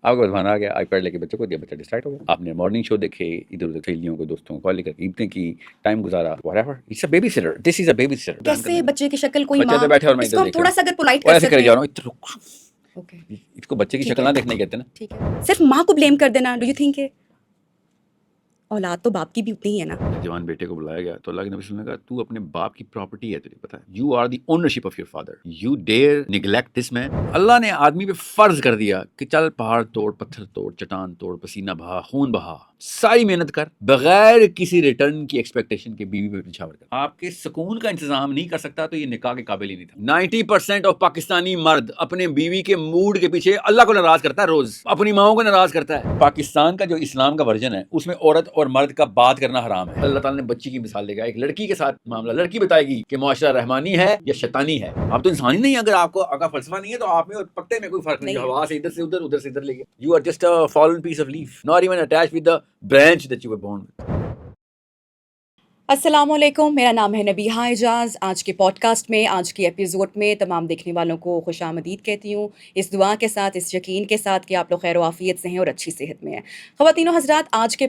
آپ کا بھانا آ گیا آئی پیڈ لے کے بچوں کو دیا, بچہ ڈسٹریکٹ ہو گیا. آپ نے مارننگ شو دیکھے, ادھر ادھر سہیلیوں کو دوستوں کو کال کر کے عیدیں کی, ٹائم گزارا, whatever. It's a babysitter. This is a babysitter. کیسے بچے کی شکل کوئی بچہ ماں, تو بیٹھے اور میں اس کو ادھر ہم دیکھ تھوڑا رہا سا اگر پولائٹ ہوں, کر ایسے کرے سکتے جا ہیں. رہا ہوں, اتر رک. اوکے اس کو بچے کی شکل نہ دیکھنا کہتے ہیں نا. ٹھیک ہے, صرف ماں کو بلیم کر دینا, ڈو یو تھنک اولاد تو باپ کی بھی اتنی ہی ہے نا. جوان بیٹے کو بلایا گیا تو اللہ کے نبی صلی اللہ علیہ وسلم نے کہا تو اپنے باپ کی پراپرٹی ہے, تجھے پتا ہے, you are the ownership of your father, you dare neglect this man. اللہ نے آدمی پہ فرض کر دیا کہ چل پہاڑ توڑ, پتھر توڑ, چٹان توڑ, پسینہ بہا, خون بہا, ساری محنت کر, بغیر کسی ریٹرن کی ایکسپیکٹیشن کے بیوی پہ نچھاور کر. آپ کے سکون کا انتظام نہیں کر سکتا تو یہ نکاح کے قابل ہی نہیں تھا. 90% آف پاکستانی مرد اپنے بیوی کے موڈ کے پیچھے اللہ کو ناراض کرتا ہے, روز اپنی ماؤں کو ناراض کرتا ہے. پاکستان کا جو اسلام کا ورژن ہے اس میں عورت اور مرد کا بات کرنا حرام ہے. اللہ تعالیٰ نے بچی کی مثال دے گا, ایک لڑکی کے ساتھ معاملہ, لڑکی بتائے گی کہ معاشرہ رحمانی ہے یا شیطانی ہے. آپ تو انسانی نہیں, اگر آپ کو آگا فلسفہ نہیں ہے تو آپ میں اور پتے میں کوئی فرق نہیں ہے. ہوا سے ادھر سے ادھر, ادھر سے ادھر لے گیا. You are just a fallen piece of leaf, not even attached with the branch that you were born with. السلام علیکم, میرا نام ہے نبیہہ اعجاز. آج کے پوڈ کاسٹ میں, آج کی ایپیزوڈ میں تمام دیکھنے والوں کو خوش آمدید کہتی ہوں, اس دعا کے ساتھ, اس یقین کے ساتھ کہ آپ لوگ خیر و عافیت سے ہیں اور اچھی صحت میں ہیں. خواتین و حضرات, آج کے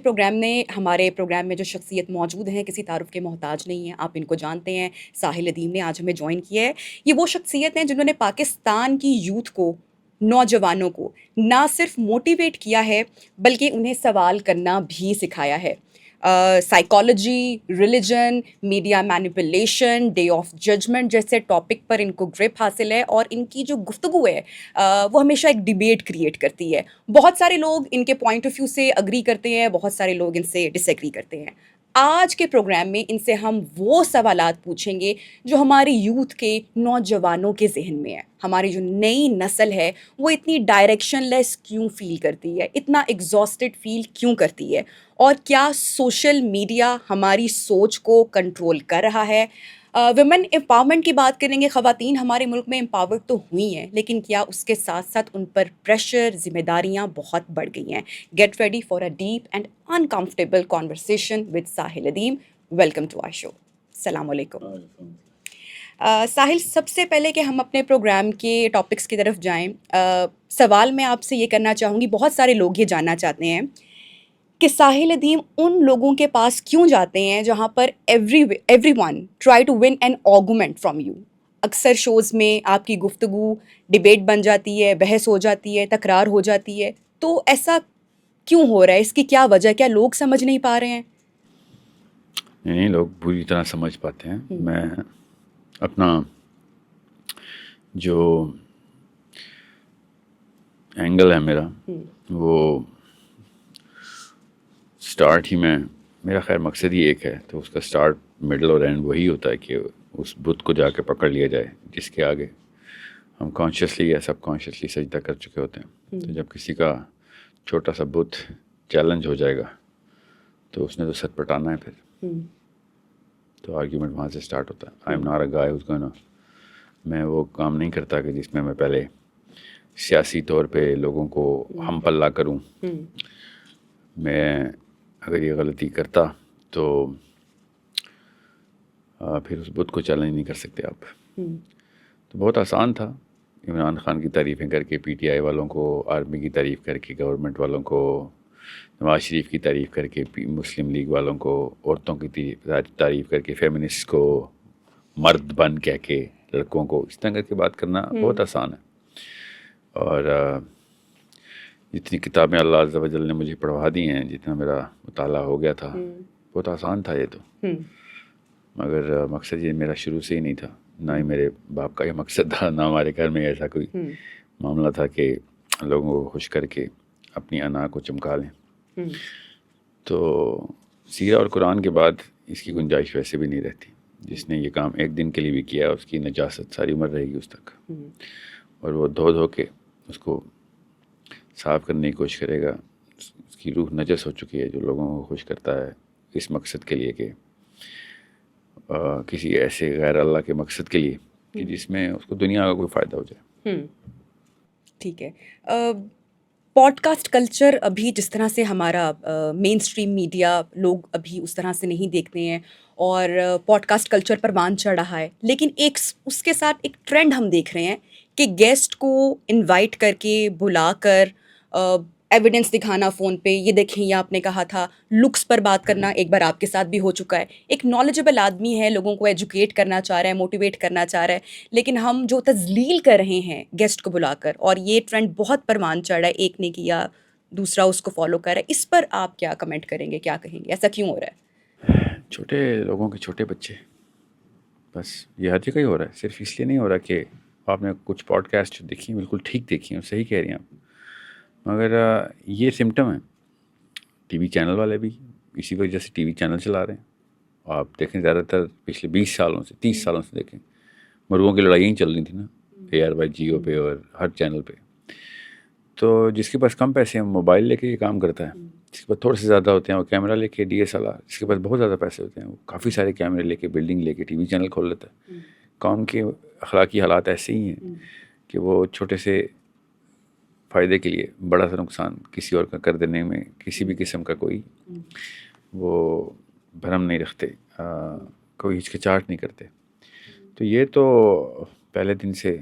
ہمارے پروگرام میں جو شخصیت موجود ہیں کسی تعارف کے محتاج نہیں ہیں, آپ ان کو جانتے ہیں. ساحل ادیم نے آج ہمیں جوائن کیا ہے. یہ وہ شخصیت ہیں جنہوں نے پاکستان کی یوتھ کو, نوجوانوں کو نہ صرف موٹیویٹ کیا ہے بلکہ انہیں سوال کرنا بھی سکھایا ہے. Psychology, religion, media manipulation, day of judgement جیسے ٹاپک پر ان کو گرپ حاصل ہے, اور ان کی جو گفتگو ہے وہ ہمیشہ ایک ڈیبیٹ کریٹ کرتی ہے. بہت سارے لوگ ان کے پوائنٹ آف ویو سے اگری کرتے ہیں, بہت سارے لوگ ان سے ڈس ایگری کرتے ہیں. آج کے پروگرام میں ان سے ہم وہ سوالات پوچھیں گے جو ہماری یوتھ کے, نوجوانوں کے ذہن میں ہے. ہماری جو نئی نسل ہے وہ اتنی ڈائریکشن لیس کیوں فیل کرتی ہے, اتنا ایگزاسٹڈ فیل کیوں کرتی ہے, اور کیا سوشل میڈیا ہماری سوچ کو کنٹرول کر رہا ہے. ویمن امپاورمنٹ کی بات کریں گے. خواتین ہمارے ملک میں امپاورڈ تو ہوئی ہیں, لیکن کیا اس کے ساتھ ساتھ ان پر پریشر, ذمہ داریاں بہت بڑھ گئی ہیں. Get ready for a deep and uncomfortable conversation with Sahil Adeem. Welcome to our show. السلام علیکم. ساحل, سب سے پہلے کہ ہم اپنے پروگرام کے ٹاپکس کی طرف جائیں, سوال میں آپ سے یہ کرنا چاہوں گی, بہت سارے لوگ یہ جاننا چاہتے ہیں کہ ساحل ادیم ان لوگوں کے پاس کیوں جاتے ہیں جہاں پر every one try to win an argument from you. اکثر شوز میں آپ کی گفتگو ڈبیٹ بن جاتی ہے, بحث ہو جاتی ہے, تکرار ہو جاتی ہے, تو ایسا کیوں ہو رہا ہے, اس کی کیا وجہ, کیا لوگ سمجھ نہیں پا رہے ہیں؟ نہیں, لوگ بری طرح سمجھ پاتے ہیں. میں اپنا جو اینگل ہے میرا, وہ سٹارٹ ہی میں, میرا خیر مقصد ہی ایک ہے, تو اس کا سٹارٹ, مڈل اور اینڈ وہی ہوتا ہے کہ اس بت کو جا کے پکڑ لیا جائے جس کے آگے ہم کانشیسلی یا سب کانشیسلی سجدہ کر چکے ہوتے ہیں. تو جب کسی کا چھوٹا سا بت چیلنج ہو جائے گا تو اس نے تو سر پٹانا ہے پھر. تو آرگیومنٹ وہاں سے سٹارٹ ہوتا ہے. I am not a guy who's gonna, میں وہ کام نہیں کرتا کہ جس میں پہلے سیاسی طور پہ لوگوں کو ہم پلہ کروں. میں اگر یہ غلطی کرتا تو پھر اس بت کو چیلنج نہیں کر سکتے آپ. تو بہت آسان تھا, عمران خان کی تعریفیں کر کے, پی ٹی آئی والوں کو, آرمی کی تعریف کر کے, گورنمنٹ والوں کو, نواز شریف کی تعریف کر کے, مسلم لیگ والوں کو, عورتوں کی تعریف کر کے, فیمنسٹ کو مرد بن کہہ کے, لڑکوں کو اس طرح کر کے بات کرنا بہت آسان ہے. اور جتنی کتابیں اللہ عز و جل نے مجھے پڑھوا دی ہیں, جتنا میرا مطالعہ ہو گیا تھا, بہت آسان تھا یہ تو. مگر مقصد یہ میرا شروع سے ہی نہیں تھا, نہ ہی میرے باپ کا یہ مقصد تھا, نہ ہمارے گھر میں ایسا کوئی معاملہ تھا کہ لوگوں کو خوش کر کے اپنی انا کو چمکا لیں. تو سیرہ اور قرآن کے بعد اس کی گنجائش ویسے بھی نہیں رہتی. جس نے یہ کام ایک دن کے لیے بھی کیا, اس کی نجاست ساری عمر رہے گی اس تک, اور وہ دھو کے اس کو صاف کرنے کی کوشش کرے گا. اس کی روح نجس ہو چکی ہے جو لوگوں کو خوش کرتا ہے اس مقصد کے لیے کہ کسی ایسے غیر اللہ کے مقصد کے لیے کہ جس میں اس کو دنیا کا کوئی فائدہ ہو جائے. ٹھیک ہے. پوڈ کاسٹ کلچر ابھی جس طرح سے ہمارا مین اسٹریم میڈیا, لوگ ابھی اس طرح سے نہیں دیکھتے ہیں اور پوڈ کاسٹ کلچر پر بان چڑھ رہا ہے, لیکن ایک اس کے ساتھ ایک ٹرینڈ ہم دیکھ رہے ہیں کہ گیسٹ کو انوائٹ کر کے, بلا کر ایویڈنس دکھانا فون پہ، یہ دیکھیں یہ آپ نے کہا تھا، لکس پر بات کرنا ایک بار آپ کے ساتھ بھی ہو چکا ہے. ایک نالجبل آدمی ہے، لوگوں کو ایجوکیٹ کرنا چاہ رہا ہے، موٹیویٹ کرنا چاہ رہا ہے، لیکن ہم جو تذلیل کر رہے ہیں گیسٹ کو بلا کر، اور یہ ٹرینڈ بہت پروان چڑھ رہا ہے، ایک نے کیا دوسرا اس کو فالو کر رہا ہے، اس پر آپ کیا کمنٹ کریں گے، کیا کہیں گے، ایسا کیوں ہو رہا ہے؟ چھوٹے لوگوں کے چھوٹے بچے، بس یہ ہر جگہ ہی ہو رہا ہے. صرف اس لیے نہیں ہو رہا کہ آپ نے کچھ پوڈ کاسٹ دیکھی بالکل ٹھیک دیکھی ہیں، صحیح کہہ رہی ہیں آپ، مگر یہ سمٹم ہے. ٹی وی چینل والے بھی اسی وجہ سے ٹی وی چینل چلا رہے ہیں. آپ دیکھیں زیادہ تر پچھلے 20 سالوں سے 30 سالوں سے دیکھیں، مرغوں کی لڑائیاں ہی چل رہی تھیں نا، AR جیو پہ اور ہر چینل پہ. تو جس کے پاس کم پیسے ہیں موبائل لے کے یہ کام کرتا ہے، جس کے پاس تھوڑے سے زیادہ ہوتے ہیں وہ کیمرہ لے کے DSLR، جس کے پاس بہت زیادہ پیسے ہوتے ہیں وہ کافی سارے کیمرے لے کے بلڈنگ لے کے ٹی وی چینل کھول لیتا ہے. قوم کے اخلاقی حالات ایسے ہی ہیں کہ وہ چھوٹے سے فائدے کے لیے بڑا سا نقصان کسی اور کا کر دینے میں کسی بھی قسم کا کوئی وہ بھرم نہیں رکھتے، کوئی ہچکچاہٹ نہیں کرتے. تو یہ تو پہلے دن سے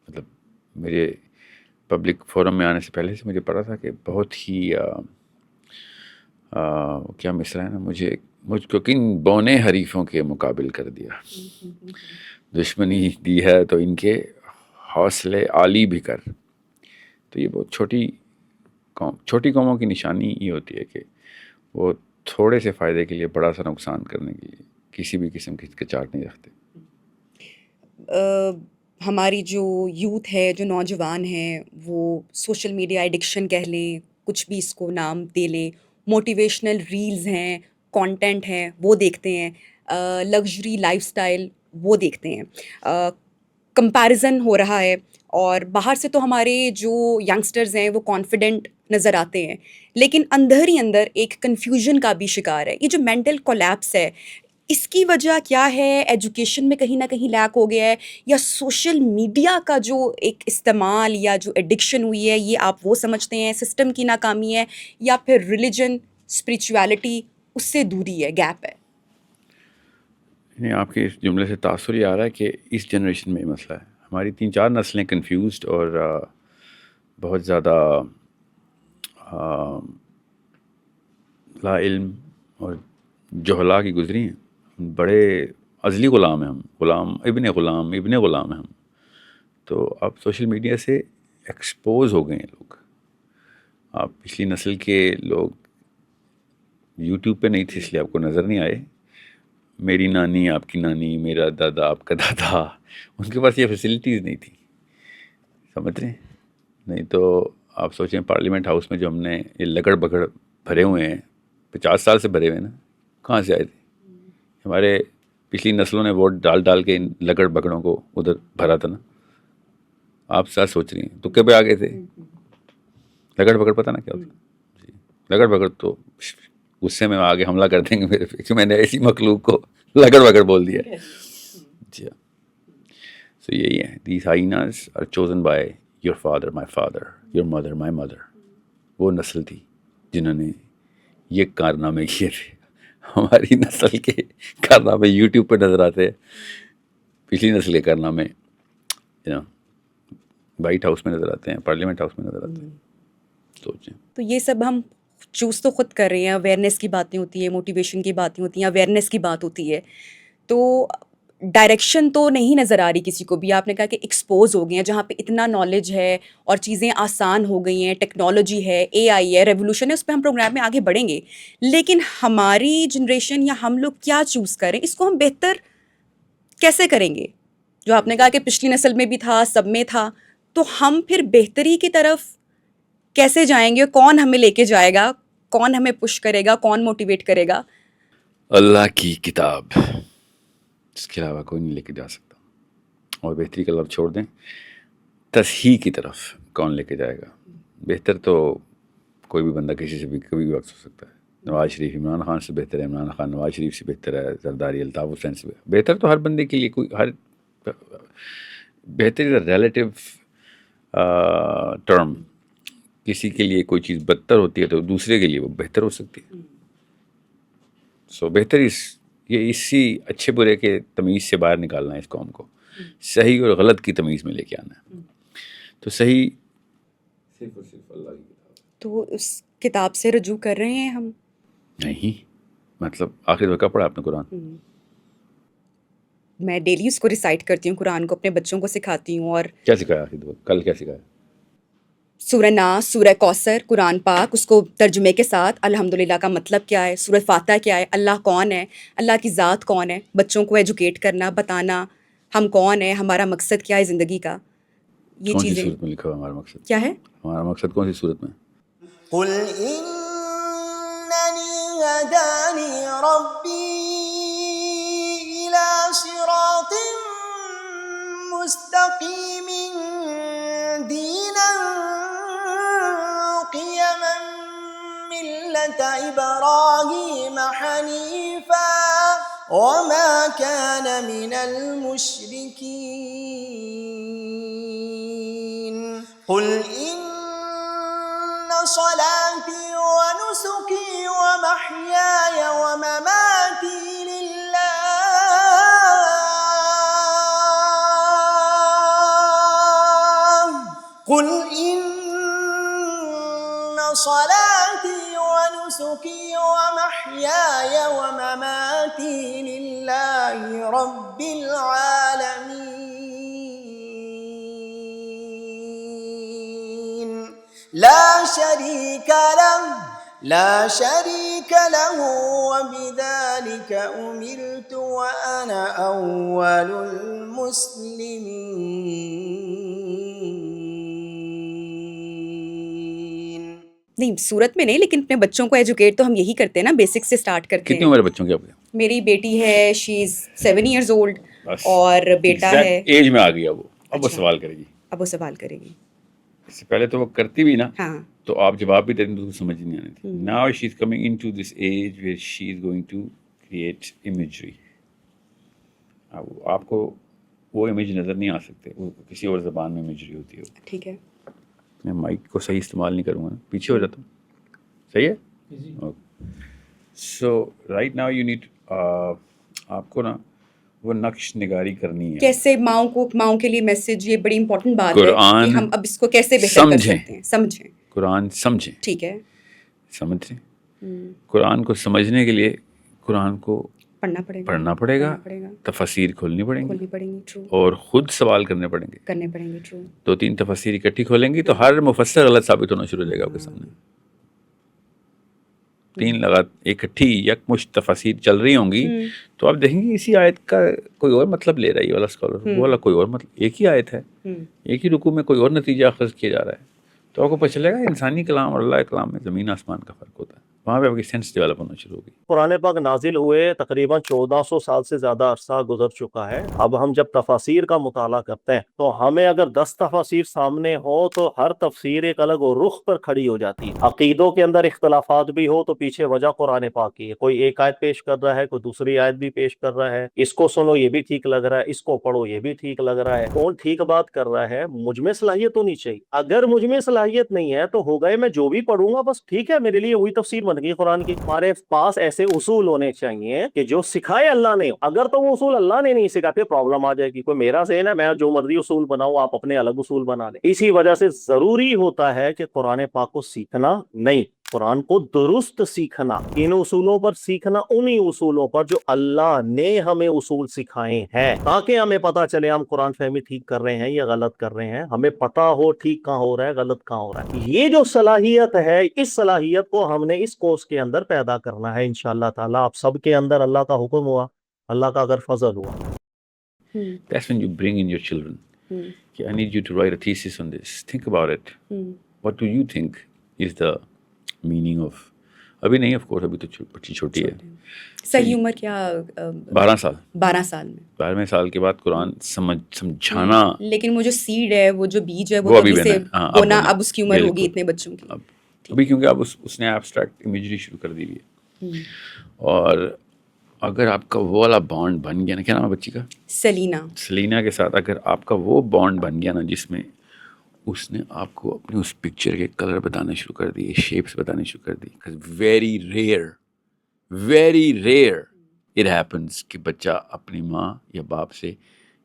مطلب میرے پبلک فورم میں آنے سے پہلے سے مجھے پتا تھا کہ بہت ہی کیا مصرع ہے نا، مجھ کو کن بونے حریفوں کے مقابل کر دیا، دشمنی دی ہے تو ان کے حوصلے عالی بھی کر. تو یہ بہت چھوٹی قوموں کی نشانی یہ ہوتی ہے کہ وہ تھوڑے سے فائدے کے لیے بڑا سا نقصان کرنے کے لیے کسی بھی قسم کی ہچکچاہٹ نہیں رکھتے. ہماری جو یوتھ ہے، جو نوجوان ہیں، وہ سوشل میڈیا ایڈکشن کہہ لیں، کچھ بھی اس کو نام دے لیں، موٹیویشنل ریلز ہیں، کانٹینٹ ہیں، وہ دیکھتے ہیں، لگژری لائف سٹائل وہ دیکھتے ہیں، کمپیریزن ہو رہا ہے. اور باہر سے تو ہمارے جو ینگسٹرز ہیں وہ کانفیڈنٹ نظر آتے ہیں، لیکن اندر ہی اندر ایک کنفیوژن کا بھی شکار ہے. یہ جو مینٹل کولیپس ہے، اس کی وجہ کیا ہے؟ ایجوکیشن میں کہیں نہ کہیں لیک ہو گیا ہے، یا سوشل میڈیا کا جو ایک استعمال یا جو ایڈکشن ہوئی ہے، یہ آپ وہ سمجھتے ہیں سسٹم کی ناکامی ہے، یا پھر ریلیجن، اسپریچویلٹی، اس سے دوری ہے، گیپ ہے؟ نہیں، آپ کے اس جملے سے تاثر یہ آ رہا ہے کہ اس جنریشن میں یہ مسئلہ ہے. ہماری 3-4 نسلیں کنفیوزڈ اور بہت زیادہ لا علم اور جہلا کی گزری ہیں. بڑے ازلی غلام ہیں ہم، ابن غلام ہیں ہم. تو اب سوشل میڈیا سے ایکسپوز ہو گئے ہیں لوگ. آپ پچھلی نسل کے لوگ یوٹیوب پہ نہیں تھے اس لیے آپ کو نظر نہیں آئے. میری نانی، آپ کی نانی، میرا دادا، آپ کا دادا، ان کے پاس یہ فیسلٹیز نہیں تھی، سمجھ رہے ہیں؟ نہیں تو آپ سوچیں پارلیمنٹ ہاؤس میں جو ہم نے یہ لگڑ بگڑ بھرے ہوئے ہیں، 50 سال سے بھرے ہوئے ہیں نا، کہاں سے آئے تھے؟ ہمارے پچھلی نسلوں نے ووٹ ڈال کے ان لگڑ بگڑوں کو ادھر بھرا تھا نا. آپ ساتھ سوچ رہی ہیں تو کب آ گئے تھے؟ لگڑ بگڑ پتہ نا کیا ہوتا؟ جی، لگڑ بگڑ تو غصے میں آگے حملہ کر دیں گے میرے پہ کہ میں نے ایسی مخلوق کو لگڑ بگڑ بول دیا. جی ہاں. سو یہی ہے، these hyenas are chosen by your father, my father, your mother, my mother. وہ نسل تھی جنہوں نے یہ کارنامے کیے تھے. ہماری نسل کے کارنامے یوٹیوب پہ نظر آتے ہیں، پچھلی نسل کے کارنامے وائٹ ہاؤس میں نظر آتے ہیں، پارلیمنٹ ہاؤس میں نظر آتے ہیں. سوچیں. تو یہ سب ہم چوز تو خود کر رہے ہیں. اویئرنیس کی باتیں ہوتی ہیں، موٹیویشن کی باتیں ہوتی ہیں، اویئرنیس کی بات ہوتی ہے، تو ڈائریکشن تو نہیں نظر آ رہی کسی کو بھی. آپ نے کہا کہ ایکسپوز ہو گئے ہیں، جہاں پہ اتنا نالج ہے اور چیزیں آسان ہو گئی ہیں، ٹیکنالوجی ہے، AI ہے، ریولوشن ہے، اس پہ ہم پروگرام میں آگے بڑھیں گے. لیکن ہماری جنریشن یا ہم لوگ کیا چوز کریں، اس کو ہم بہتر کیسے کریں گے؟ جو آپ نے کہا کہ پچھلی نسل میں بھی تھا، سب میں تھا، تو ہم پھر بہتری کی طرف کیسے جائیں گے؟ کون ہمیں لے کے جائے گا؟ کون ہمیں پش کرے گا؟ کون موٹیویٹ کرے گا؟ اللہ کی کتاب، اس کے علاوہ کوئی نہیں لے کے جا سکتا. اور بہتری کا لفظ چھوڑ دیں، تصحیح کی طرف کون لے کے جائے گا؟ بہتر تو کوئی بھی بندہ کسی سے بھی کبھی بھی وقت ہو سکتا ہے. نواز شریف عمران خان سے بہتر ہے، عمران خان نواز شریف سے بہتر ہے، زرداری الطاف حسین سے بہتر. تو ہر بندے کے لیے کوئی ہر بہتر ریلیٹیو ٹرم. کسی کے لیے کوئی چیز بدتر ہوتی ہے تو دوسرے کے لیے وہ بہتر ہو سکتی ہے. سو بہتر یہ اسی اچھے برے کے تمیز سے باہر نکالنا ہے اس قوم کو، صحیح اور غلط کی تمیز میں لے کے آنا ہے. تو صحیح صرف اور صرف اللہ کی کتاب ہے. تو اس کتاب سے رجوع کر رہے ہیں ہم؟ نہیں، مطلب آخر وقت پڑھا آپ نے قرآن؟ میں ڈیلی اس کو ریسائٹ کرتی ہوں، قرآن کو اپنے بچوں کو سکھاتی ہوں. اور کیا سکھایا آخر وقت؟ کل کیا سکھایا؟ سورہ ناس، سورہ کوثر، قرآن پاک، اس کو ترجمے کے ساتھ الحمدللہ کا مطلب کیا ہے، سورہ فاتحہ کیا ہے، اللہ کون ہے، اللہ کی ذات کون ہے، بچوں کو ایجوکیٹ کرنا، بتانا ہم کون ہیں، ہمارا مقصد کیا ہے زندگی کا. یہ کون سی چیزیں صورت میں لکھا ہوا ہمارا مقصد؟ کیا ہے؟ ہمارا مقصد کون سی صورت میں؟ قل إنني هداني ربي إلى صراط مستقيم دينا قيما ملة إبراهيم حنيفا وما كان من المشركين قل إن صلاتي ونسكي ومحياي ومماتي لله قل إن صلاتي ونسكي ومحياي ومماتي لله رب العالمين لا شريك له وبذلك أمرت وأنا أول المسلمين. نہیں صورت میں نہیں، لیکن اپنے بچوں کو ایجوکیٹ تو ہم یہی کرتے ہیں نا، بیسک سے سٹارٹ کرتے کتنی ہیں. عمر ہے بچوں کی آپ کے؟ میری بیٹی ہے، شی از 7 years old، اور بیٹا ہے. ایج میں آ گیا وہ، اب وہ اچھا. سوال کرے گی. اب وہ سوال کرے گی. اس سے پہلے تو وہ کرتی بھی نا، ہاں. تو آپ جواب بھی دیتے تو اس کو سمجھ نہیں آنی تھی. Now she is coming in to this age where she is going to create imagery. اب آپ کو وہ امیج نظر نہیں آ سکتے، وہ کسی اور زبان میں امیجری ہوتی ہے. ٹھیک ہے. میں مائک کو صحیح استعمال نہیں کروں گا نا، پیچھے ہو جاتا ہوں. صحیح ہے. So right now you need, آپ کو نا وہ نقش نگاری کرنی ہے. کیسے ماؤں کے لیے میسج، یہ بڑی امپورٹنٹ بات ہے قرآن کہ ہم اب اس کو کیسے بہتر کر سکتے ہیں. سمجھیں قرآن، سمجھیں. ٹھیک ہے. سمجھیں. قرآن کو سمجھنے کے لیے قرآن کو پڑھنا پڑے گا، تفاسیر کھولنی پڑیں گی، ٹرو. اور خود سوال کرنے پڑیں گے. ٹرو. 2-3 تفاسیر اکٹھی کھولیں گی تو ہر مفسر غلط ثابت ہونا شروع ہو جائے گا آپ کے سامنے. 3 لغات اکٹھی یکمشت تفاسیر چل رہی ہوں گی تو آپ دیکھیں گے اسی آیت کا کوئی اور مطلب لے رہا ہے یہ والا اسکالر، وہ والا کوئی اور مطلب. ایک ہی آیت ہے، ایک ہی رکوع میں کوئی اور نتیجہ اخذ کیا جا رہا ہے. تو آپ کو پتہ چلے گا انسانی کلام اور اللہ کلام میں زمین آسمان کا فرق ہوتا ہے. وہاں پہ آپ کی سینس ڈیولپ ہونا شروع ہوگی. قرآن پاک نازل ہوئے تقریباً 1400 سال سے زیادہ عرصہ گزر چکا ہے. اب ہم جب تفاسیر کا مطالعہ کرتے ہیں تو ہمیں اگر 10 تفاسیر سامنے ہو تو ہر تفسیر ایک الگ رخ پر کھڑی ہو جاتی ہے. عقیدوں کے اندر اختلافات بھی ہو تو پیچھے وجہ قرآن پاک کی ہے. کوئی ایک آیت پیش کر رہا ہے، کوئی دوسری آیت بھی پیش کر رہا ہے. اس کو سنو یہ بھی ٹھیک لگ رہا ہے، اس کو پڑھو یہ بھی ٹھیک لگ رہا ہے. کون ٹھیک بات کر رہا ہے؟ مجھ میں صلاحیت ہونی چاہیے. اگر مجھ میں صلاحیت نہیں ہے تو ہو گئے میں جو بھی پڑھوں گا بس ٹھیک ہے، میرے لیے وہی تفسیر بن گئی قرآن کی. ہمارے پاس ایسے اصول ہونے چاہیے کہ جو سکھائے اللہ نے. اگر تو وہ اصول اللہ نے نہیں سکھا پھر پرابلم آ جائے گی. کوئی میرا ذہن ہے، میں جو مرضی اصول بناؤں، آپ اپنے الگ اصول بنا لیں. اسی وجہ سے ضروری ہوتا ہے کہ قرآن پاک کو سیکھنا نہیں، قرآن کو درست سیکھنا. ان اصولوں پر سیکھنا، انہی اصولوں پر جو اللہ نے ہمیں اصول سکھائے ہیں، تاکہ ہمیں پتہ چلے ہم قرآن فہمی ٹھیک کر رہے ہیں یا غلط کر رہے ہیں. ہمیں پتہ ہو ٹھیک کہاں ہو رہا ہے، غلط کہاں ہو رہا ہے. یہ جو صلاحیت ہے، اس صلاحیت کو ہم نے اس کورس کے اندر پیدا کرنا ہے انشاءاللہ تعالیٰ. آپ سب کے اندر اللہ کا حکم ہوا، اللہ کا اگر فضل ہوا. That's when you bring in your children. I need you to write a thesis on this. Think about it. What do you think is the meaning of... ابھی نہیں، آف کورس ابھی تو بچی چھوٹی ہے. صحیح عمر کیا؟ 12 سال. 12 سال میں 12ویں سال کے بعد قرآن سمجھانا. لیکن وہ جو سیڈ ہے، وہ جو بیج ہے، وہ ابھی سے بونا. اب اس کی عمر ہوگی اتنے بچوں کی ابھی، کیونکہ اب اس نے ایبسٹریکٹ امیجری شروع کر دی ہے. اور اگر آپ کا وہ والا بانڈ بن گیا نا، کیا نام ہے بچی کا؟ سلینا کے ساتھ اگر آپ کا وہ بانڈ بن گیا نا، جس میں اس نے آپ کو اپنی اس پکچر کے کلر بتانے شروع کر دیے، شیپس بتانے شروع کر دی. ویری ریئر اٹ ہیپنس کہ بچہ اپنی ماں یا باپ سے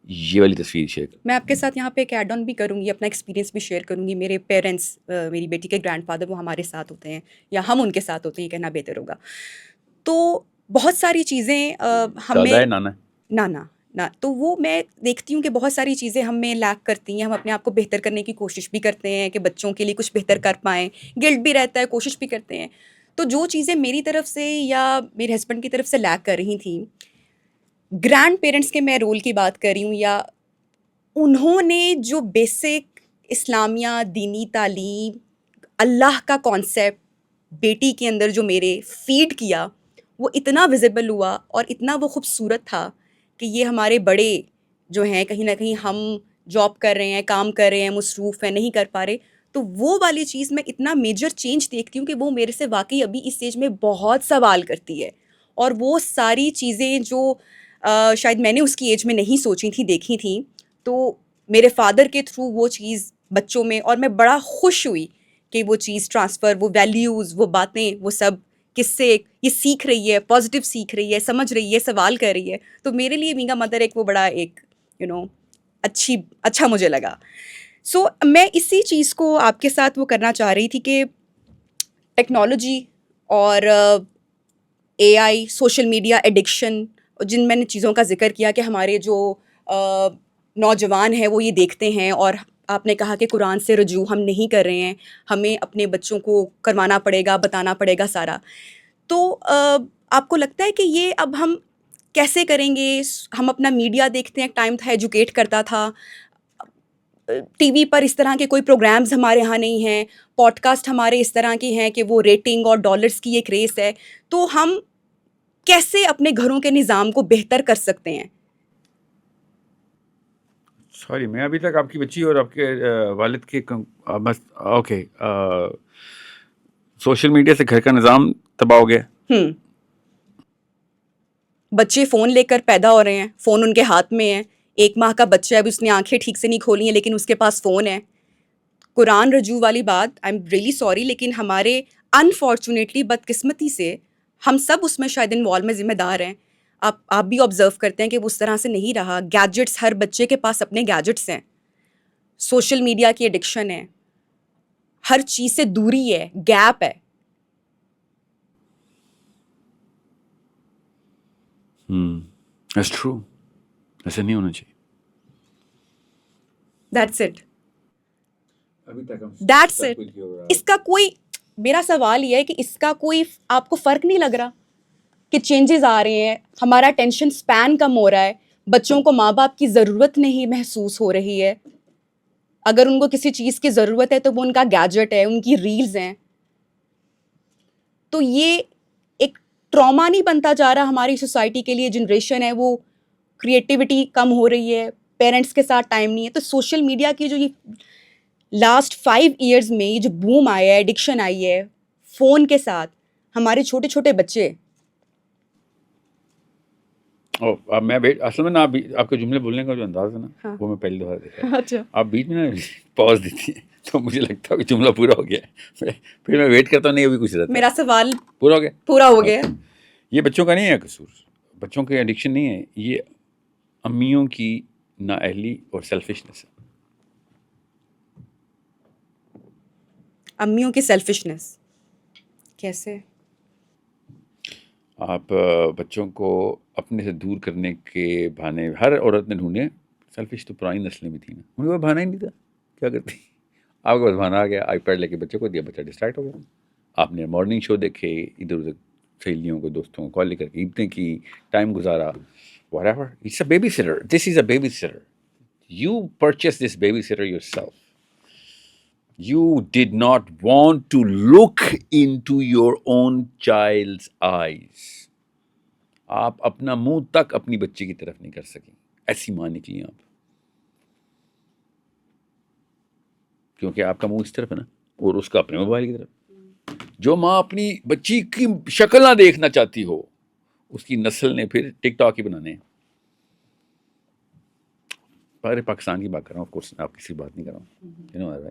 یہ والی تصویر شیئر کریں. میں آپ کے ساتھ یہاں پہ ایک ایڈ آن بھی کروں گی، اپنا ایکسپیرینس بھی شیئر کروں گی. میرے پیرنٹس، میری بیٹی کے گرینڈ فادر وہ ہمارے ساتھ ہوتے ہیں یا ہم ان کے ساتھ ہوتے ہیں، یہ کہنا بہتر ہوگا. تو بہت ساری چیزیں ہمیں دادا ہے نانا ہے؟ نانا نہ، تو وہ میں دیکھتی ہوں کہ بہت ساری چیزیں ہمیں لیک کرتی ہیں. ہم اپنے آپ کو بہتر کرنے کی کوشش بھی کرتے ہیں کہ بچوں کے لیے کچھ بہتر کر پائیں، گلٹ بھی رہتا ہے، کوشش بھی کرتے ہیں. تو جو چیزیں میری طرف سے یا میرے ہسبینڈ کی طرف سے لیک کر رہی تھیں، گرینڈ پیرنٹس کے میں رول کی بات کر رہی ہوں، یا انہوں نے جو بیسک اسلامیہ دینی تعلیم، اللہ کا کانسیپٹ بیٹی کے اندر جو میرے فیڈ کیا، وہ اتنا ویزیبل ہوا اور اتنا وہ خوبصورت تھا کہ یہ ہمارے بڑے جو ہیں کہیں نہ کہیں ہم جاب کر رہے ہیں، کام کر رہے ہیں، مصروف ہیں، نہیں کر پا رہے. تو وہ والی چیز میں اتنا میجر چینج دیکھتی ہوں کہ وہ میرے سے واقعی ابھی اس اسٹیج میں بہت سوال کرتی ہے. اور وہ ساری چیزیں جو شاید میں نے اس کی ایج میں نہیں سوچی تھیں، دیکھی تھیں، تو میرے فادر کے تھرو وہ چیز بچوں میں، اور میں بڑا خوش ہوئی کہ وہ چیز ٹرانسفر، وہ ویلیوز، وہ باتیں، وہ سب کس سے یہ سیکھ رہی ہے، پازیٹیو سیکھ رہی ہے، سمجھ رہی ہے، سوال کر رہی ہے. تو میرے لیے بینگ اے مدر ایک وہ بڑا ایک اچھا مجھے لگا. سو میں اسی چیز کو آپ کے ساتھ وہ کرنا چاہ رہی تھی کہ ٹیکنالوجی اور اے آئی، سوشل میڈیا ایڈکشن، جن میں نے چیزوں کا ذکر کیا کہ ہمارے جو نوجوان ہیں وہ یہ دیکھتے ہیں، اور آپ نے کہا کہ قرآن سے رجوع ہم نہیں کر رہے ہیں، ہمیں اپنے بچوں کو کروانا پڑے گا، بتانا پڑے گا سارا. تو آپ کو لگتا ہے کہ یہ اب ہم کیسے کریں گے؟ ہم اپنا میڈیا دیکھتے ہیں، ایک ٹائم تھا ایجوکیٹ کرتا تھا، ٹی وی پر اس طرح کے کوئی پروگرامز ہمارے ہاں نہیں ہیں، پوڈ کاسٹ ہمارے اس طرح کے ہیں کہ وہ ریٹنگ اور ڈالرز کی ایک ریس ہے. تو ہم کیسے اپنے گھروں کے نظام کو بہتر کر سکتے ہیں؟ سوری، میں ابھی تک آپ کی بچی اور آپ کے والد کے اوکے، سوشل میڈیا سے گھر کا نظام تباہ ہو گیا. بچے فون لے کر پیدا ہو رہے ہیں، فون ان کے ہاتھ میں ہے. 1 ماہ کا بچہ ہے، ابھی اس نے آنکھیں ٹھیک سے نہیں کھولی ہیں لیکن اس کے پاس فون ہے. قرآن رجوع والی بات، آئی ایم ریئلی سوری، لیکن ہمارے انفارچونیٹلی، بدقسمتی سے ہم سب اس میں شاید انوالو میں ذمہ دار ہیں. آپ بھی آبزرو کرتے ہیں کہ وہ اس طرح سے نہیں رہا. گیجٹس، ہر بچے کے پاس اپنے گیجٹس ہیں، سوشل میڈیا کی ایڈکشن ہے، ہر چیز سے دوری ہے، گیپ ہے. That's true. ایسا نہیں ہونا چاہیے. That's it. اس کا کوئی، میرا سوال یہ ہے کہ اس کا کوئی آپ کو فرق نہیں لگ رہا کہ چینجز آ رہے ہیں، ہمارا ٹینشن سپین کم ہو رہا ہے، بچوں کو ماں باپ کی ضرورت نہیں محسوس ہو رہی ہے. اگر ان کو کسی چیز کی ضرورت ہے تو وہ ان کا گیجٹ ہے، ان کی ریلز ہیں. تو یہ ایک ٹراما نہیں بنتا جا رہا ہماری سوسائٹی کے لیے؟ جنریشن ہے وہ، کریٹیوٹی کم ہو رہی ہے، پیرنٹس کے ساتھ ٹائم نہیں ہے. تو سوشل میڈیا کی جو یہ لاسٹ 5 ایئرز میں یہ جو بوم آیا ہے، ایڈکشن آئی ہے فون کے ساتھ، ہمارے چھوٹے چھوٹے بچے. میں اصل میں نا آپ کے جملے بولنے کا جو انداز ہے نا، وہ میں پہلی دفعہ دیکھا. اچھا، آپ بیچ میں نا پاز دیتی ہیں تو مجھے لگتا ہے کہ جملہ پورا ہو گیا ہے، پھر میں ویٹ کرتا ہوں، نہیں ابھی کچھ رہتا. میرا سوال پورا ہو گیا، پورا ہو گیا. یہ بچوں کا نہیں ہے قصور، بچوں کی ایڈکشن نہیں ہے، یہ امیوں کی نااہلی اور سیلفشنس ہے. امیوں کی سیلفشنس کیسے؟ آپ بچوں کو اپنے سے دور کرنے کے بہانے ہر عورت نے ڈھونڈے. سیلفش تو پرانی نسلیں بھی تھیں نا، ان کو بہانا ہی نہیں تھا. کیا کرتی؟ آپ کے پاس بہانا آ گیا، آئی پیڈ لے کے بچے کو دیا، بچہ ڈسٹریکٹ ہو گیا. آپ نے مارننگ شو دیکھے، ادھر ادھر سہیلیوں کو، دوستوں کو کال کر کے عیدیں کی، ٹائم گزارا. whatever. It's a babysitter. This is a babysitter. You purchased this babysitter yourself. You did not want to look into your own child's eyes. آپ اپنا منہ تک اپنی بچی کی طرف نہیں کر سکیں، ایسی ماں نکلی آپ، کیونکہ آپ کا منہ اس طرف ہے نا، اور اس کا اپنے موبائل کی طرف. جو ماں اپنی بچی کی شکل نہ دیکھنا چاہتی ہو، اس کی نسل نے پھر ٹک ٹاک ہی بنانے ہیں. پاکستان کی بات کر رہا ہوں، آف کورس آپ کسی بات نہیں کر رہا ہوں.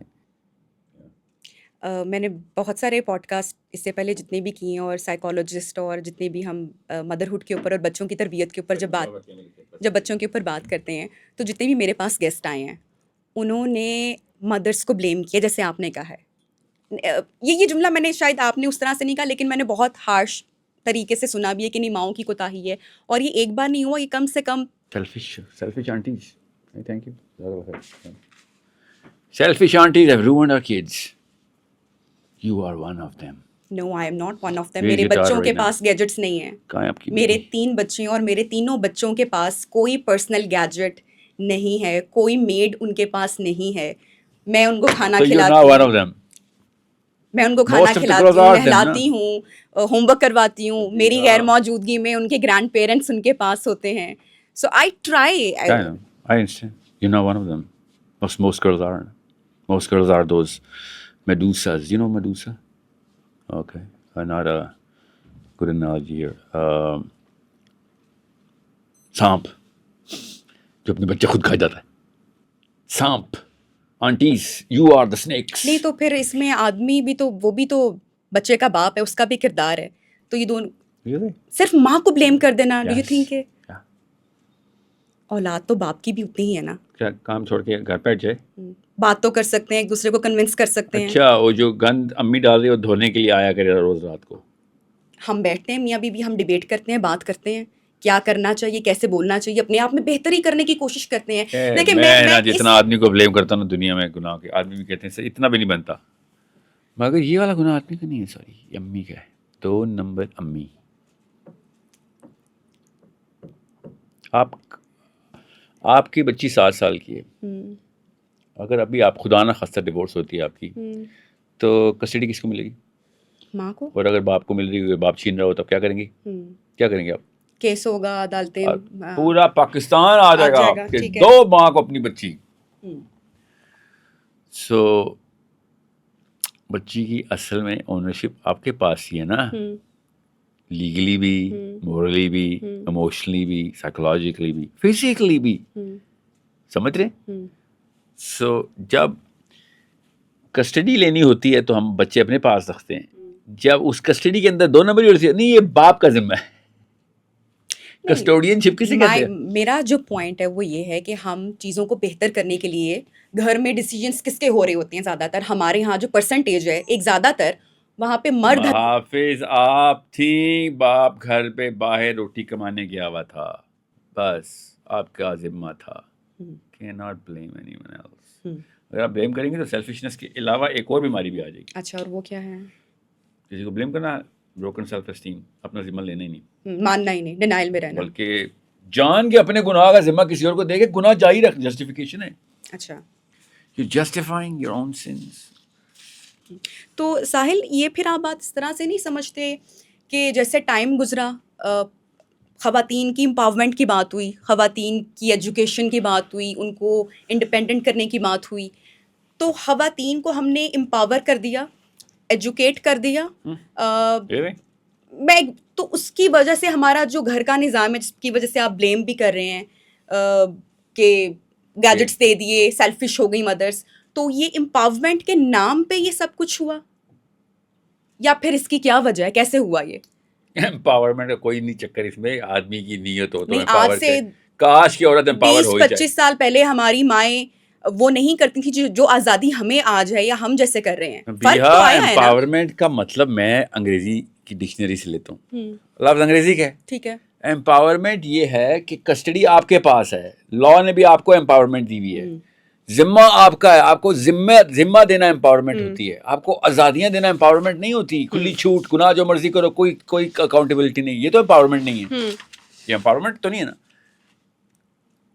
میں نے بہت سارے پوڈ کاسٹ اس سے پہلے جتنے بھی کیے ہیں، اور سائیکالوجسٹ اور جتنے بھی ہم مدرہڈ کے اوپر اور بچوں کی تربیت کے اوپر جب بچوں کے اوپر بات کرتے ہیں، تو جتنے بھی میرے پاس گیسٹ آئے ہیں انہوں نے مدرس کو بلیم کیا، جیسے آپ نے کہا ہے. یہ جملہ میں نے شاید آپ نے اس طرح سے نہیں کہا، لیکن میں نے بہت ہارش طریقے سے سنا بھی ہے کہ نہیں، ماؤں کی کوتاہی ہے. اور یہ ایک بار نہیں ہوا، یہ کم سے کم selfish aunties. Thank you. Selfish aunties have ruined our kids. You are one of them. No, I am not one of them. Please میرے guitar بچوں کے right now. پاس گیجٹس نہیں ہیں. کہاں ہے آپ کی میرے 3 بچے ہیں اور میرے تینوں بچوں کے پاس کوئی پرسنل گیجٹ نہیں ہے، کوئی میڈ ان کے پاس نہیں ہے. میں ان کو کھانا So you're کھلاتی not one ہوں، of them. میں ان کو Most کھانا of the کھلاتی girls ہوں، are them, نہلاتی ہوں، ہوم ورک کرواتی ہوں. میری غیر موجودگی میں ان کے گرینڈ پیرنٹس ان کے پاس ہوتے ہیں. So I try. I know. I understand. You're not one of them. Most girls aren't. Most girls are those Medusas. You know Medusa? Okay. Not a good analogy here. سانپ جو اپنے بچے خود کھا جاتا ہے. سانپ. Aunties, you are the snakes. نہیں تو پھر اس میں آدمی بھی تو، وہ بھی تو بچے کا باپ ہے، اس کا بھی کردار ہے. تو یہ دونوں Really? صرف ماں کو بلیم کر دینا. Do you Yes. تھنک کہ Yeah. اولاد تو باپ کی بھی اتنی ہی ہے نا؟ کیا کام چھوڑ کے گھر بیٹھ جائے؟ بات تو کر سکتے ہیں، ایک دوسرے کو کنونس کر سکتے ہیں. اچھا، وہ جو گند امی ڈال رہی ہے وہ دھونے کے لیے آیا کرے روز رات کو. ہم بیٹھتے ہیں میاں بیوی، ہم ڈیبیٹ کرتے ہیں، بات کرتے ہیں کیا کرنا چاہیے، کیسے بولنا چاہیے، اپنے آپ میں بہتری کرنے کی کوشش کرتے ہیں. لیکن میں جتنا آدمی کو بلیم کرتا ہوں دنیا میں گناہ کے، آدمی بھی کہتے ہیں سر اتنا بھی نہیں بنتا، مگر یہ والا گناہ آدمی کا نہیں ہے، سوری یہ امی کا ہے. 2 نمبر امی. آپ کی بچی 7 سال کی ہے، اگر ابھی آپ خدا نہ خواستہ ڈیورس ہوتی ہے آپ کی، تو کسٹڈی کس کو ملے گی؟ ماں کو. اور اگر باپ کو مل رہی ہے، باپ چھین رہا ہو، تب کیا کریں گے؟ کیا کریں گے آپ؟ کیس ہوگا، عدالتیں. پورا پاکستان آ جائے گا کہ 2 ماں کو اپنی بچی. سو بچی کی اصل میں اونرشپ آپ کے پاس ہی ہے نا، لیگلی بھی، مورلی بھی، ایموشنلی بھی، سائیکولوجیکلی بھی، فزیکلی بھی. سمجھ رہے؟ سو جب کسٹڈی لینی ہوتی ہے تو ہم بچے اپنے پاس رکھتے ہیں. جب اس کسٹڈی کے اندر 2 نمبر ہوتی ہے، نہیں یہ باپ کا ذمہ ہے. کسٹوڈین شپ کسے کہتے ہیں؟ میرا جو پوائنٹ ہے وہ یہ ہے کہ ہم چیزوں کو بہتر کرنے کے لیے گھر میں ڈیسیجنس کس کے ہو رہے ہوتے ہیں زیادہ تر. ہمارے یہاں جو پرسنٹیج ہے ایک زیادہ تر وہاں پہ مرد. حافظ آپ تھی، باپ گھر پہ باہر روٹی کمانے گیا ہوا تھا، بس آپ کا ذمہ تھا. cannot blame anyone else. اگر آپ بلیم کریں گے تو سیلفشنس کے علاوہ ایک اور بیماری بھی آ جائے گی. اچھا، اور وہ کیا ہے؟ کسی کو بلیم کرنا، بروکن سیلف اسٹیم، اپنا ذمہ لینا ہی نہیں، ماننا ہی نہیں، ڈینائل میں رہنا. بلکہ جان کے اپنے گناہ کا ذمہ کسی اور کو دے کے گناہ جاری رکھ، جسٹیفیکیشن ہے. اچھا، you justifying your own since. تو ساحل یہ پھر آپ بات اس طرح سے نہیں سمجھتے کہ جیسے ٹائم گزرا، خواتین کی امپاورمنٹ کی بات ہوئی، خواتین کی ایجوکیشن کی بات ہوئی، ان کو انڈیپینڈنٹ کرنے کی بات ہوئی، تو خواتین کو ہم نے امپاور کر دیا، ایجوکیٹ کر دیا. میں تو اس کی وجہ سے ہمارا جو گھر کا نظام ہے، جس کی وجہ سے آپ بلیم بھی کر رہے ہیں کہ گیجٹس دے دیے، سیلفش ہو گئی مدرس، تو یہ امپاورمنٹ کے نام پہ یہ سب کچھ ہوا، یا پھر اس کی کیا وجہ ہے، کیسے ہوا یہ؟ امپاورمنٹ کا کوئی نہیں چکر اس میں، آدمی کی نیت ہو تو نہیں، آج سے کاش کی عورت امپاور ہو 20-25 سال پہلے ہماری مائیں وہ نہیں کرتی تھی جو آزادی ہمیں آج ہے یا ہم جیسے کر رہے ہیں. فرق تو آیا ہے نا. امپاورمنٹ کا مطلب میں انگریزی کی ڈکشنری سے لیتا ہوں، لفظ انگریزی کا ہے، ٹھیک ہے. امپاورمنٹ یہ ہے کہ کسٹڈی آپ کے پاس ہے، لا نے بھی آپ کو امپاورمنٹ دی ہوئی ہے، ذمہ آپ کا ہے، آپ کو ذمہ دینا امپاورمنٹ ہوتی ہے، آپ کو آزادیاں دینا امپاورمنٹ نہیں ہوتی. کھلی چھوٹ، گناہ جو مرضی کرو، کوئی اکاؤنٹیبلٹی نہیں، یہ تو امپاورمنٹ نہیں ہے. یہ امپاورمنٹ تو نہیں ہے نا.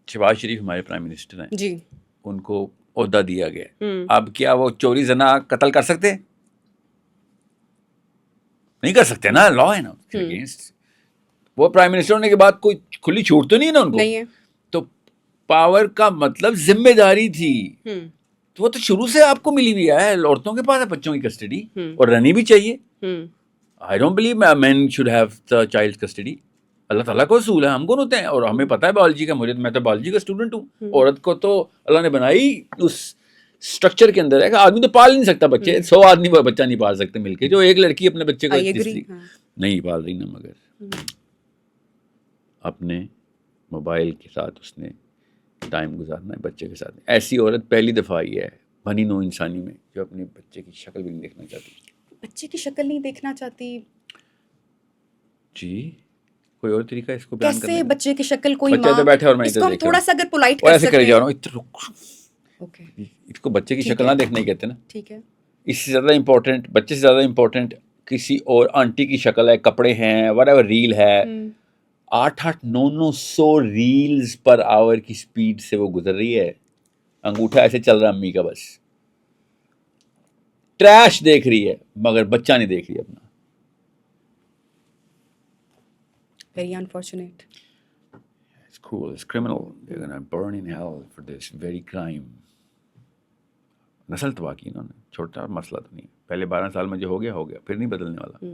شہباز شریف ہمارے پرائم منسٹر ہیں جی، ان کو عہدہ دیا گیا، اب کیا وہ چوری زنا قتل کر سکتے؟ نہیں کر سکتے نا، لا ہے نا اگینسٹ. وہ پرائم منسٹر ہونے کے بعد کوئی کھلی چھوٹ تو نہیں ہے نا ان کو. نہیں ہے. تو پاور کا مطلب ذمہ داری تھی، تو وہ تو شروع سے آپ کو ملی ہوئی ہے. عورتوں کے پاس ہے بچوں کی کسٹڈی، اور رہنی بھی چاہیے. I don't believe man should have the child custody. اللہ تعالیٰ کو اصول ہے، ہم کون ہوتے ہیں؟ اور ہمیں پتہ ہے بایولوجی کا، میں تو بایولوجی کا اسٹوڈنٹ ہوں. عورت کو تو اللہ نے بنائی اس اسٹرکچر کے اندر ہے کہ آدمی تو پال نہیں سکتا بچے, 100 آدمی بچہ نہیں پال سکتے مل کے, جو ایک لڑکی اپنے بچے کو نہیں پال رہی نا, مگر اپنے موبائل کے ساتھ اس نے ٹائم گزارنا ہے بچے کے ساتھ. ایسی عورت پہلی دفعہ آئی ہے بنی نو انسانی میں جو اپنے بچے کی شکل بھی نہیں دیکھنا چاہتی. بچے کی شکل نہیں دیکھنا چاہتی جی, کوئی اور طریقہ ہے اس کو بیان کرنے کیسے؟ کا؟ بچے کی شکل کوئی بچہ تو بیٹھے اور میں اس کو ہم دیکھ تھوڑا سا اگر پولائٹ اور کر ایسے سکتے کرے ہیں. جا رہا ہوں, اوکے اس کو بچے کی شکل نہ دیکھنا ہی کہتے ہیں نا. ٹھیک ہے. اس سے زیادہ امپورٹنٹ, بچے سے زیادہ امپورٹنٹ کسی اور آنٹی کی شکل ہے, کپڑے ہیں, وٹ ایور, ریل ہے, 800-900 ریلز پر آور کی سپیڈ سے وہ گزر رہی ہے, انگوٹھا ایسے چل رہا ہے امی کا, بس ٹریش دیکھ رہی ہے مگر بچہ نہیں دیکھ رہی اپنا. Very unfortunate. It's cool, it's criminal. They're gonna burn in hell for this very crime. نسل تباہ کی انہوں نے, چھوٹا مسئلہ تو نہیں, پہلے 12 سال میں جو ہو گیا پھر نہیں بدلنے والا.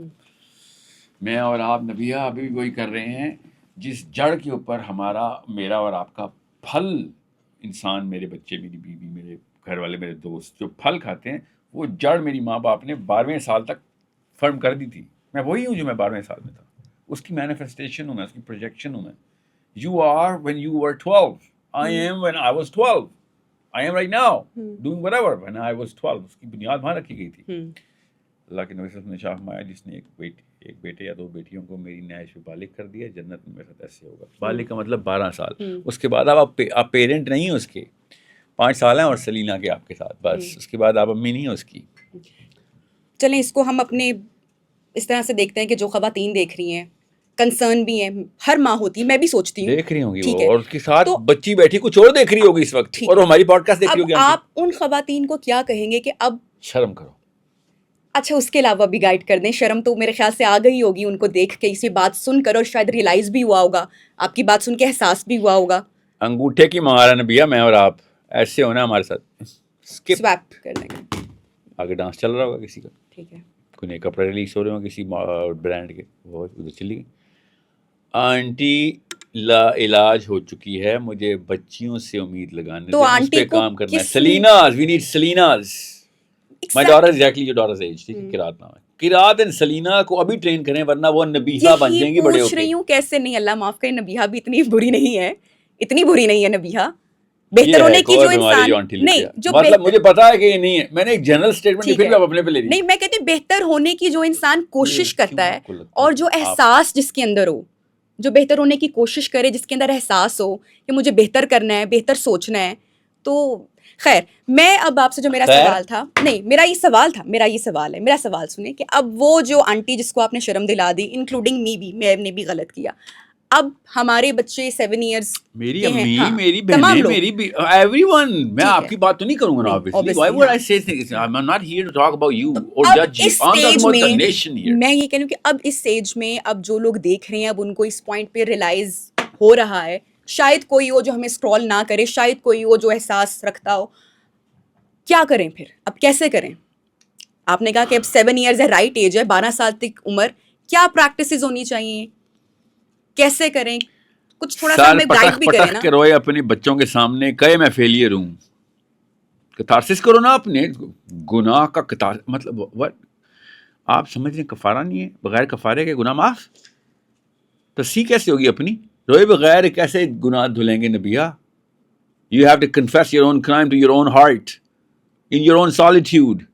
میں اور آپ نبیہ ابھی بھی وہی کر رہے ہیں جس جڑ کے اوپر میرا اور آپ کا پھل, انسان, میرے بچے, میری بیوی, میرے گھر والے, میرے دوست جو پھل کھاتے ہیں, وہ جڑ میری ماں باپ نے 12ویں سال تک فرم کر دی تھی. میں وہی ہوں جو میں 12ویں سال میں تھا, اس کی مینیفیسٹیشن ہوں میں, اس کی پروجیکشن ہوں میں. You are when you were 12. I am when I was 12. I am right now doing whatever when I was 12. اس کی بنیاد وہاں رکھی گئی تھی. اللہ کے نبی صلی اللہ علیہ وسلم نے شاہ فرمایا جس نے ایک بیٹے یا 2 بیٹیوں کو میری نعش پہ بالغ کر دیا, جنت میں میرے ساتھ ایسے ہوگا. بالغ کا مطلب 12 سال. اس کے بعد آپ پیرنٹ نہیں ہیں اس کے, 5 سال ہیں اور سلینا کے آپ کے ساتھ, بس اس کے بعد آپ امی نہیں ہیں اس کی. چلیں اس کو ہم اپنے اس طرح سے دیکھتے ہیں کہ جو خواتین دیکھ رہی ہیں, کنسرن بھی ہیں, ہر ماں ہوتی ہے, میں بھی سوچتی ہوں دیکھ رہی ہوں گی وہ, اور اس کے ساتھ بچی بیٹھی کچھ اور دیکھ رہی ہوگی اس وقت, اور ہماری پوڈ کاسٹ دیکھ رہی ہوگی. آپ ان خواتین کو کیا کہیں گے کہ اب شرم کرو. اچھا اس کے علاوہ بھی گائیڈ کر دیں. شرم تو میرے خیال سے آ گئی ہوگی ان کو دیکھ کے, اسی بات سن کر, اور شاید ریئلائز بھی ہوا ہوگا, آپ کی بات سن کے احساس بھی ہوا ہوگا. انگوٹھے کی مہارا نبیہ, میں اور آپ ایسے ہونا ہمارے ساتھ سویپ کرنے کا, آگے ڈانس چل رہا ہوگا کسی کا, ٹھیک ہے, کوئی نئے کپڑے ریلیز ہو رہے ہوں کسی برانڈ کے, وہ ادھر چلی گئی. آنٹی لا علاج ہو چکی ہے, مجھے بچیوں سے امید لگانے تو دیں, اس آنٹی پہ کو کام کرنا ہے. کس سلیناز, وی نیڈ سلیناز. My daughter exactly your daughter's age, ٹھیک ہے, قرات نام ہے, قرات اینڈ سلینا کو ابھی ٹرین کریں ورنہ وہ نبیہہ بن جائیں گی بڑے ہو کے. پوچھ رہی ہوں کیسے نہیں, اللہ معاف کرے, نبیہہ بھی اتنی بری نہیں ہے, اتنی بری نہیں ہے نبیہہ. بہتر ہونے کی جو انسان نہیں, جو مطلب مجھے پتا ہے کہ یہ نہیں ہے, میں نے ایک جنرل اسٹیٹمنٹ پھر بھی آپ اپنے پہ لے رہی. نہیں, میں کہتی ہوں بہتر ہونے کی جو انسان کوشش کرتا ہے, اور جو احساس جس کے اندر ہو, جو بہتر ہونے کی کوشش کرے, جس کے اندر احساس ہو کہ مجھے بہتر کرنا ہے, بہتر سوچنا ہے. تو خیر, میں اب آپ سے جو میرا سوال تھا, نہیں میرا یہ سوال ہے, میرا سوال سنیں کہ اب وہ جو آنٹی جس کو آپ نے شرم دلا دی, انکلوڈنگ می بھی, میں نے بھی غلط کیا, اب ہمارے بچے 7 ایئرس, میری امی, میری بہنیں, میری ایوری ون, میں آپ کی بات تو نہیں کروں گا نا, obviously. Why would I say things? I'm not here to talk about you or judge you. I'm talking about the nation here. میں یہ کہہ رہی ہوں کہ اب اس اسٹیج میں, اب جو لوگ دیکھ رہے ہیں, اب ان کو اس پوائنٹ پہ ریئلائز ہو رہا ہے, شاید کوئی ہو جو ہمیں اسکرول نہ کرے, شاید کوئی ہو جو احساس رکھتا ہو, کیا کریں پھر, اب کیسے کریں؟ آپ نے کہا کہ اب 7 ایئرز ہے, رائٹ ایج ہے, 12 سال تک عمر, کیا پریکٹسز ہونی چاہیے, کیسے کریں, کچھ تھوڑا سا ہمیں گائیڈ بھی کریں نا. کے روئے اپنے بچوں کے سامنے, کہے میں فیلئر ہوں, کتارسس کرو نا اپنے گناہ کا. مطلب آپ سمجھ رہے ہیں کفارہ نہیں ہے, بغیر کفارے کے گناہ معاف, تصحیح کیسے ہوگی اپنی؟ روئے بغیر کیسے گناہ دھلیں گے Nabiha? You have to confess your own crime to your own heart, in your own solitude.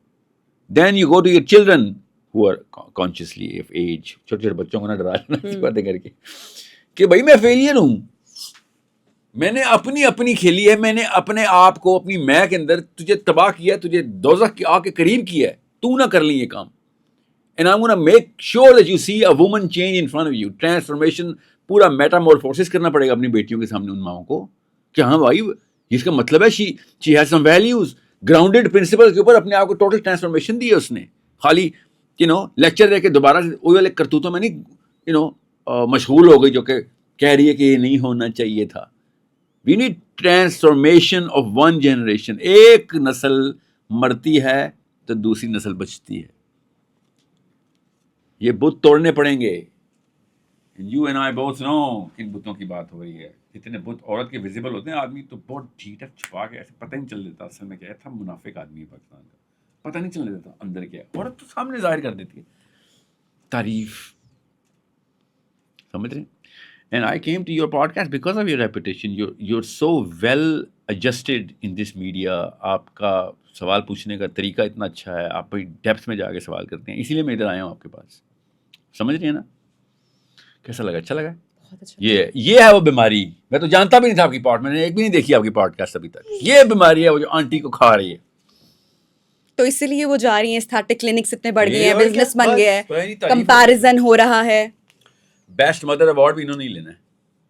Then you go to your children who are consciously of age. چھوٹے چھوٹے بچوں کو نہ ڈرا لینا باتیں کر کے کہ بھائی میں فیلئر ہوں, میں نے اپنی کھیلی ہے, میں نے اپنے آپ کو اپنی میں کے اندر تجھے تباہ کیا ہے, تجھے دوزخ کی آگ کے قریب کیا ہے, تو نہ کر لیں یہ کام. And I'm going to make sure that you see a woman change in front of you. Transformation, پورا میٹامورفوسس کرنا پڑے گا اپنی بیٹیوں کے سامنے, ان ماؤں کو, کہ ہاں بھائی اس کا مطلب ہے she has some values, grounded principles کے اوپر اپنے آپ کو ٹوٹل ٹرانسفارمیشن دی ہے اس نے. خالی لیکچر دے کے دوبارہ وہی والے کرتوتوں میں نہیں مشغول ہو گئی جو کہ کہہ رہی ہے کہ یہ نہیں ہونا چاہیے تھا. We need transformation of one generation. ایک نسل مرتی ہے تو دوسری نسل بچتی ہے. یہ بت توڑنے پڑیں گے. You and I both know کن بتوں کی بات ہو رہی ہے. اتنے بت عورت کے ویزیبل ہوتے ہیں آدمی تو بہت ڈھیٹا چھپا کے ایسے پتہ نہیں چل دیتا اصل میں کیا ہے. تھا منافق آدمی ہے پاکستان کا, پتہ نہیں چلنے دیتا اندر کیا ہے. عورت تو سامنے ظاہر کر دیتی ہے تعریف, سمجھ رہے ہیں. And I came to your podcast because of your reputation. You're so well adjusted in this media. آپ کا سوال پوچھنے کا طریقہ اتنا اچھا ہے, آپ بڑی ڈیپتھ میں جا کے سوال کرتے ہیں, اسی لیے میں ادھر آیا ہوں آپ کے پاس. سمجھ رہی ہیں نا. کیسا لگا؟ اچھا لگا. یہ ہے وہ بیماری. میں تو جانتا بھی نہیں تھا آپ کی میں نے ایک بھی نہیں دیکھی آپ کی پوڈ کاسٹ ابھی تک. یہ بیماری ہے وہ جو آنٹی کو کھا رہی ہے. تو اسی لیے وہ جا رہی ہیں, اسٹیٹک کلینکس اتنے بڑھ گئے ہیں, بزنس بن گیا ہے, کمپیریزن ہو رہا ہے. بیسٹ مدر ایوارڈ بھی انہوں نے لینا ہے,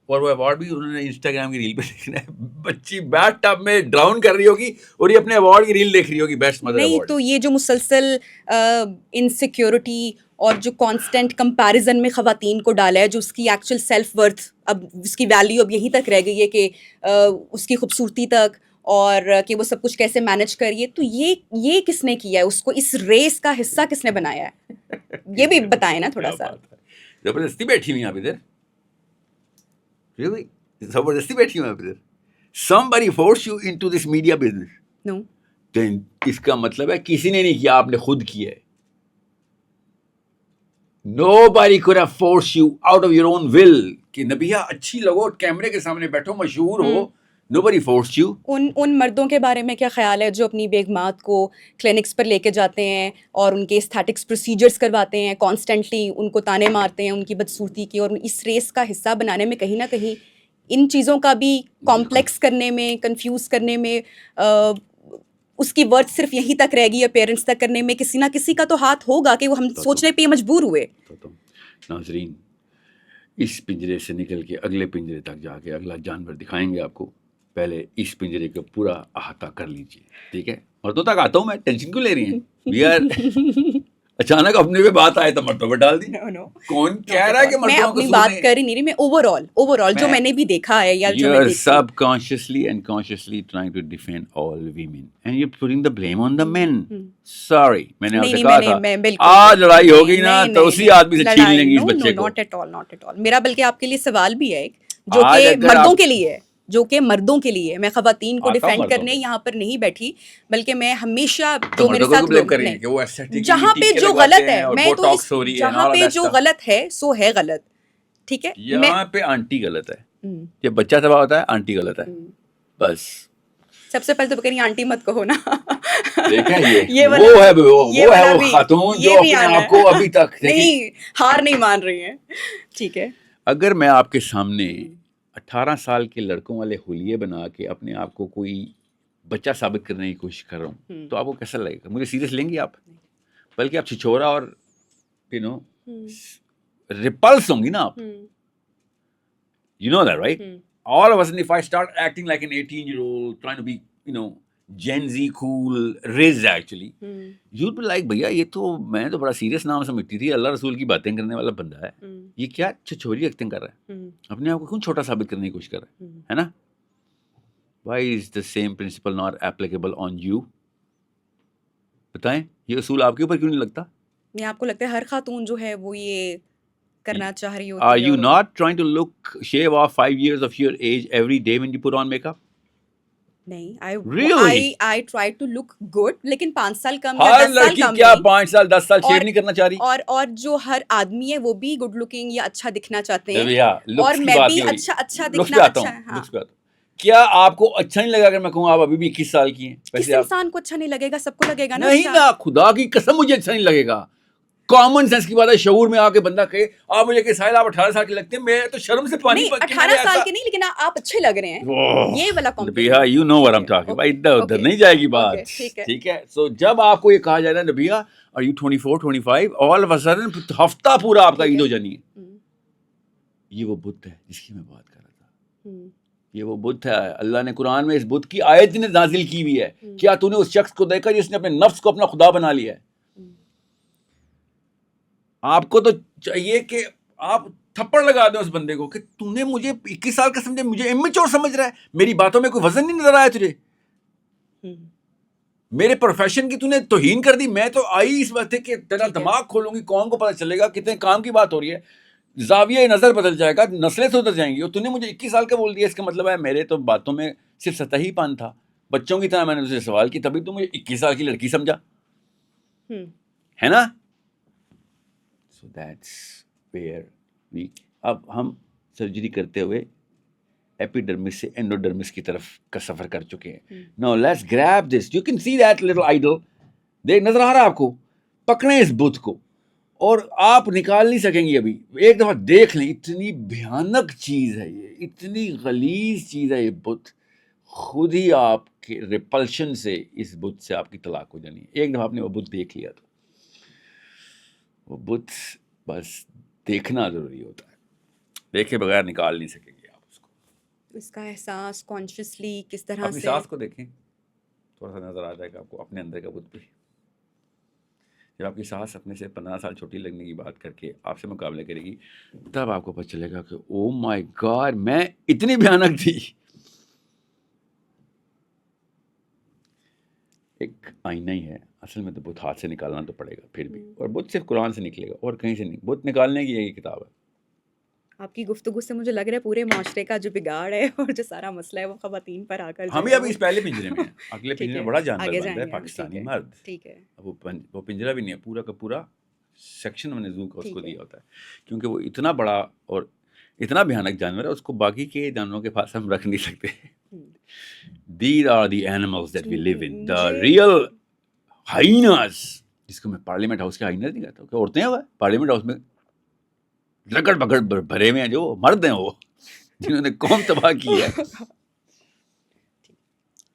اور وہ ایوارڈ بھی انہوں نے انسٹاگرام کی ریل پہ دیکھنا ہے. بچی بیٹ ٹب میں ڈراؤن کر رہی ہوگی اور یہ اپنے ایوارڈ کی ریل دیکھ رہی ہوگی بیسٹ مدر ایوارڈ. نہیں تو یہ جو مسلسل انسیکیورٹی اور جو کانسٹنٹ کمپیریزن میں خواتین کو ڈالا ہے, جو اس کی ایکچوئل سیلف ورتھ, اب اس کی ویلیو اب یہیں تک رہ گئی ہے کہ اس کی خوبصورتی تک, اور کہ وہ سب کچھ کیسے مینج کریے. تو یہ کس نے کیا ہے, اس کو اس ریس کا حصہ کس نے بنایا ہے, یہ بھی بتائیں نا تھوڑا سا. زبردستی بیٹھی ہوئی آپ ادھر, really زبردستی بیٹھی ہوئی آپ ادھر. somebody forced you into this media business. No. then اس کا مطلب ہے کسی نے نہیں کیا, آپ نے خود کیا ہے. nobody could have forced you out of your own will کہ نبیہ اچھی لگو, کیمرے کے سامنے بیٹھو, مشہور ہو. nobody forced you. ان مردوں کے بارے میں کیا خیال ہے جو اپنی بیگمات کو کلینکس پر لے کے جاتے ہیں اور ان کے استھیٹکس پروسیجرز کرواتے ہیں, کانسٹنٹلی ان کو تانے مارتے ہیں ان کی بدصورتی کی, اور اس ریس کا حصہ بنانے میں کہیں نہ کہیں ان چیزوں کا بھی کمپلیکس کرنے میں, کنفیوز کرنے میں, اس کی ورتھ صرف یہیں تک رہ گئی ہے پیرنٹس تک کرنے میں, کسی نہ کسی کا تو ہاتھ ہوگا کہ وہ ہم سوچنے پہ مجبور ہوئے. ناظرین, اس پنجرے سے نکل کے اگلے پنجرے تک جا کے اگلا جانور دکھائیں گے آپ کو, پہلے اس پنجرے کا پورا احاطہ کر لیجیے, ٹھیک ہے. مردوں تک آتا ہوں میں, ٹینشن کیوں لے رہی ہیں؟ اچانک اپنے پہ بات آئے تو مردوں پہ ڈال دی. کون کہہ رہا ہے کہ میں اپنی بات کر ہی نہیں رہی, میں اوور آل جو میں نے بھی دیکھا ہے, یا جو میں دیکھتی ہوں, subconsciously and consciously trying to defend all women and you're putting the blame on the men. Sorry, میں نے آپ سے کہا تھا آج لڑائی ہوگی نا تو اسی آدمی سے چھین لیں گے اس بچے کو. not at all. میرا بلکہ آپ کے لیے سوال بھی ہے ایک, جو کہ مردوں کے لیے ہے, جو کہ مردوں کے لیے. میں خواتین کو ڈیفینڈ کرنے یہاں پر نہیں بیٹھی, بلکہ میں ہمیشہ جو میرے ساتھ جہاں پہ جو غلط ہے, میں تو جہاں پہ جو غلط ہے سو ہے غلط, ٹھیک ہے. یہاں پہ آنٹی غلط ہے, جب بچہ تباہ ہوتا ہے آنٹی غلط ہے بس. سب سے پہلے تو کہیں آنٹی مت کہو نا. یہ وہ ہے وہ خاتون جو اپنے آپ کو ابھی تک نہیں ہار نہیں مان رہی ہیں, ٹھیک ہے. اگر میں آپ کے سامنے 18 سال کے لڑکوں والے حلیے بنا کے اپنے آپ کو کوئی بچہ ثابت کرنے کی کوشش کر رہا ہوں تو آپ کو کیسا لگے گا؟ مجھے سیریس لیں گے آپ؟ بلکہ آپ چھچورا اور ریپلس ہوں گی نا آپ. You know that, right? All of a sudden, if I start acting like an 18-year-old, trying to be, Gen Z cool, raised actually, you'll be like, bhaiya, یہ تو میں تو بڑا سیریس نام سمجھتی تھی, اللہ رسول کی باتیں کرنے والا بندہ ہے, یہ کیا چھچوری ایکٹنگ کر رہا ہے, اپنے آپ کو کیوں چھوٹا ثابت کرنے کی کوشش کر رہا ہے نا. Why is the same principle not applicable on you? بتائیں, یہ اصول آپ کے اوپر کیوں نہیں لگتا؟ نہیں, آپ کو لگتا ہے ہر خاتون جو ہے وہ یہ کرنا چاہ رہی ہوتی ہے. Are you not trying to shave off 5 years of your age every day when you put on makeup? نہیں, I try to look good, لیکن 5 سال کم یا 10 سال کم. کیا 5 سال 10 سال شیو نہیں کرنا چاہ رہی؟ اور جو ہر آدمی ہے وہ بھی گڈ لکنگ یا اچھا دکھنا چاہتے ہیں, اور میں بھی اچھا دکھنا. اچھا, کیا آپ کو اچھا نہیں لگا اگر میں کہوں آپ ابھی بھی 21 سال کی ہیں؟ کس انسان کو اچھا نہیں لگے گا, سب کو لگے گا نا. نہیں نا, خدا کی قسم مجھے اچھا نہیں لگے گا. کامن سینس کی بات ہے, شعور میں آ کے بندہ کہے آپ مجھے کہ ساحل آپ 18 سال کے لگتے ہیں, میں تو شرم سے پانی. 18 سال کے نہیں, لیکن آپ اچھے لگ رہے ہیں, یہ والا Nabiha, you know what I'm talking about. ادھر نہیں جائے گی بات, ٹھیک ہے. سو جب آپ کو یہ کہا جائے نا Nabiha are you 24 25, all of a sudden ہفتہ پورا آپ کا عید ہو جانی ہے. یہ وہ بت ہے جس کی میں بات کر رہا تھا, یہ وہ بت ہے. اللہ نے قرآن میں اس بت کی آیت نازل کی ہوئی ہے. کیا تو نے اس شخص کو دیکھا جس نے اپنے نفس کو اپنا خدا بنا لیا ہے؟ آپ کو تو چاہیے کہ آپ تھپڑ لگا دیں اس بندے کو کہ تو نے مجھے 21 سال کا سمجھے, مجھے امیچور سمجھ رہا ہے, میری باتوں میں کوئی وزن نہیں نظر آیا تجھے, میرے پروفیشن کی تو نے توہین کر دی. میں تو آئی اس بات ہے کہ تیرا دماغ کھولوں گی, قوم کو پتہ چلے گا کتنے کام کی بات ہو رہی ہے. زاویہ نظر بدل جائے گا, نسلیں سدھر جائیں گی. اور تو نے مجھے 21 سال کا بول دیا, اس کا مطلب ہے میرے تو باتوں میں صرف سطحی پن تھا, بچوں کی طرح میں نے تجھے سوال کی, تبھی تو مجھے 21 سال کی لڑکی سمجھا ہے نا. سو دیٹس ویئر وی, اب ہم سرجری کرتے ہوئے ایپیڈرمس سے اینڈوڈرمس کی طرف کا سفر کر چکے ہیں. Now let's grab this, you can see that little idol, دیکھ نظر آ رہا ہے آپ کو, پکڑیں اس بت کو, اور آپ نکال نہیں سکیں گے ابھی. ایک دفعہ دیکھ لیں, اتنی بھیانک چیز ہے یہ, اتنی غلیظ چیز ہے یہ بت, خود ہی آپ کے ریپلشن سے اس بت سے آپ کی طلاق ہو جانی ہے. ایک دفعہ آپ نے وہ بت دیکھ لیا تو وہ بت بس دیکھنا ضروری ہوتا ہے, دیکھے بغیر نکال نہیں سکیں گے آپ اس کو. اس کا احساس کانشیسلی کس طرح اپنی سے؟ سانس کو دیکھیں, تھوڑا سا نظر آ جائے گا آپ کو اپنے اندر کا بت بھی. جب آپ کی سانس اپنے سے 15 سال چھوٹی لگنے کی بات کر کے آپ سے مقابلے کرے گی, تب آپ کو پتہ چلے گا کہ او مائی گاڈ میں اتنی بھیانک تھی. ایک آئینہ ہی ہے اصل میں, تو بت ہاتھ سے نکالنا تو پڑے گا پھر بھی, اور بت صرف قرآن سے نکلے گا اور کہیں سے نہیں. بت نکالنے کی یہی کتاب ہے. آپ کی گفتگو سے مجھے لگ رہا ہے پورے معاشرے کا جو بگاڑ ہے اور جو سارا مسئلہ ہے وہ خواتین پر آ کر ہم ہی ابھی اس پہلے پنجرے میں ہیں, اگلے ٹھیک پنجرے ہے, میں بڑا جانور آگے بن رہا جائیں ہے گے ہم. پاکستانی ٹھیک ہے, مرد. ٹھیک ہے. اب وہ پنجرا بھی نہیں ہے, پورا کا پورا سیکشن ہم نے زو کا اس ٹھیک کو ہے. دیا ہوتا ہے, کیونکہ وہ اتنا بڑا اور اتنا بھیانک جانور ہے, اس کو باقی کے جانوروں کے پاس ہم رکھ نہیں سکتے. These are the animals that we live in, the real hyenas, جس کو میں پارلیمنٹ ہاؤس کے ہائیناز نہیں کہتا, کہ عورتیں ہیں پارلیمنٹ ہاؤس میں رگڑ بگڑ بھرے ہوئے ہیں, جو مرد ہیں وہ جنہوں نے قوم تباہ کی ہے.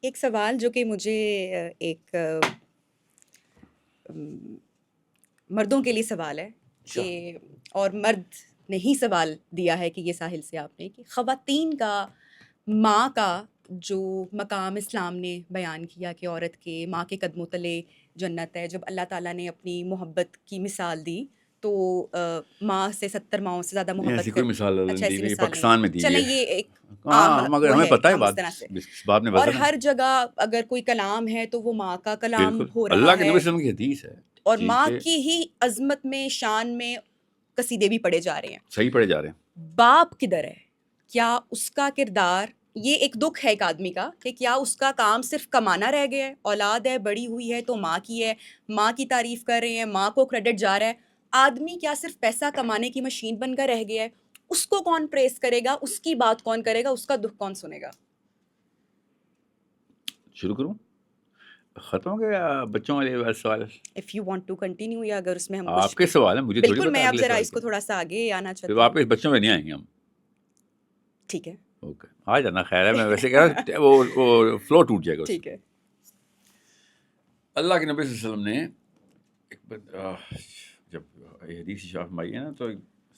ایک سوال جو کہ مجھے ایک مردوں کے لیے سوال ہے کہ, اور مرد نے ہی سوال دیا ہے کہ یہ ساحل سے آپ نے, کہ خواتین کا ماں کا جو مقام اسلام نے بیان کیا کہ عورت کے ماں کے قدموں تلے جنت ہے, جب اللہ تعالیٰ نے اپنی محبت کی مثال دی تو ماں سے 70 ماؤں سے زیادہ محبت ایسی کوئی مثال اچھا دی ایسی ہوئی مثال پاکستان میں نہیں, دی چلیں ہوئی ہے. یہ ایک ہاں, مگر ہمیں پتہ ہے ہم اس طرح سے, اس بات میں اور وزن ہے. ہر جگہ اگر کوئی کلام ہے تو وہ ماں کا کلام بالکل, ہو اللہ رہا کے ہے, نبی صلی اللہ علیہ وسلم کی حدیث ہے, اور ماں کی ہی عظمت میں شان میں قصیدے بھی پڑھے جا رہے ہیں. صحیح پڑھے جا رہے ہیں. باپ کدھر ہے؟ کیا اس کا کردار, یہ ایک دکھ ہے ایک آدمی کا کہ کیا اس کا کام صرف کمانا رہ گیا ہے؟ اولاد ہے, بڑی ہوئی ہے تو ماں کی ہے, ماں کی تعریف کر رہے ہیں, ماں کو کریڈٹ جا رہا ہے. آدمی کیا صرف پیسہ کمانے کی مشین بن کر رہ گیا ہے؟ اس کو کون پریس کرے گا, اس کی بات کون کرے گا, اس کا دکھ کون سنے گا؟ شروع کروں, ختم ہو گیا بچوں والے سوال؟ If you want to continue, یا اگر اس میں ہم آپ کے سوال ہیں, مجھے تھوڑی بالکل, پتہ میں ہے اب اگلے ذرا سوال اس کو تھوڑا سا آگے آنا چاہتی پھر ہوں. واپس بچوں میں نہیں آئیں گے ہم. ٹھیک ہے, اوکے, آ جانا, خیر ہے, میں ویسے کہہ رہا ہوں وہ فلو ٹوٹ جائے گا. ٹھیک ہے. اللہ کے نبی صلی اللہ علیہ وسلم نے جب حدیث شاف میں آئی ہے نا, تو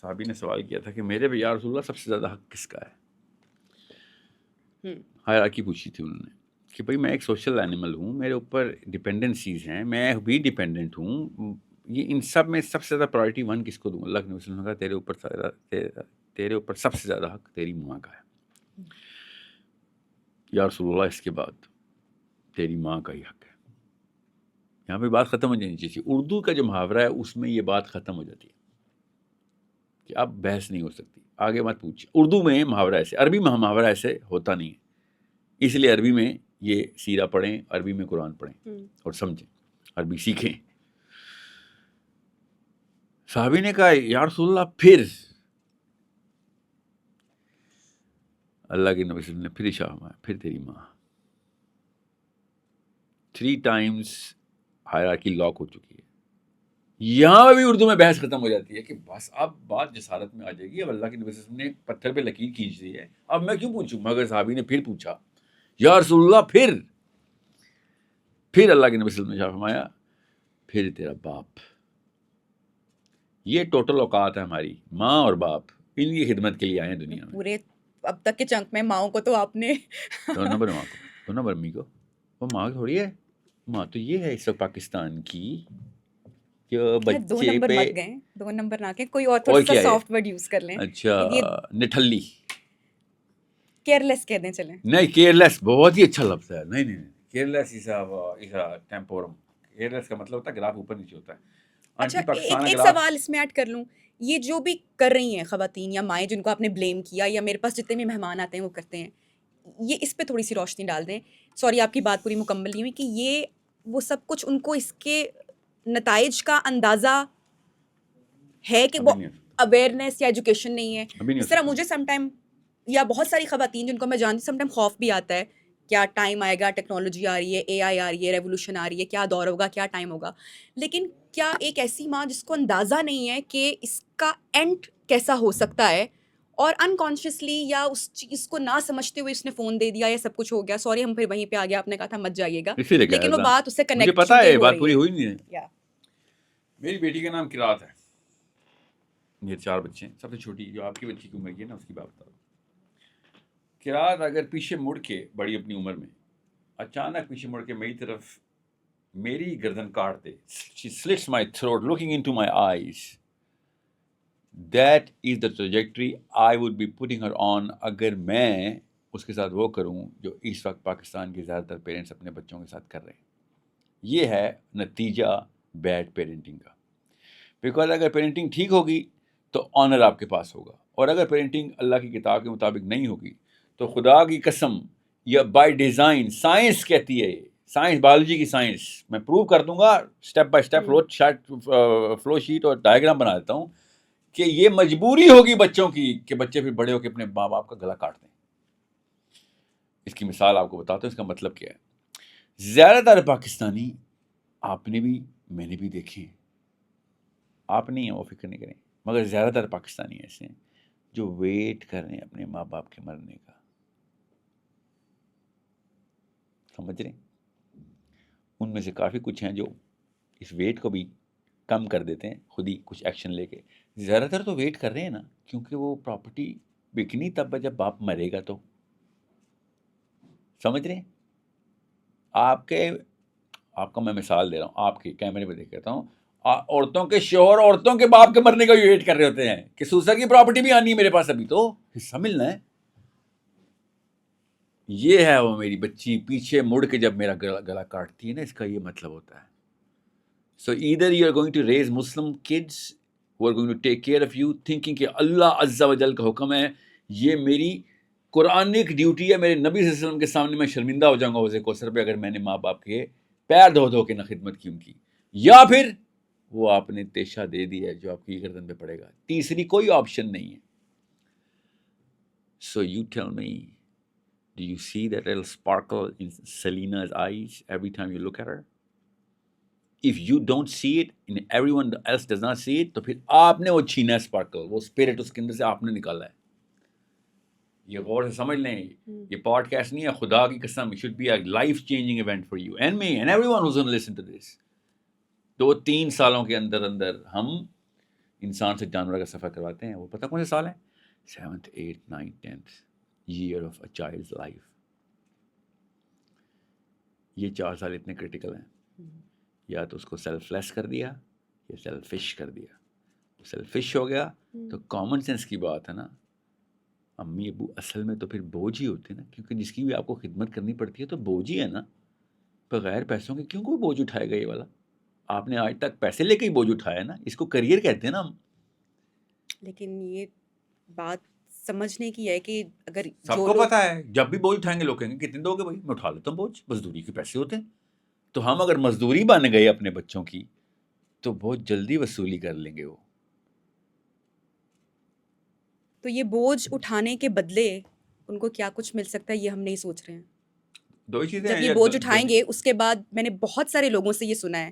صحابی نے سوال کیا تھا کہ میرے بھی یا رسول اللہ سب سے زیادہ حق کس کا ہے. ہائرارکی پوچھی تھی انہوں نے کہ بھائی میں ایک سوشل اینیمل ہوں, میرے اوپر ڈپینڈنسیز ہیں, میں بھی ڈپینڈنٹ ہوں, یہ ان سب میں سب سے زیادہ پرائرٹی 1 کس کو دوں؟ اللہ کے نبی صلی اللہ علیہ وسلم نے کہا تیرے اوپر سب سے زیادہ حق تیری ماں کا ہے. یا رسول اللہ اس کے بعد تیری ماں کا ہی حق ہے. یہاں پہ بات ختم ہو جانی چاہیے. اردو کا جو محاورہ ہے اس میں یہ بات ختم ہو جاتی ہے کہ اب بحث نہیں ہو سکتی, آگے مت پوچھیے. اردو میں محاورہ ایسے, عربی میں محاورہ ایسے ہوتا نہیں ہے, اس لیے عربی میں یہ سیرہ پڑھیں, عربی میں قرآن پڑھیں اور سمجھیں, عربی سیکھیں. صحابی نے کہا یا رسول اللہ پھر اللہ کے نبی صلی اللہ علیہ وسلم نے پھر اشارہ فرمایا, پھر تیری ماں. 3 times ہائرارکی لاک ہو چکی ہے. یہاں بھی اردو میں بحث ختم ہو جاتی ہے کہ بس اب بات جسارت میں آ جائے گی. اب اللہ کے نبی صلی اللہ علیہ وسلم نے پتھر پہ لکیر کھینچ دی ہے, اب میں کیوں پوچھوں؟ مگر صحابی نے پھر پوچھا یا رسول اللہ پھر اللہ کے نبی صلی اللہ علیہ وسلم نے اشارہ فرمایا پھر تیرا باپ. یہ ٹوٹل اوقات ہے ہماری, ماں اور باپ, ان کی خدمت کے لیے آئے ہیں دنیا میں. پورے اب تک کے چنک میں ماؤں کو تو آپ نے 2 نمبر ماں کو, 2 نمبر امی کو. وہ ماں تھوڑی ہے, ماں تو یہ ہے اس وقت پاکستان کی جو 2 بچے نمبر پہ. مت گئے, 2 نمبر نہ کہ کوئی اور تھوڑا سا سافٹ ورڈ یوز کر لیں. اچھا, نٹھلی, کیئر لیس کہہ دیں چلیں. نہیں کیئر لیس بہت ہی اچھا لفظ ہے. نہیں کیئر لیس ٹیمپورم. کیئر لیس کا مطلب ہوتا ہے گراف اوپر نیچے ہوتا ہے. اچھا ایک سوال اس میں ایڈ کر لوں, یہ جو بھی کر رہی ہیں خواتین یا مائیں جن کو آپ نے بلیم کیا, یا میرے پاس جتنے بھی مہمان آتے ہیں وہ کرتے ہیں, یہ اس پہ تھوڑی سی روشنی ڈال دیں. سوری آپ کی بات پوری مکمل نہیں ہوئی, کہ یہ وہ سب کچھ ان کو اس کے نتائج کا اندازہ ہے کہ وہ اویئرنیس یا ایجوکیشن نہیں ہے. اس طرح مجھے سم ٹائم یا بہت ساری خواتین جن کو میں جانتی سم ٹائم خوف بھی آتا ہے, کیا ٹائم آئے گا, ٹیکنالوجی آ رہی ہے, اے آئی آ رہی ہے, ریولوشن آ رہی ہے, کیا دور ہوگا, کیا ٹائم ہوگا. لیکن کیا ایک ایسی ماں جس کو اندازہ نہیں ہے کہ اس کا اینڈ کیسا ہو سکتا ہے, اور انکانشیسلی یا اس چیز کو نہ سمجھتے ہوئے اس نے فون دے دیا یا سب کچھ ہو گیا, سوری ہم پھر وہیں پہ آ گیا, آپ نے کہا تھا مت جائیے گا, لیکن وہ بات اس سے کنیکٹ, مجھے پتا ہے بات پوری ہوئی نہیں ہے. میری بیٹی کا نام قرات ہے, میرے 4 بچے ہیں, سب سے چھوٹی جو آپ کی بچی کی عمر کی ہے نا اس کی بات بتا رہا ہوں. قرات اگر پیچھے مڑ کے بڑی اپنی عمر میں اچانک پیچھے مڑ کے میری طرف میری گردن کاٹ دے, she slits my throat looking into my eyes, that is the trajectory I would be putting her on. اگر میں اس کے ساتھ وہ کروں جو اس وقت پاکستان کے زیادہ تر پیرنٹس اپنے بچوں کے ساتھ کر رہے ہیں, یہ ہے نتیجہ بیڈ پیرنٹنگ کا. بیکاز اگر پیرنٹنگ ٹھیک ہوگی تو آنر آپ کے پاس ہوگا, اور اگر پیرنٹنگ اللہ کی کتاب کے مطابق نہیں ہوگی تو خدا کی قسم یا بائی ڈیزائن, سائنس کہتی ہے, سائنس بایولوجی کی سائنس, میں پروو کر دوں گا step by step flow sheet اور ڈائیگرام بنا دیتا ہوں, کہ یہ مجبوری ہوگی بچوں کی کہ بچے پھر بڑے ہو کے اپنے ماں باپ کا گلا کاٹ دیں. اس کی مثال آپ کو بتاتا ہوں, اس کا مطلب کیا ہے. زیادہ تر پاکستانی آپ نے بھی میں نے بھی دیکھے ہیں, آپ نہیں ہیں وہ فکر نہیں کریں, مگر زیادہ تر پاکستانی ایسے ہیں جو ویٹ کر رہے ہیں اپنے ماں باپ کے مرنے کا. سمجھ رہے ہیں؟ ان میں سے کافی کچھ ہیں جو اس ویٹ کو بھی کم کر دیتے ہیں خود ہی کچھ ایکشن لے کے. زیادہ تر تو ویٹ کر رہے ہیں نا, کیونکہ وہ پراپرٹی بکنی تب ہے جب باپ مرے گا. تو سمجھ رہے ہیں آپ کا میں مثال دے رہا ہوں, آپ کے کیمرے میں دیکھ کہتا ہوں, عورتوں کے شوہر عورتوں کے باپ کے مرنے کا بھی ویٹ کر رہے ہوتے ہیں کہ سوسر کی پراپرٹی بھی آنی ہے میرے پاس, ابھی تو حصہ ملنا ہے. یہ ہے وہ میری بچی پیچھے مڑ کے جب میرا گلا کاٹتی ہے نا, اس کا یہ مطلب ہوتا ہے. So either you are going to raise Muslim kids who are going to take care of you, thinking کہ اللہ عز و جل کا حکم ہے, یہ میری قرآنک ڈیوٹی ہے, میرے نبی صلی اللہ علیہ وسلم کے سامنے میں شرمندہ ہو جاؤں گا حوض کوثر پہ اگر میں نے ماں باپ کے پیر دھو دھو کے نہ خدمت کی ان کی, یا پھر وہ آپ نے تیشہ دے دی ہے جو آپ کی گردن پہ پڑے گا. تیسری کوئی آپشن نہیں ہے. So you tell me, do you see that little sparkle in Selina's eyes every time you look at her? If you don't see it and everyone else does not see it, تو پھر آپ نے وہ چھینا ہے sparkle, وہ spirit اس کے اندر سے آپ نے نکالا ہے. یہ غور سے سمجھ لیں, یہ پوڈ کاسٹ نہیں ہے, خدا کی قسم, it should be a life changing event for you and me and everyone who's going to listen to this. 2-3 سالوں کے اندر ہم انسان سے جانور کا سفر کرواتے ہیں. وہ پتہ کون سے سال ہیں؟ 7th 8th 9th 10th year of a child's life. یہ 4 سال اتنے کرٹیکل ہیں. یا تو اس کو سیلف لیس کر دیا یا سیلفش کر دیا. سیلفش ہو گیا تو کامن سینس کی بات ہے نا, امی ابو اصل میں تو پھر بوجھ ہی ہوتے ہیں نا, کیونکہ جس کی بھی آپ کو خدمت کرنی پڑتی ہے تو بوجھ ہی ہے نا. بغیر پیسوں کے کیوں کوئی بوجھ اٹھائے گا یہ والا؟ آپ نے آج تک پیسے لے کے ہی بوجھ اٹھایا نا, اس کو کریئر کہتے ہیں نا ہم. لیکن یہ بات سمجھنے کی ہے کہ اگر سب کو پتا ہے جب بھی بوجھ اٹھائیں گے لوگ کہیں گے کتنے دو گے بھائی, میں اٹھا لیتا ہوں بوجھ, مزدوری کے پیسے ہوتے ہیں. تو ہم اگر مزدوری بن گئے اپنے بچوں کی تو بہت جلدی وصولی کر لیں گے وہ. تو یہ بوجھ اٹھانے کے بدلے ان کو کیا کچھ مل سکتا ہے یہ ہم نہیں سوچ رہے ہیں. 2 چیزیں جب یہ بوجھ اٹھائیں گے اس کے بعد میں نے بہت سارے لوگوں سے یہ سنا ہے,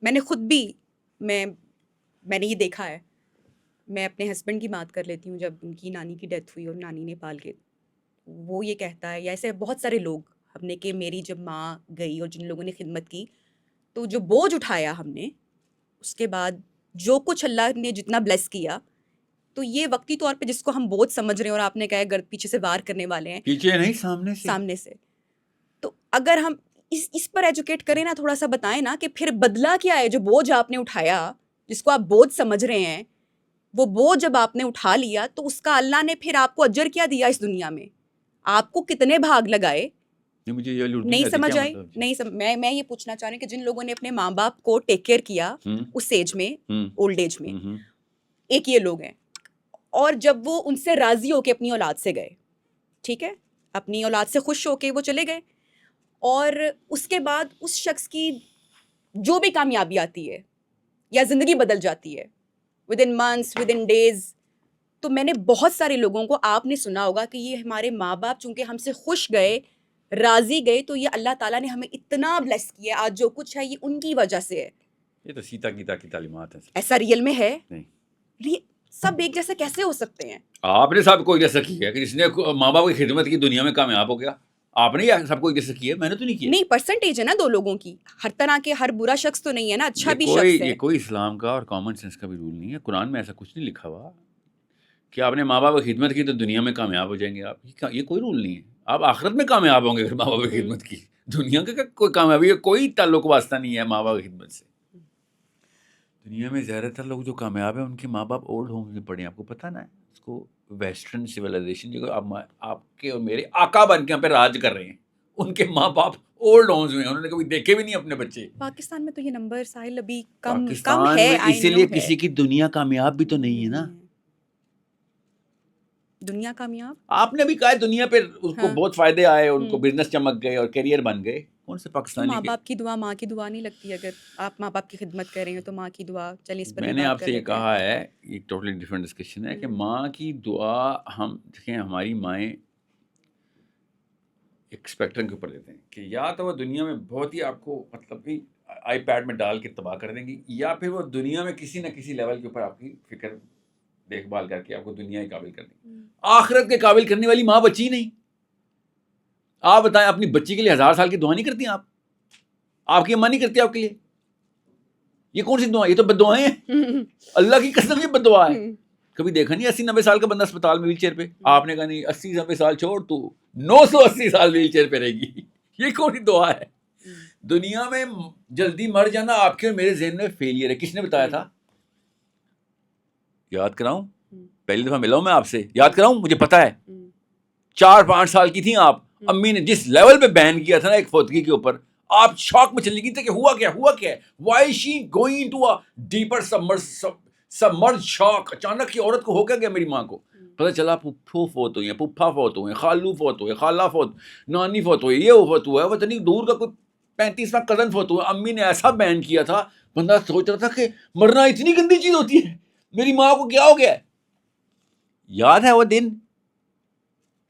میں نے خود بھی میں نے یہ دیکھا ہے. میں اپنے ہسبینڈ کی بات کر لیتی ہوں, جب ان کی نانی کی ڈیتھ ہوئی اور نانی نے پال کے, وہ یہ کہتا ہے, یا ایسے بہت سارے لوگ ہم نے, کہ میری جب ماں گئی اور جن لوگوں نے خدمت کی تو جو بوجھ اٹھایا ہم نے, اس کے بعد جو کچھ اللہ نے جتنا بلیس کیا, تو یہ وقتی طور پہ جس کو ہم بوجھ سمجھ رہے ہیں اور آپ نے کہا گرد پیچھے سے وار کرنے والے ہیں, پیچھے نہیں سامنے سے. تو اگر ہم اس پر ایجوکیٹ کریں نا, تھوڑا سا بتائیں نا کہ پھر بدلہ کیا ہے. جو بوجھ آپ نے اٹھایا, جس کو آپ بوجھ سمجھ رہے ہیں, وہ بوجھ جب آپ نے اٹھا لیا تو اس کا اللہ نے پھر آپ کو اجر کیا دیا اس دنیا میں, آپ کو کتنے بھاگ لگائے مجھے یہ لوٹ نہیں سمجھ آئی. نہیں میں یہ پوچھنا چاہ رہی ہوں کہ جن لوگوں نے اپنے ماں باپ کو ٹیک کیئر کیا اس ایج میں, اولڈ ایج میں, ایک یہ لوگ ہیں, اور جب وہ ان سے راضی ہو کے اپنی اولاد سے گئے, ٹھیک ہے, اپنی اولاد سے خوش ہو کے وہ چلے گئے, اور اس کے بعد اس شخص کی جو بھی کامیابی آتی ہے یا زندگی بدل جاتی ہے within months, within days, تو میں نے بہت سارے لوگوں کو, آپ نے سنا ہوگا کہ یہ ہمارے ماں باپ چونکہ ہم سے خوش گئے, راضی گئے, تو یہ اللہ تعالیٰ نے ہمیں اتنا بلیس کیا, آج جو کچھ ہے یہ ان کی وجہ سے ہے. یہ تو سیتا گیتا کی تعلیمات ہیں. ایسا ریئل میں ہے؟ نہیں. سب ایک جیسے کیسے ہو سکتے ہیں؟ آپ نے سب کو جیسا کیا کہ جس نے ماں باپ کی خدمت کی دنیا میں کامیاب ہو گیا, آپ نے سب کو جیسا کیا, میں نے تو نہیں کیا. نہیں, پرسنٹیج ہے نا دو لوگوں کی, ہر طرح کے, ہر برا شخص تو نہیں ہے نا, اچھا بھی شخص ہے. یہ کوئی اسلام کا اور کامن سینس کا بھی رول نہیں ہے, قرآن میں ایسا کچھ نہیں لکھا ہوا کہ آپ نے ماں باپ کی خدمت کی تو دنیا میں کامیاب ہو جائیں گے آپ. یہ کوئی رول نہیں ہے. آپ آخرت میں کامیاب ہوں گے اگر ماں باپ کی خدمت کی. دنیا کا کوئی کامیابی کا کوئی تعلق واسطہ نہیں ہے ماں باپ کی خدمت سے. دنیا میں زیادہ تر لوگ جو کامیاب ہیں ان کے ماں باپ اولڈ ہوم میں پڑے ہیں. آپ کو پتہ نا ہے اس کو, ویسٹرن سویلائزیشن جو آپ کے اور میرے آقا بن کے یہاں پہ راج کر رہے ہیں, ان کے ماں باپ اولڈ ہومز میں, انہوں نے کبھی دیکھے بھی نہیں اپنے بچے. پاکستان میں تو یہ نمبر ساحل ابھی کم پاکستان ہے, میں اسی لیے کسی کی دنیا کامیاب بھی تو نہیں ہے نا. دنیا کامیاب آپ نے بھی کہا ہے دنیا پہ اس کو بہت فائدے آئے, ان کو بزنس چمک گئے اور کیریئر بن گئے. کون سے پاکستانی ماں باپ کی دعا ماں کی دعا نہیں لگتی؟ اگر آپ ماں باپ کی خدمت کر رہے ہیں تو ماں کی دعا, چلیے اس پر میں نے آپ سے یہ کہا ہے, ایک ٹوٹلی ڈفرینٹ ڈسکشن ہے کہ ماں کی دعا, ہم دیکھیں ہماری مائیں ایک اسپیکٹرم کے اوپر دیتے ہیں کہ یا تو وہ دنیا میں بہت ہی آپ کو مطلب کہ آئی پیڈ میں ڈال کے تباہ کر دیں گی, یا پھر وہ دنیا میں کسی نہ کسی لیول کے اوپر آپ کی فکر دیکھ بھال کر کے آپ کو دنیا کے قابل کر دیں گی. آخرت کے قابل کرنے والی ماں بچی نہیں. آپ بتائیں اپنی بچی کے لیے 1000 سال کی دعا نہیں کرتی آپ کی اماں نہیں کرتی آپ کے لیے؟ یہ کون سی دعا, یہ تو بد دعائیں ہیں. اللہ کی قسم یہ بد دعا ہے. کبھی دیکھا نہیں 80-90 سال کا بندہ اسپتال میں ویل چیئر پہ, آپ نے کہا نہیں 80-90 سال چھوڑ, تو 980 سال ویل چیئر پہ رہے گی. یہ کون سی دعا ہے؟ دنیا میں جلدی مر جانا آپ کے اور میرے ذہن میں فیلئر ہے. کس نے بتایا تھا؟ یاد کراؤں, پہلی دفعہ ملا ہوں میں آپ سے, یاد کراؤں, مجھے پتا ہے 4-5 سال کی تھیں آپ, امی نے جس لیول پہ بین کیا تھا نا ایک فوتگی کے اوپر, آپ شوق میں چلی گئی تھی کہ ہوا کیا ہے, why she going to a deeper submerge shock. اچانک یہ عورت کو ہو کیا گیا, میری ماں کو پتہ چلا پھپھو فوت ہوئی ہیں, پھپھا فوت ہوئے ہیں, خالو فوت ہوئے, خالہ فوت, نانی فوت ہوئی, یہ فوت ہوا ہے, وہ اتنی دور کا کوئی 35واں کزن فوت ہوا. امی نے ایسا بین کیا تھا, بندہ سوچ رہا تھا کہ مرنا اتنی گندی چیز ہوتی ہے, میری ماں کو کیا ہو گیا ہے. یاد ہے وہ دن,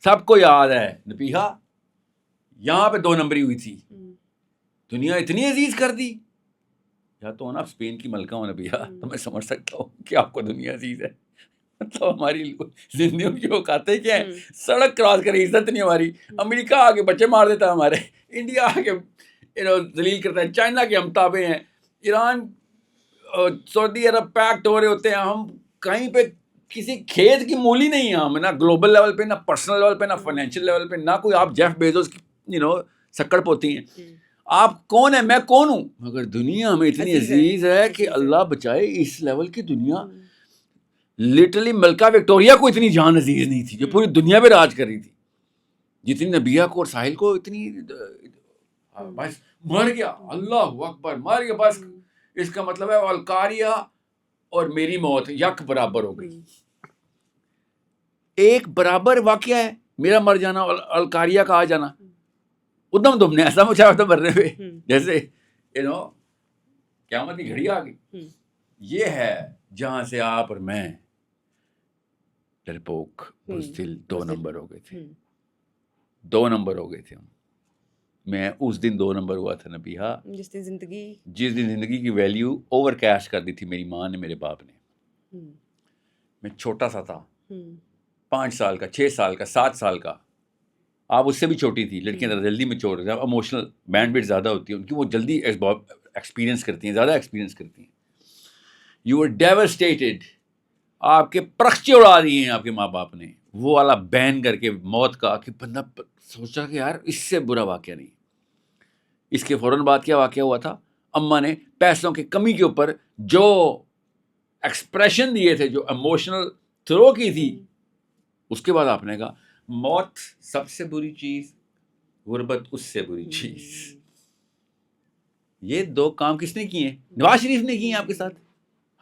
سب کو یاد ہے. نبیہا یہاں پہ 2 نمبری ہوئی تھی, دنیا اتنی عزیز کر دی. یا تو نا اسپین کی ملکہ ہو نبیہا, تو میں سمجھ سکتا ہوں کہ آپ کو دنیا عزیز ہے. تو ہماری زندگیوں کی اوقاتیں کیا ہیں, سڑک کراس کرے عزت نہیں ہماری. امریکہ آ کے بچے مار دیتا ہے ہمارے, انڈیا آ کے ذلیل کرتا ہے, چائنا کے ہم تابع ہیں, ایران سعودی عرب پیکٹ ہو رہے ہوتے ہیں, ہم کہیں پہ کسی کھیت کی مولی نہیں ہے ہم, نہ گلوبل لیول پہ, نہ پرسنل لیول پہ, نہ فائنینشیل لیول پہ, نہ کوئی آپ جیف بیزوس کی سکڑ پوتی ہیں. آپ کون ہیں, میں کون ہوں, مگر دنیا ہمیں اتنی عزیز ہے کہ اللہ بچائے اس لیول کی دنیا. لٹرلی ملکہ وکٹوریا کو اتنی جان عزیز نہیں تھی جو پوری دنیا پہ راج کر رہی تھی, جتنی نبیہ کو اور ساحل کو اتنی. بس مر گیا, اللہ اکبر, مر گیا, بس اس کا مطلب ہے الکاریہ اور میری موت یک برابر ہو گئی. ایک برابر واقعہ ہے میرا مر جانا اور الکاریہ کا آ جانا. ادھم تم نے ایسا مچھا ہوتا مرنے پہ جیسے قیامت کی گھڑی آ گئی. یہ ہے جہاں سے آپ اور میں ڈرپوک بزدل 2 نمبر ہو گئے تھے. 2 نمبر ہو گئے تھے ہم. میں اس دن 2 نمبر ہوا تھا نبیہا, جس دن زندگی کی ویلیو اوور کیش کر دی تھی میری ماں نے, میرے باپ نے. میں چھوٹا سا تھا, 5 سال کا, 6 سال کا, 7 سال کا. آپ اس سے بھی چھوٹی تھی. لڑکیاں ذرا جلدی میں چھوڑ رہے ہیں, اموشنل بینڈ وڈ زیادہ ہوتی ہے ان کی, وہ جلدی ایکسپیرینس کرتی ہیں, زیادہ ایکسپیرینس کرتی ہیں. یو آر ڈیوسٹیٹڈ, آپ کے پرخچے اڑا دیے ہیں آپ کے ماں باپ نے, وہ والا بین کر کے موت کا, کہ بندہ سوچا کہ یار اس سے برا واقعہ نہیں. اس کے فوراً بعد کیا واقعہ ہوا تھا, اماں نے پیسوں کی کمی کے اوپر جو ایکسپریشن دیے تھے, جو ایموشنل تھرو کی تھی, اس کے بعد آپ نے کہا موت سب سے بری چیز غربت اس سے بری چیز. یہ 2 کام کس نے کیے ہیں؟ نواز شریف نے کیے ہیں آپ کے ساتھ,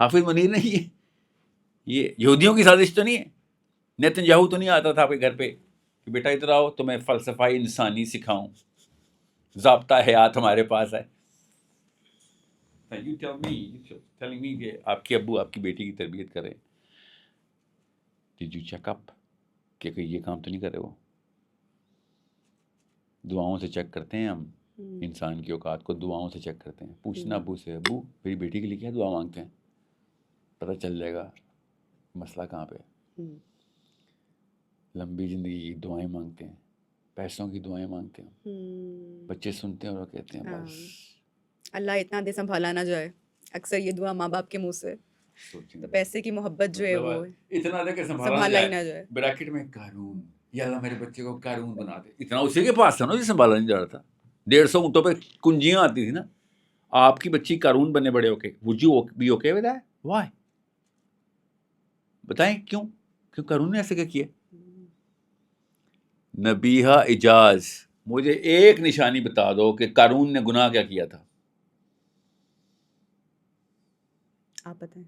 حافظ منیر نے کیے. یہ یہودیوں کی سازش تو نہیں ہے. نیتن یاہو تو نہیں آتا تھا آپ کے گھر پہ کہ بیٹا ادھر آؤ تمہیں فلسفہ انسانی سکھاؤں, ضابطہ حیات ہمارے پاس ہے. telling me کہ آپ کے ابو آپ کی بیٹی کی تربیت کریں. Did you check up کہ یہ کام تو نہیں کرے وہ. دعاؤں سے چیک کرتے ہیں ہم انسان کی اوقات کو, دعاؤں سے چیک کرتے ہیں. پوچھنا ابو سے, ابو میری بیٹی کے لیے کیا دعا مانگتے ہیں, پتہ چل جائے گا مسئلہ کہاں پہ. لمبی زندگی کی دعائیں مانگتے ہیں, پیسوں کی دعائیں مانگتے ہیں. بچے سنتے ہیں اور کہتے ہیں بس اللہ اتنا دے سنبھالا نہ جائے. اکثر یہ دعا ماں باپ کے منہ سے. تو پیسے کی محبت جو ہے وہ اتنا دے کہ سنبھالا ہی نہ جائے. بریکٹ میں قارون, یا اللہ میرے بچے کو قارون بنا دے. اتنا اسی کے پاس تھا نا جو سنبھالا نہیں جا رہا تھا. 150 اونٹوں پہ کنجیاں آتی تھی نا. آپ کی بچی قارون بنے بڑے ہو کے, would you be okay with that? Why? بتائیں کیوں قارون نے ایسے کیا کیا. نبیہہ اجاز, مجھے ایک نشانی بتا دو کہ قارون نے گناہ کیا کیا تھا. آپ بتائیں.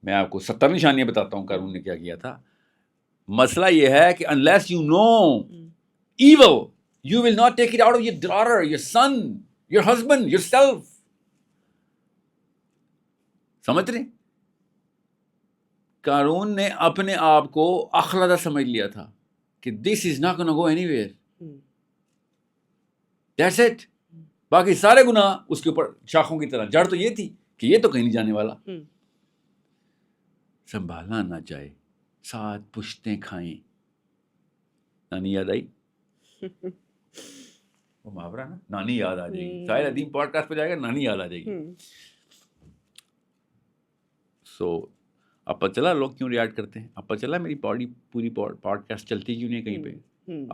میں آپ کو 70 نشانیاں بتاتا ہوں قارون نے کیا کیا تھا. مسئلہ یہ ہے کہ unless you know evil, you will not take it out of your daughter, your son, your husband, yourself. سمجھ رہے؟ قارون نے اپنے آپ کو اخلدہ سمجھ لیا تھا کہ this is not gonna go anywhere. That's it. باقی سارے گناہ اس کے اوپر شاخوں کی طرح, جڑ تو یہ تھی کہ یہ تو کہیں نہیں جانے والا. سنبھالنا نہ چاہے, 7 پشتیں کھائیں. نانی یاد آئی, وہ محاورہ نا, نانی یاد آ جائے گی. ساحل ادیم پوڈ کاسٹ پہ جائے گا, نانی یاد آ جائے گی. سو اب پتہ چلا لوگ کیوں ریاکٹ کرتے ہیں. اب پتہ چلا میری پوری پوڈ کاسٹ چلتی کیوں نہیں کہیں پہ.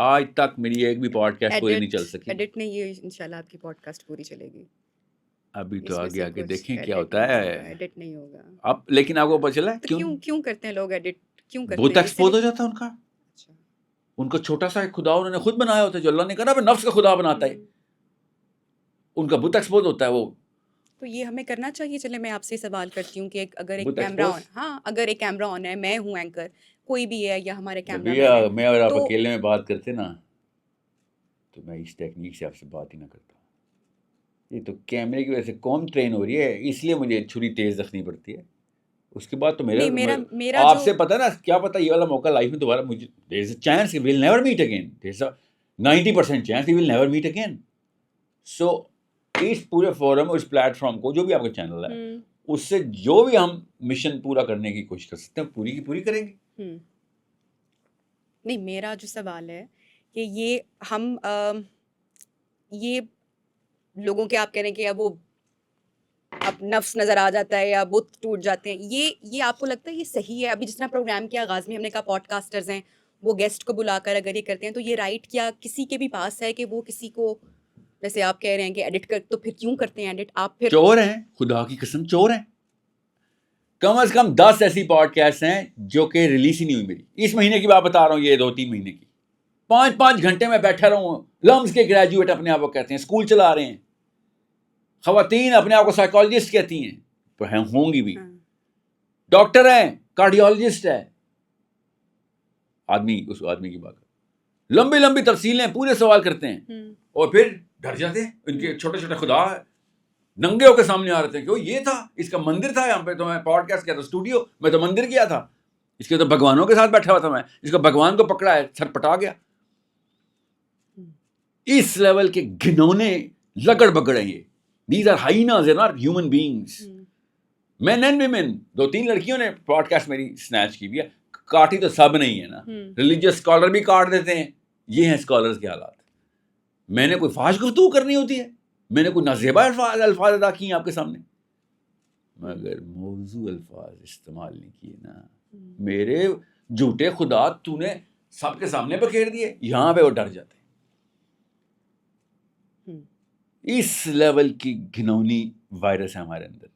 آج تک میری ایک بھی پوڈ کاسٹ پوری نہیں چل سکی. ایڈٹ نہیں, یہ انشاءاللہ آپ کی پوڈ کاسٹ پوری چلے گی. ابھی تو آگے آگے دیکھیں کیا ہوتا ہے. ایڈٹ نہیں ہوگا اب لیکن آپ کو پتہ چلا کیوں کرتے ہیں لوگ ایڈٹ, کیوں کرتے بہت ہیں. ایکسپوز ہو جاتا ہے ان کا. ان کا چھوٹا سا ایک خدا انہوں نے خود بنایا ہوتا ہے, جو اللہ نے کہا نا نفس کا خدا بناتا ہے, ان کا بت ایکسپوز ہوتا ہے وہ. تو یہ ہمیں کرنا چاہیے. چلے میں آپ سے سوال کرتی ہوں کہ اگر ایک کیمرہ آن, ہاں اگر ایک کیمرہ آن ہے, میں ہوں اینکر, کوئی بھی ہے یا ہمارے کیمرہ میں اور آپ اکیلے میں بات کرتے نا, تو میں اس ٹیکنیک سے آپ سے بات ہی نہ کرتا. یہ تو کیمرے کی وجہ سے قوم ٹرین ہو رہی ہے, اس لیے مجھے چھری تیز رکھنی پڑتی ہے. اس کے بعد تو میرا آپ سے پتہ نا کیا پتہ, یہ والا موقع لائف میں دوبارہ مجھے, there is a chance we will never meet again. there is a 90% chance we will never meet again. So اس پورے فورم اور اس پلیٹ فارم کو, جو بھی آپ کا چینل ہے, اس سے جو بھی ہم مشن پورا کرنے کی کوشش کر سکتے ہیں پوری کی پوری کریں گے. نہیں, میرا جو سوال ہے کہ یہ ہم یہ لوگوں کے آپ کہہ رہے ہیں کہ اب وہ اب نفس نظر آ جاتا ہے یا بت ٹوٹ جاتے ہیں, یہ آپ کو لگتا ہے یہ صحیح ہے؟ ابھی جس طرح پروگرام کے آغاز میں ہم نے کہا پوڈ کاسٹرز ہیں, وہ گیسٹ کو بلا کر اگر یہ کرتے ہیں تو یہ رائٹ کیا کسی کے بھی پاس ہے کہ وہ کسی کو, جیسے آپ کہہ رہے ہیں کہ ایڈٹ کر, تو پھر کیوں کرتے ہیں ایڈٹ آپ؟ پھر چور ہیں, خدا کی قسم چور ہیں. کم از کم 10 ایسی پوڈ کاسٹ ہیں جو کہ ریلیز ہی نہیں ہوئی میری. اس مہینے کی بات بتا رہا ہوں, یہ 2-3 مہینے کی. 5 گھنٹے میں بیٹھا رہا ہوں. لمس کے گریجویٹ اپنے آپ کو کہتے ہیں, اسکول چلا رہے ہیں. خواتین اپنے آپ کو سائیکالوجسٹ کہتی ہیں, ہوں گی بھی. ڈاکٹر ہیں, کارڈیولوجسٹ ہے. اس آدمی کی بات, لمبی لمبی تفصیلیں, پورے سوال کرتے ہیں, اور پھر ڈر جاتے ہیں. ان کے چھوٹے چھوٹے خدا ننگے ہو کے سامنے آ رہے ہیں کہ وہ یہ تھا, اس کا مندر تھا یہاں پہ, تو میں پوڈ کاسٹ کیا تھا اسٹوڈیو, میں تو مندر کیا تھا, اس کے تو بھگوانوں کے ساتھ بیٹھا ہوا تھا میں, اس کا بھگوان کو پکڑا ہے, سر پٹا گیا. اس لیول کے گھنونے لگڑ بگڑ ہیں یہ. These are hyenas, they're not human beings. Men and women, 2-3 لڑکیوں نے پوڈ کاسٹ میری سنیچ کی بھی ہے. کاٹی تو سب نہیں ہے نا, ریلیجیس اسکالر بھی کاٹ دیتے ہیں. یہ ہیں اسکالرز کے حالات. میں نے کوئی فحش گفتگو کرنی ہوتی ہے, میں نے کوئی نازیبا الفاظ ادا کیے ہیں آپ کے سامنے, مگر موضوع الفاظ استعمال نہیں کیے نا. میرے جھوٹے خدا تو نے سب کے سامنے بکھیر دیے, یہاں پہ وہ ڈر جاتے ہیں. اس لیول کی گھنونی وائرس ہے ہمارے اندر,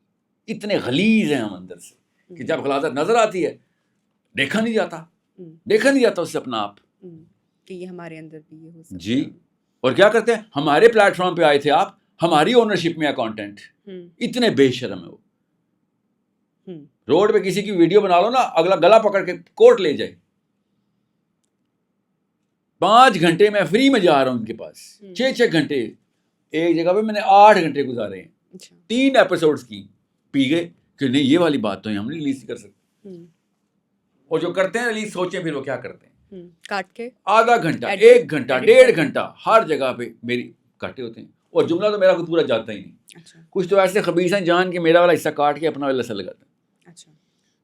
اتنے غلیظ ہیں ہم اندر سے کہ جب غلاظت نظر آتی ہے دیکھا نہیں جاتا اس سے اپنا آپ کہ یہ ہمارے اندر بھی یہ ہو سکتا ہے. جی اور کیا کرتے ہیں, ہمارے پلیٹ فارم پہ آئے تھے آپ, ہماری اونرشپ میں ہے کانٹینٹ. اتنے بے شرم ہے وہ. روڈ پہ کسی کی ویڈیو بنا لو نا, اگلا گلا پکڑ کے کورٹ لے جائے. 5 گھنٹے میں فری میں جا رہا ہوں ان کے پاس, 6 گھنٹے ایک جگہ پہ میں نے 8 گھنٹے گزارے ہیں, 3 ایپیسوڈز کی. پی گئے کہ نہیں یہ والی بات تو ہم نہیں ریلیز کر سکتے. اور جو کرتے ہیں ریلیز, سوچیں پھر وہ کیا کرتے ہیں, کاٹ کے آدھا گھنٹہ, 1 گھنٹہ, 1.5 گھنٹہ ہر جگہ پہ میری کاٹے ہوتے ہیں. اور جملہ تو میرا کوئی پورا جاتا ہی نہیں. کچھ تو ایسے خبیث ہیں جان کے میرا والا حصہ کاٹ کے اپنا والا حصہ لگاتا ہے,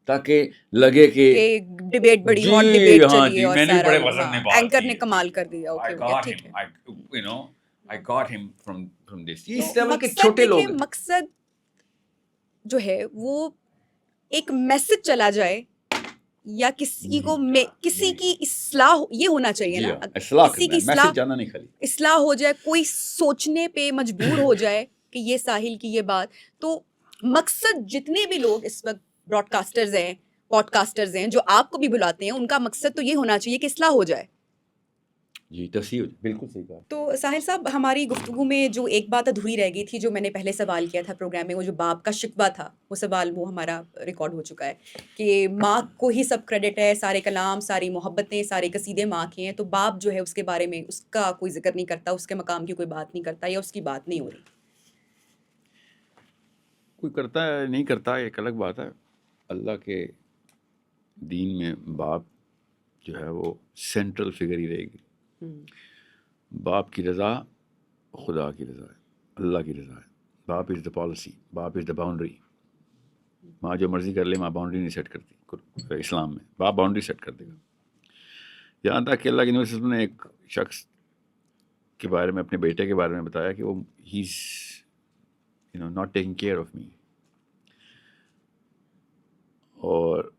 تاکہ لگے کہ ڈیبیٹ بڑی ہاٹ ڈیبیٹ ہاں چلی جی, ہے اور میں نے بڑے سارا وزن میں بات اینکر کی نے ہے. کمال کر دیا. I اوکے got ٹھیک him. ہے. I got him from this. اس لیول کے چھوٹے لوگ ہیں. مقصد جو ہے وہ ایک میسج چلا جائے یا کسی کو کسی کی اصلاح, یہ ہونا چاہیے نا, کسی کی اصلاح, جانا نہیں خالی اصلاح ہو جائے, کوئی سوچنے پہ مجبور ہو جائے کہ یہ ساحل کی یہ بات. تو مقصد جتنے بھی لوگ اس وقت براڈ کاسٹرز ہیں, پوڈ کاسٹرز ہیں, جو آپ کو بھی بلاتے ہیں, ان کا مقصد تو یہ ہونا چاہیے کہ اصلاح ہو جائے. جی تصحیح, بالکل صحیح کہا. تو ساحل صاحب, ہماری گفتگو میں جو ایک بات ادھوری رہ گئی تھی, جو میں نے پہلے سوال کیا تھا پروگرام میں, وہ جو باپ کا شکوہ تھا, وہ سوال وہ ہمارا ریکارڈ ہو چکا ہے کہ ماں کو ہی سب کریڈٹ ہے, سارے کلام, ساری محبتیں, سارے قصیدے ماں کے ہیں. تو باپ جو ہے اس کے بارے میں اس کا کوئی ذکر نہیں کرتا, اس کے مقام کی کوئی بات نہیں کرتا, یا اس کی بات نہیں ہو رہی. کوئی کرتا ہے نہیں کرتا ایک الگ بات ہے. اللہ کے دین میں باپ جو ہے وہ سینٹرل فگر ہی رہے گی. باپ کی رضا خدا کی رضا ہے, اللہ کی رضا ہے. باپ از دا پالیسی, باپ از دا باؤنڈری. ماں جو مرضی کر لے, ماں باؤنڈری نہیں سیٹ کرتی اسلام میں, باپ باؤنڈری سیٹ کر دے گا. یہاں تک کہ اللہ کی یونیورسٹی نے ایک شخص کے بارے میں, اپنے بیٹے کے بارے میں بتایا کہ وہ he is not taking care of me. اور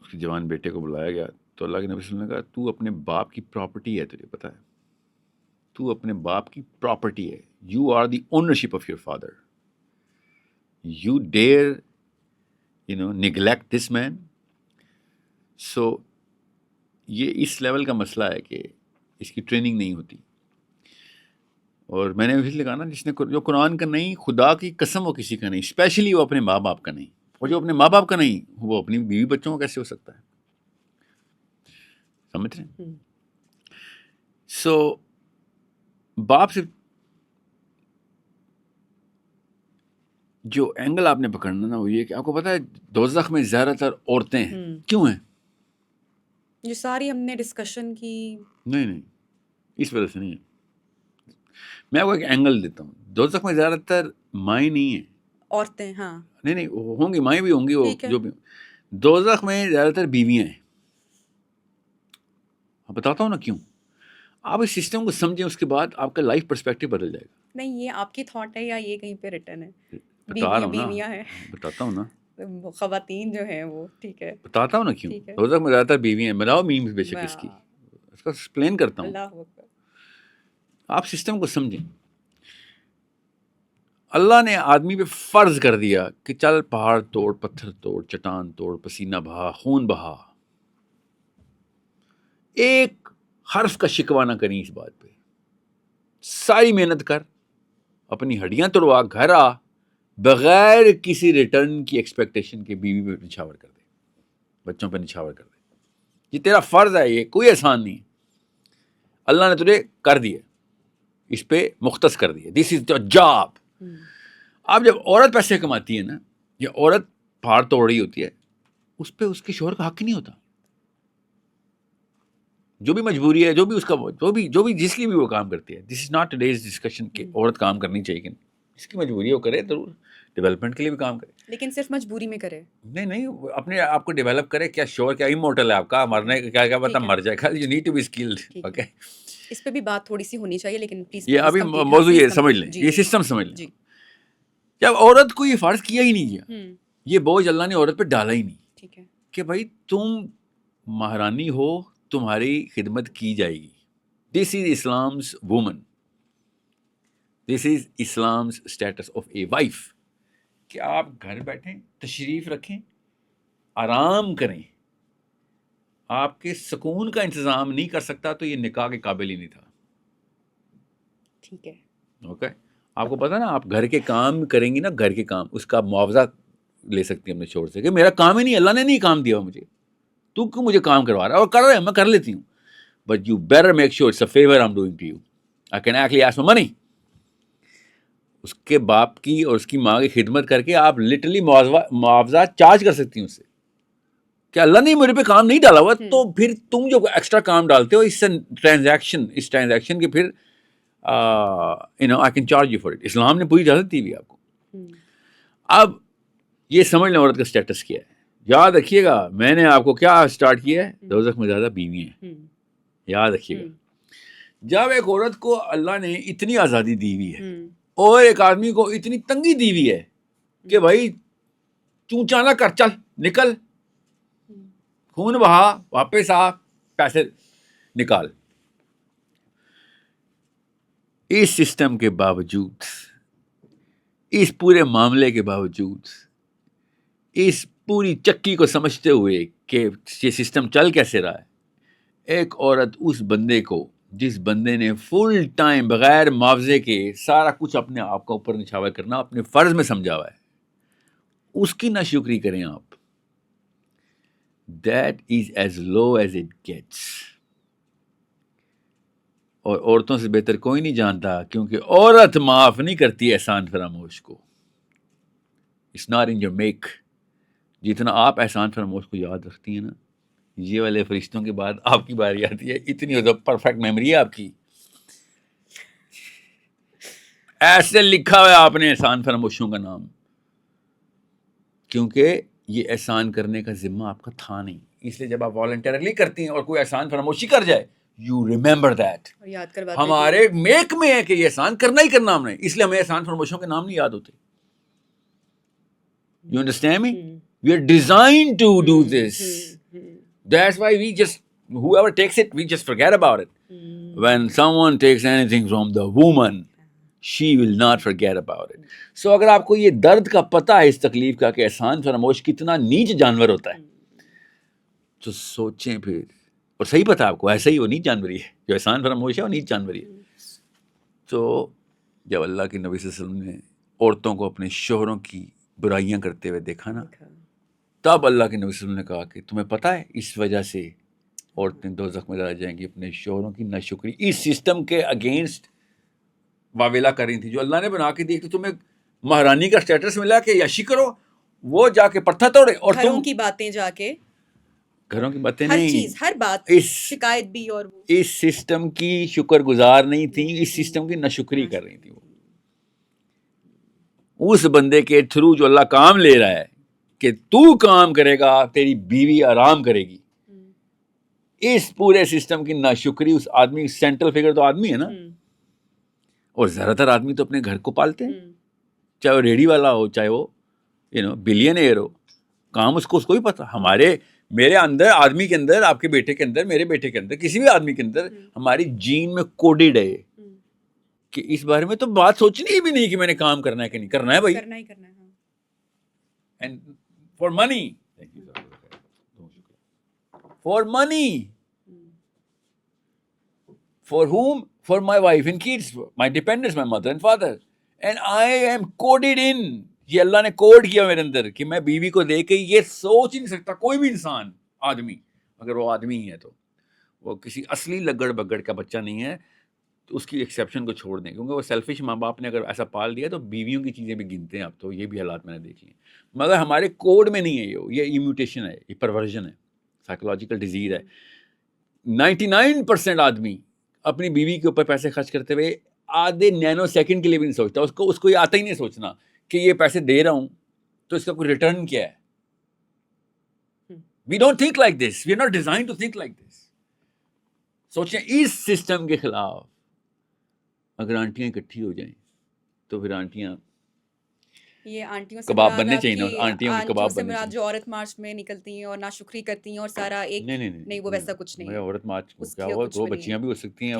اس کے جوان بیٹے کو بلایا گیا تو اللہ کے نبی صلی اللہ علیہ وسلم نے کہا, تو اپنے باپ کی پراپرٹی ہے, تجھے پتہ ہے, تو اپنے باپ کی پراپرٹی ہے. You are the ownership of your father. You dare neglect this man. So یہ اس لیول کا مسئلہ ہے کہ اس کی ٹریننگ نہیں ہوتی. اور میں نے اس لیے کہا نا, جس نے جو قرآن کا نہیں, خدا کی قسم وہ کسی کا نہیں, اسپیشلی وہ اپنے ماں باپ کا نہیں. اور جو اپنے ماں باپ کا نہیں, وہ اپنی بیوی بچوں کا کیسے ہو سکتا ہے؟ سمجھ رہے ہیں؟ سو باپ سے جو اینگل آپ نے پکڑنا نا, وہ یہ کہ آپ کو پتا ہے دوزخ میں زیادہ تر عورتیں ہیں. کیوں ہیں؟ جو ساری ہم نے ڈسکشن کی, نہیں اس وجہ سے نہیں ہے. میں آپ کو ایک اینگل دیتا ہوں. دوزخ میں زیادہ تر مائیں نہیں ہیں, عورتیں. ہاں نہیں ہوں گی, مائیں بھی ہوں گی, وہ جو بھی. دوزخ میں زیادہ تر بیویاں ہیں. بتاتا ہوں نا کیوں. آپ اس سسٹم کو سمجھیں, اس کے بعد آپ کا لائف پرسپیکٹو بدل جائے گا. نہیں, یہ آپ کی تھاٹ ہے یا یہ کہیں پہ ریٹن ہے؟ بتا رہا ہوں نا, بیویاں ہیں, بتاتا ہوں نا, خواتین جو ہیں وہ. ٹھیک ہے, بتاتا ہوں نا کیوں. دوزخ میں زیادہ تر بیویاں ہیں. بناؤ میمز بے شک اس کی, اس کا ایکسپلین کرتا ہوں. اللہ اکبر. آپ سسٹم کو سمجھیں. اللہ نے آدمی پہ فرض کر دیا کہ چل پہاڑ توڑ, پتھر توڑ, چٹان توڑ, پسینہ بہا, خون بہا. ایک حرف کا شکوہ نہ کریں اس بات پہ. ساری محنت کر, اپنی ہڈیاں توڑوا, گھر آ, بغیر کسی ریٹرن کی ایکسپیکٹیشن کے بیوی پہ نچھاور کر دے, بچوں پہ نچھاور کر دے. یہ تیرا فرض ہے, یہ کوئی احسان نہیں. اللہ نے تجھے کر دیا, اس پہ مختص کر دیا. دس از یور جاب. اب جب عورت پیسے کماتی ہے نا, یا عورت پہاڑ توڑ رہی ہوتی ہے, اس پہ اس کے شوہر کا حق نہیں ہوتا. جو بھی مجبوری ہے, جو بھی اس کا, جو بھی جس لیے بھی وہ کام کرتی ہے. دس از ناٹ ٹوڈیز ڈسکشن کہ عورت کام کرنی چاہیے کہ نہیں. جس کی مجبوری ہے وہ کرے, ضرور ڈیولپمنٹ کے لیے بھی کام کرے, لیکن صرف مجبوری میں کرے. نہیں اپنے آپ کو ڈیولپ کرے. کیا شوہر کیا امورٹل ہے آپ کا, مرنے کا کیا پتا مر جائے گا. You need to be skilled. Okay, اس پہ بھی بات تھوڑی سی ہونی چاہیے, لیکن پلیز یہ ابھی موضوع یہ سمجھ لیں, یہ سسٹم سمجھ لیں. جب عورت کو یہ فرض کیا ہی نہیں گیا, یہ بوجھ اللہ نے عورت پہ ڈالا ہی نہیں. ٹھیک ہے, کہ بھائی تم مہرانی ہو, تمہاری خدمت کی جائے گی. دس از اسلام's وومن, دس از اسلام's اسٹیٹس آف اے وائف. کہ آپ گھر بیٹھیں, تشریف رکھیں, آرام کریں. آپ کے سکون کا انتظام نہیں کر سکتا تو یہ نکاح کے قابل ہی نہیں تھا. ٹھیک ہے. اوکے. آپ کو پتا نا آپ گھر کے کام کریں گی نا, گھر کے کام, اس کا معاوضہ لے سکتی ہیں اپنے شوہر سے کہ میرا کام ہی نہیں, اللہ نے نہیں کام دیا مجھے, تو کیوں مجھے کام کروا رہا ہے, اور کر رہے ہیں میں کر لیتی ہوں, but you better make sure it's a favour I am doing to you, I can actually ask for money. اس کے باپ کی اور اس کی ماں کی خدمت کر کے آپ لٹرلی معاوضہ چارج کر سکتی ہیں اس سے کہ اللہ نے میرے پہ کام نہیں ڈالا ہوا, تو پھر تم جو ایکسٹرا کام ڈالتے ہو اس سے ٹرانزیکشن کے پھر I can charge you for it. اسلام نے پوری اجازت دی ہوئی آپ کو. اب یہ سمجھ لیں عورت کا اسٹیٹس کیا ہے. یاد رکھیے گا میں نے آپ کو کیا اسٹارٹ کیا ہے, دوزخ میں زیادہ بیوی ہیں, یاد رکھیے گا. جب ایک عورت کو اللہ نے اتنی آزادی دی ہوئی ہے اور ایک آدمی کو اتنی تنگی دی ہوئی ہے کہ بھائی چونچا نہ کر, چل نکل, خون بہا, واپس آ, پیسے نکال. اس سسٹم کے باوجود, اس پورے معاملے کے باوجود, اس پوری چکی کو سمجھتے ہوئے کہ یہ سسٹم چل کیسے رہا ہے, ایک عورت اس بندے کو, جس بندے نے فل ٹائم بغیر معاوضے کے سارا کچھ اپنے آپ کا اوپر نچھاور کرنا اپنے فرض میں سمجھا ہوا ہے, اس کی ناشکری کریں آپ. That is as low as it gets. اور عورتوں سے بہتر کوئی نہیں جانتا, کیونکہ عورت معاف نہیں کرتی احسان فراموش کو. It's not in your make. جتنا آپ احسان فراموش کو یاد رکھتی ہیں نا, یہ والے فرشتوں کے بعد آپ کی باری آتی ہے. اتنی پرفیکٹ میموری ہے آپ کی, ایسے لکھا ہوا ہے آپ نے احسان فراموشوں کا نام, کیونکہ یہ احسان کرنے کا ذمہ آپ کا تھا نہیں. اس لیے جب آپ والنٹرلی کرتی ہیں اور کوئی احسان فراموشی کر جائے, یو ریمبر دیٹ. ہمارے میک میں ہے کہ یہ احسان کرنا ہی کرنا ہم نے, اس لیے ہمیں احسان فراموشوں کے نام نہیں یاد ہوتے. You understand me? We are designed to do this. That's why we just, whoever takes it, we just forget about it. When someone takes anything from the woman, she will not forget about it. So اگر آپ کو یہ درد کا پتہ ہے اس تکلیف کا کہ احسان فراموش کتنا نیچ جانور ہوتا ہے, تو سوچیں پھر, اور صحیح پتہ آپ کو ایسا ہی وہ نیچ جانوری ہے, جو احسان فراموش ہے وہ نیچ جانوری ہے. تو جب اللہ کے نبی صلی اللہ علیہ وسلم نے عورتوں کو اپنے شوہروں کی برائیاں کرتے ہوئے دیکھا نا, تب اللہ کے نبی صلی اللہ علیہ وسلم نے کہا کہ تمہیں پتہ ہے اس وجہ سے عورتیں دوزخ میں ڈالی جائیں گی اپنے شوہروں کی ناشکری, اس سسٹم کے اگینسٹ واویلا کر رہی تھی جو اللہ نے بنا کے دی. کہ تمہیں مہارانی کا اسٹیٹس ملا کہ یاشی کرو, وہ جا کے پتھر توڑے, اور تم کی باتیں جا کے, گھروں کی باتیں ہر نہیں, چیز, ہر بات, شکایت بھی, اور اس سسٹم کی شکر گزار نہیں تھی, اس سسٹم کی ناشکری کر رہی تھی. وہ اس بندے کے تھرو جو اللہ کام لے رہا ہے کہ تو کام کرے گا تیری بیوی آرام کرے گی, اس پورے سسٹم کی ناشکری اس آدمی, سینٹرل فگر تو آدمی ہے نا, اور زیادہ تر آدمی تو اپنے گھر کو پالتے ہیں, چاہے وہ ریڈی والا ہو, چاہے وہ بلین ایئر ہو, کام اس کو ہی پتہ. میرے اندر, آدمی کے اندر, آپ کے بیٹے کے اندر, میرے بیٹے کے اندر, کسی بھی آدمی کے اندر ہماری جین میں کوڈڈ ہے کہ اس بارے میں تو بات سوچنی بھی نہیں کہ میں نے کام کرنا ہے کہ نہیں کرنا ہے. بھائی کرنا ہی کرنا ہے. And for money, for money, for whom? For my wife and kids, my dependents, my mother and father. And I am coded in. یہ اللہ نے کوڈ کیا میرے اندر کہ میں بیوی کو دے کے یہ سوچ ہی نہیں سکتا کوئی بھی انسان, آدمی, اگر وہ آدمی ہی ہے تو وہ کسی اصلی لگڑ بگڑ کا بچہ نہیں ہے, تو اس کی ایکسیپشن کو چھوڑ دیں, کیونکہ وہ سیلفش ماں باپ نے اگر ایسا پال دیا تو بیویوں کی چیزیں بھی گنتے ہیں اب تو. یہ بھی حالات میں نے دیکھ لی, مگر ہمارے کوڈ میں نہیں ہے یہ میوٹیشن ہے, یہ پرورژن ہے, سائیکولوجیکل ڈیزیز ہے. 99% آدمی اپنی بیوی کے اوپر پیسے خرچ کرتے ہوئے آدھے نینو سیکنڈ کے لیے بھی نہیں سوچتا. اس کو یہ آتا ہی نہیں سوچنا کہ یہ پیسے دے رہا ہوں تو اس کا کوئی ریٹرن کیا ہے. We don't think like this, we are not design to think like this. سوچیں اس سسٹم کے خلاف اگر آنٹیاں اکٹھی ہو جائیں تو پھر آنٹیاں یہ آنٹیوں سے کباب بننے چاہیے نا, آنٹیوں کے کباب بننے چاہیے. جو عورت مارچ میں نکلتی ہیں اور ناشکری کرتی ہیں اور سارا ایک, نہیں وہ ویسا کچھ نہیں ہے. عورت مارچ کیا ہوا, وہ بچیاں بھی ہو سکتی ہیں,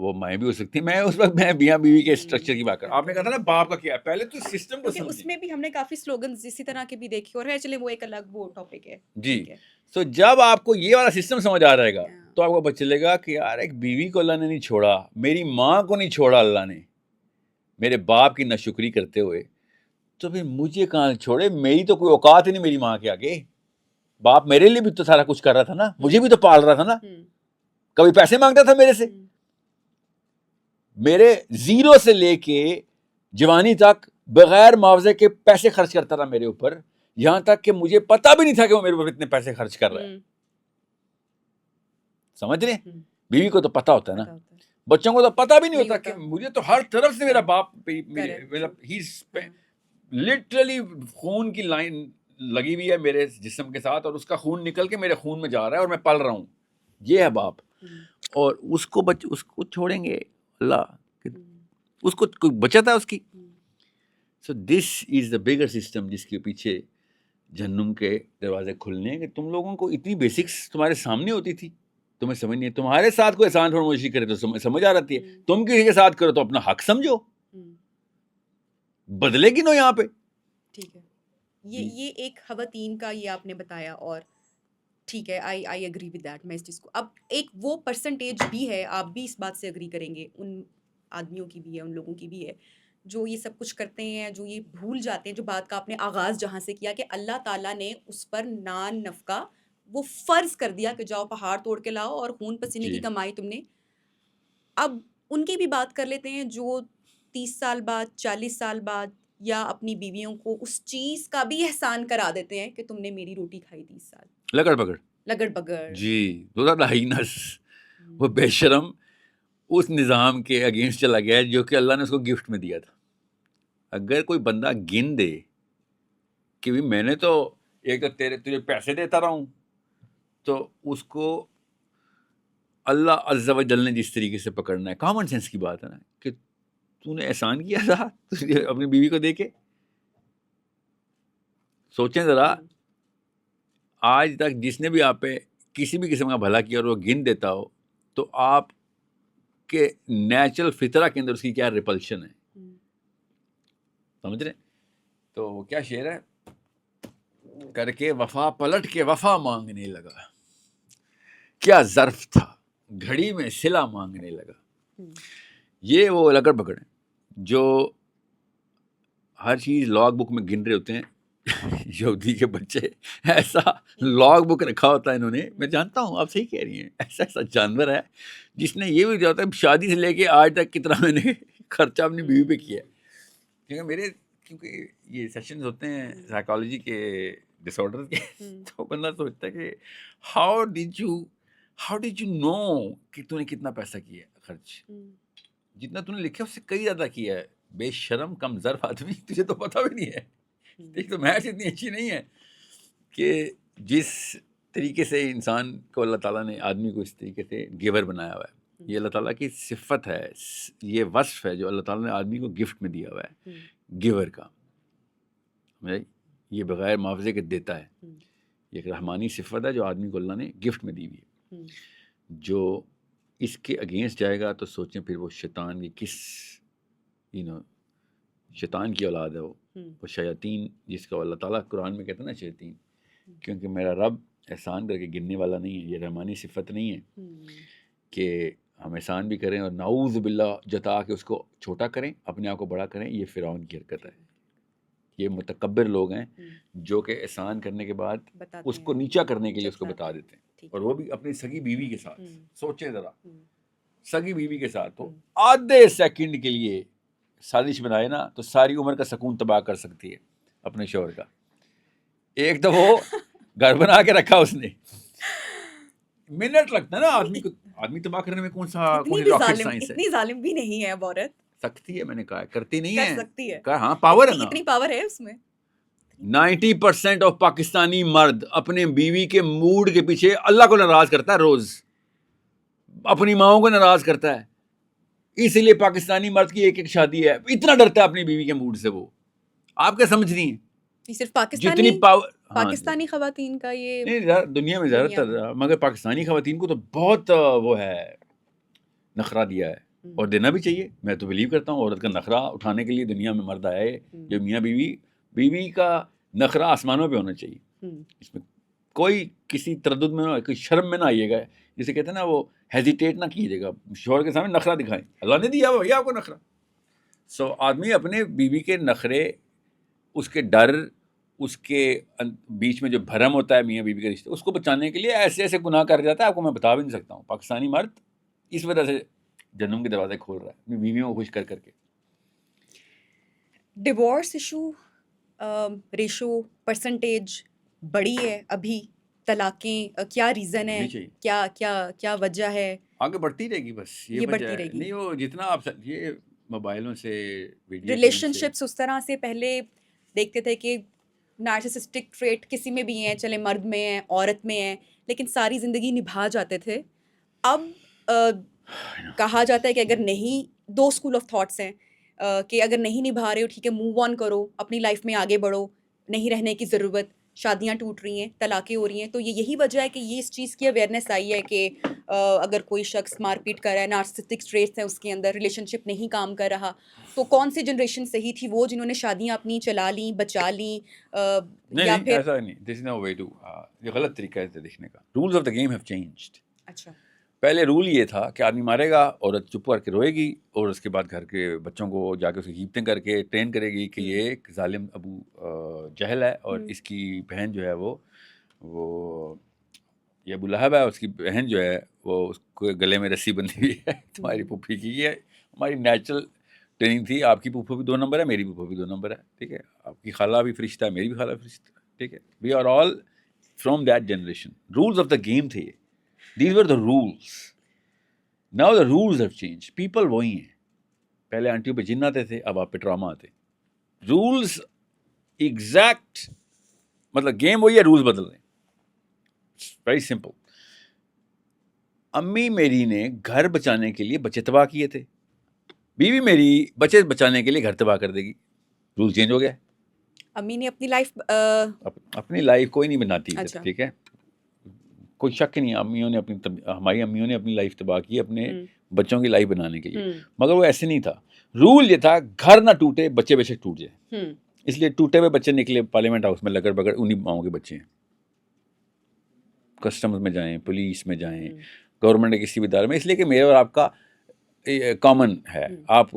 وہ مائیں بھی ہو سکتی ہیں. میں اس وقت میں میاں بیوی کے اسٹرکچر کی بات کر, آپ نے کہا تھا نا باپ کا کیا ہے, پہلے تو سسٹم کو سمجھیں. اس میں بھی ہم نے کافی سلوگنز اسی طرح کے بھی دیکھے, اور ہے چلے وہ ایک الگ وہ ٹاپک ہے. جی, تو جب آپ کو یہ والا سسٹم سمجھ آ رہے گا تو آپ کو پتہ چلے گا کہ یار ایک بیوی کو اللہ نے نہیں چھوڑا, میری ماں کو نہیں چھوڑا اللہ نے میرے باپ کی ناشکری کرتے ہوئے, تو پھر مجھے کہاں چھوڑے, میری تو کوئی اوقات ہی نہیں میری ماں کے آگے. باپ میرے لیے بھی تو سارا کچھ کر رہا تھا نا, مجھے بھی تو پال رہا تھا نا, کبھی پیسے مانگتا تھا میرے سے, میرے زیرو سے لے کے جوانی تک بغیر معاوضے کے پیسے خرچ کرتا رہا میرے اوپر, یہاں تک کہ مجھے پتا بھی نہیں تھا کہ وہ میرے اوپر اتنے پیسے خرچ کر رہا ہے. سمجھ رہے ہیں؟ بیوی کو تو پتا ہوتا ہے نا, بچوں کو تو پتا بھی نہیں ہوتا کہ مجھے تو ہر طرف سے میرا باپ لٹرلی خون کی لائن لگی ہوئی ہے میرے جسم کے ساتھ, اور اس کا خون نکل کے میرے خون میں جا رہا ہے اور میں پل رہا ہوں. یہ ہے باپ. اور اس کو چھوڑیں گے اللہ, اس کو کوئی بچت ہے اس کی. سو دس از دا بگر سسٹم جس کے پیچھے جہنم کے دروازے کھلنے ہیں, کہ تم لوگوں کو اتنی بیسکس تمہارے سامنے ہوتی تھی, تمہیں سمجھ نہیں. تمہارے ساتھ کوئی احسان فرمائشی کرے تو سمجھ آ رہتی ہے, تم کسی کے ساتھ کرو تو اپنا حق سمجھو, بدلے گی نو یہاں پہ. ٹھیک ہے, یہ ایک خواتین کا یہ آپ نے بتایا, اور ٹھیک ہے, آئی ایگری ود دیٹ. میں اس چیز کو, اب ایک وہ پرسنٹیج بھی ہے, آپ بھی اس بات سے ایگری کریں گے, ان آدمیوں کی بھی ہے, ان لوگوں کی بھی ہے جو یہ سب کچھ کرتے ہیں, جو یہ بھول جاتے ہیں, جو بات کا آپ نے آغاز جہاں سے کیا کہ اللہ تعالیٰ نے اس پر نان نفقہ وہ فرض کر دیا کہ جاؤ پہاڑ توڑ کے لاؤ اور خون پسینے کی کمائی تم نے. اب ان کی بھی بات کر لیتے ہیں جو 30 سال بعد 40 سال بعد یا اپنی بیویوں کو اس چیز کا بھی احسان کرا دیتے ہیں کہ تم نے میری روٹی کھائی 30 سال. لگڑ بگڑ جی, وہ بے شرم اس نظام کے اگینسٹ چلا گیا جو کہ اللہ نے اس کو گفٹ میں دیا تھا. اگر کوئی بندہ گن دے کہ بھی میں نے تو ایک تجھے پیسے دیتا رہا ہوں, تو اس کو اللہ عز و جل نے جس طریقے سے پکڑنا ہے, کامن سینس کی بات ہے نا, کہ تو نے احسان کیا تھا اپنی بیوی کو دے کے. سوچیں ذرا, آج تک جس نے بھی آپ پہ کسی بھی قسم کا بھلا کیا اور وہ گن دیتا ہو, تو آپ کے نیچرل فطرہ کے اندر اس کی کیا ریپلشن ہے, سمجھ رہے؟ تو وہ کیا شعر ہے, کر کے وفا پلٹ کے وفا مانگنے لگا, کیا ظرف تھا گھڑی میں صلہ مانگنے لگا. یہ وہ لگڑ بگڑ ہیں جو ہر چیز لاگ بک میں گن رہے ہوتے ہیں. یہودی کے بچے ایسا لاگ بک رکھا ہوتا ہے انہوں نے, میں جانتا ہوں آپ صحیح کہہ رہی ہیں, ایسا جانور ہے جس نے یہ بھی جاتا ہے شادی سے لے کے آج تک کتنا میں نے خرچہ اپنی بیوی پہ کیا ہے. کیونکہ یہ سیشنز ہوتے ہیں سائیکالوجی کے ڈس آرڈر کے, تو بندہ سوچتا ہے کہ ہاؤ ڈیڈ یو نو کہ تو نے کتنا پیسہ کیا ہے خرچ, جتنا تو نے لکھا اس سے کئی زیادہ کیا ہے. بے شرم کم ظرف آدمی, تجھے تو پتہ بھی نہیں ہے. دیکھ تو میچ اتنی اچھی نہیں ہے کہ جس طریقے سے انسان کو اللہ تعالیٰ نے آدمی کو اس طریقے سے گیور بنایا ہوا ہے. یہ اللہ تعالیٰ کی صفت ہے, یہ وصف ہے جو اللہ تعالیٰ نے آدمی کو گفٹ میں دیا ہوا ہے, گیور کا. یہ بغیر معاوضے کے دیتا ہے. یہ ایک رحمانی صفت ہے جو آدمی کو اللہ نے گفٹ میں دی ہوئی ہے. جو اس کے اگینسٹ جائے گا تو سوچیں پھر وہ شیطان کی کس شیطان کی اولاد ہے. وہ شیاطین جس کا اللہ تعالیٰ قرآن میں کہتا ہے نا شیاطین, کیونکہ میرا رب احسان کر کے گننے والا نہیں ہے. یہ رحمانی صفت نہیں ہے کہ ہم احسان بھی کریں اور نعوذ باللہ جتا کے اس کو چھوٹا کریں, اپنے آپ کو بڑا کریں. یہ فرعون کی حرکت ہے. یہ متکبر لوگ ہیں جو کہ احسان کرنے کے بعد اس کو نیچا کرنے کے لیے اس کو بتا دیتے ہیں, اور وہ بھی اپنی سگی بیوی کے ساتھ. سوچیں ذرا, سگی بیوی کے ساتھ تو آدھے سیکنڈ کے لیے سازش بنائے نا تو ساری عمر کا سکون تباہ کر سکتی ہے اپنے شوہر کا. ایک تو وہ گھر بنا کے رکھا اس نے, منٹ لگتا ہے نا آدمی کو, آدمی تباہ کرنے میں کون سی راکٹ سائنس ہے. اتنی ظالم بھی نہیں ہے اب عورت, سکتی ہے, میں نے کہا کرتی نہیں کر سکتی ہے, ہاں پاور ہے نا, اتنی پاور ہے اس میں. 90% آف پاکستانی مرد اپنے بیوی کے موڈ کے پیچھے اللہ کو ناراض کرتا ہے, روز اپنی ماؤں کو ناراض کرتا ہے. اس لیے پاکستانی مرد کی ایک شادی ہے, اتنا ڈرتا ہے اپنی بیوی کے موڈ سے. وہ آپ کیا سمجھ رہی ہیں, صرف جتنی پاور پاکستانی خواتین کا یہ نہیں, دنیا میں زیادہ تر, مگر پاکستانی خواتین کو تو بہت وہ ہے, نخرہ دیا ہے, اور دینا بھی چاہیے. میں تو بلیو کرتا ہوں عورت کا نخرہ اٹھانے کے لیے دنیا میں مرد آیا ہے, جو میاں بیوی کا نخرہ آسمانوں پہ ہونا چاہیے. اس میں کوئی کسی تردد میں نہ، کوئی شرم میں نہ آئیے گا. جسے کہتے ہیں نا وہ ہیزیٹیٹ نہ کیجیے گا شوہر کے سامنے نخرہ دکھائیں. اللہ نے دیا بھیا آپ کو نخرہ. سو آدمی اپنے بیوی کے نخرے، اس کے ڈر، اس کے بیچ میں جو بھرم ہوتا ہے میاں بیوی کے رشتے، اس کو بچانے کے لیے ایسے ایسے گناہ کر جاتا ہے. آپ کو میں بتا بھی نہیں سکتا ہوں. پاکستانی مرد اس وجہ سے جنم کے دروازے کھول رہا ہے اپنی بیویوں کو خوش کر کر کے. ڈیورس ایشو ریشو پرسنٹیج بڑی ہے ابھی، طلاقیں کیا ریزن ہے، کیا کیا کیا وجہ ہے؟ آگے بڑھتی رہے گی بس، یہ بڑھتی رہے گی. نہیں وہ جتنا آپ یہ موبائلوں سے ریلیشن شپس اس طرح سے پہلے دیکھتے تھے کہ نارسسسٹک ٹریٹ کسی میں بھی ہیں، چلے مرد میں ہیں، عورت میں ہیں، لیکن ساری زندگی نبھا جاتے تھے. اب کہا جاتا ہے کہ اگر نہیں، دو اسکول آف تھاٹس ہیں کہ اگر نہیں نبھا رہے ہو ٹھیک ہے، موو آن کرو، اپنی لائف میں آگے بڑھو، نہیں رہنے کی ضرورت، شادیاں ٹوٹ رہی ہیں، طلاقیں ہو رہی ہیں. تو یہی وجہ ہے کہ یہ اس چیز کی اویئرنیس آئی ہے کہ اگر کوئی شخص مار پیٹ کر رہا ہے، نارسسٹک ٹریٹس ہیں اس کے اندر، ریلیشن شپ نہیں کام کر رہا. تو کون سی جنریشن صحیح تھی؟ وہ جنہوں نے شادیاں اپنی چلا لیں، بچا لیں، یا پھر ایسا نہیں. دس از نو وے ٹو، یہ غلط طریقہ ہے دیکھنے کا. Rules of the game have changed. اچھا، پہلے رول یہ تھا کہ آدمی مارے گا، عورت چپ کر کے روئے گی، اور اس کے بعد گھر کے بچوں کو جا کے اس کی قیمتیں کر کے ٹرین کرے گی کہ یہ ایک ظالم ابو جہل ہے، اور اس کی بہن جو ہے وہ یہ ابو لہب ہے، اس کی بہن جو ہے وہ اس کو گلے میں رسی بندھی ہوئی ہے تمہاری پھوپھی کی. یہ ہماری نیچرل ٹریننگ تھی. آپ کی پھوپھو بھی 2 نمبر ہے، میری پھوپھو بھی 2 نمبر ہے. ٹھیک ہے، آپ کی خالہ بھی فرشتہ ہے، میری بھی خالہ فرشتہ. ٹھیک ہے، we are all from that generation. Rules of the game تھے یہ. These were the rules. Now the rules have changed. People وہی ہیں. پہلے آنٹیوں پہ جن آتے تھے، اب آپ پہ ڈرامہ آتے. رولز ایگزیکٹ، مطلب گیم وہی ہے، رولز بدل رہے ہیں. Very simple. امی میری نے گھر بچانے کے لیے بچے تباہ کیے تھے، بیوی میری بچے بچانے کے لیے گھر تباہ کر دے گی. رول چینج ہو گیا. امی نے اپنی لائف اپنی لائف کوئی نہیں بناتی. اچھا. ٹھیک ہے، کوئی شک نہیں. امیوں نے ہماری امیوں نے اپنی لائف تباہ کی اپنے بچوں کی لائف بنانے کے لیے. مگر وہ ایسے نہیں تھا. رول یہ تھا گھر نہ ٹوٹے، بچے بے شک ٹوٹ جائیں. اس لیے ٹوٹے ہوئے بچے نکلے پارلیمنٹ ہاؤس میں لگڑ بگڑ، انہیں ماؤں کے بچے ہیں. کسٹمز میں جائیں، پولیس میں جائیں، گورنمنٹ کے کسی بھی ادارے میں. اس لیے کہ میرے اور آپ کا کامن ہے. آپ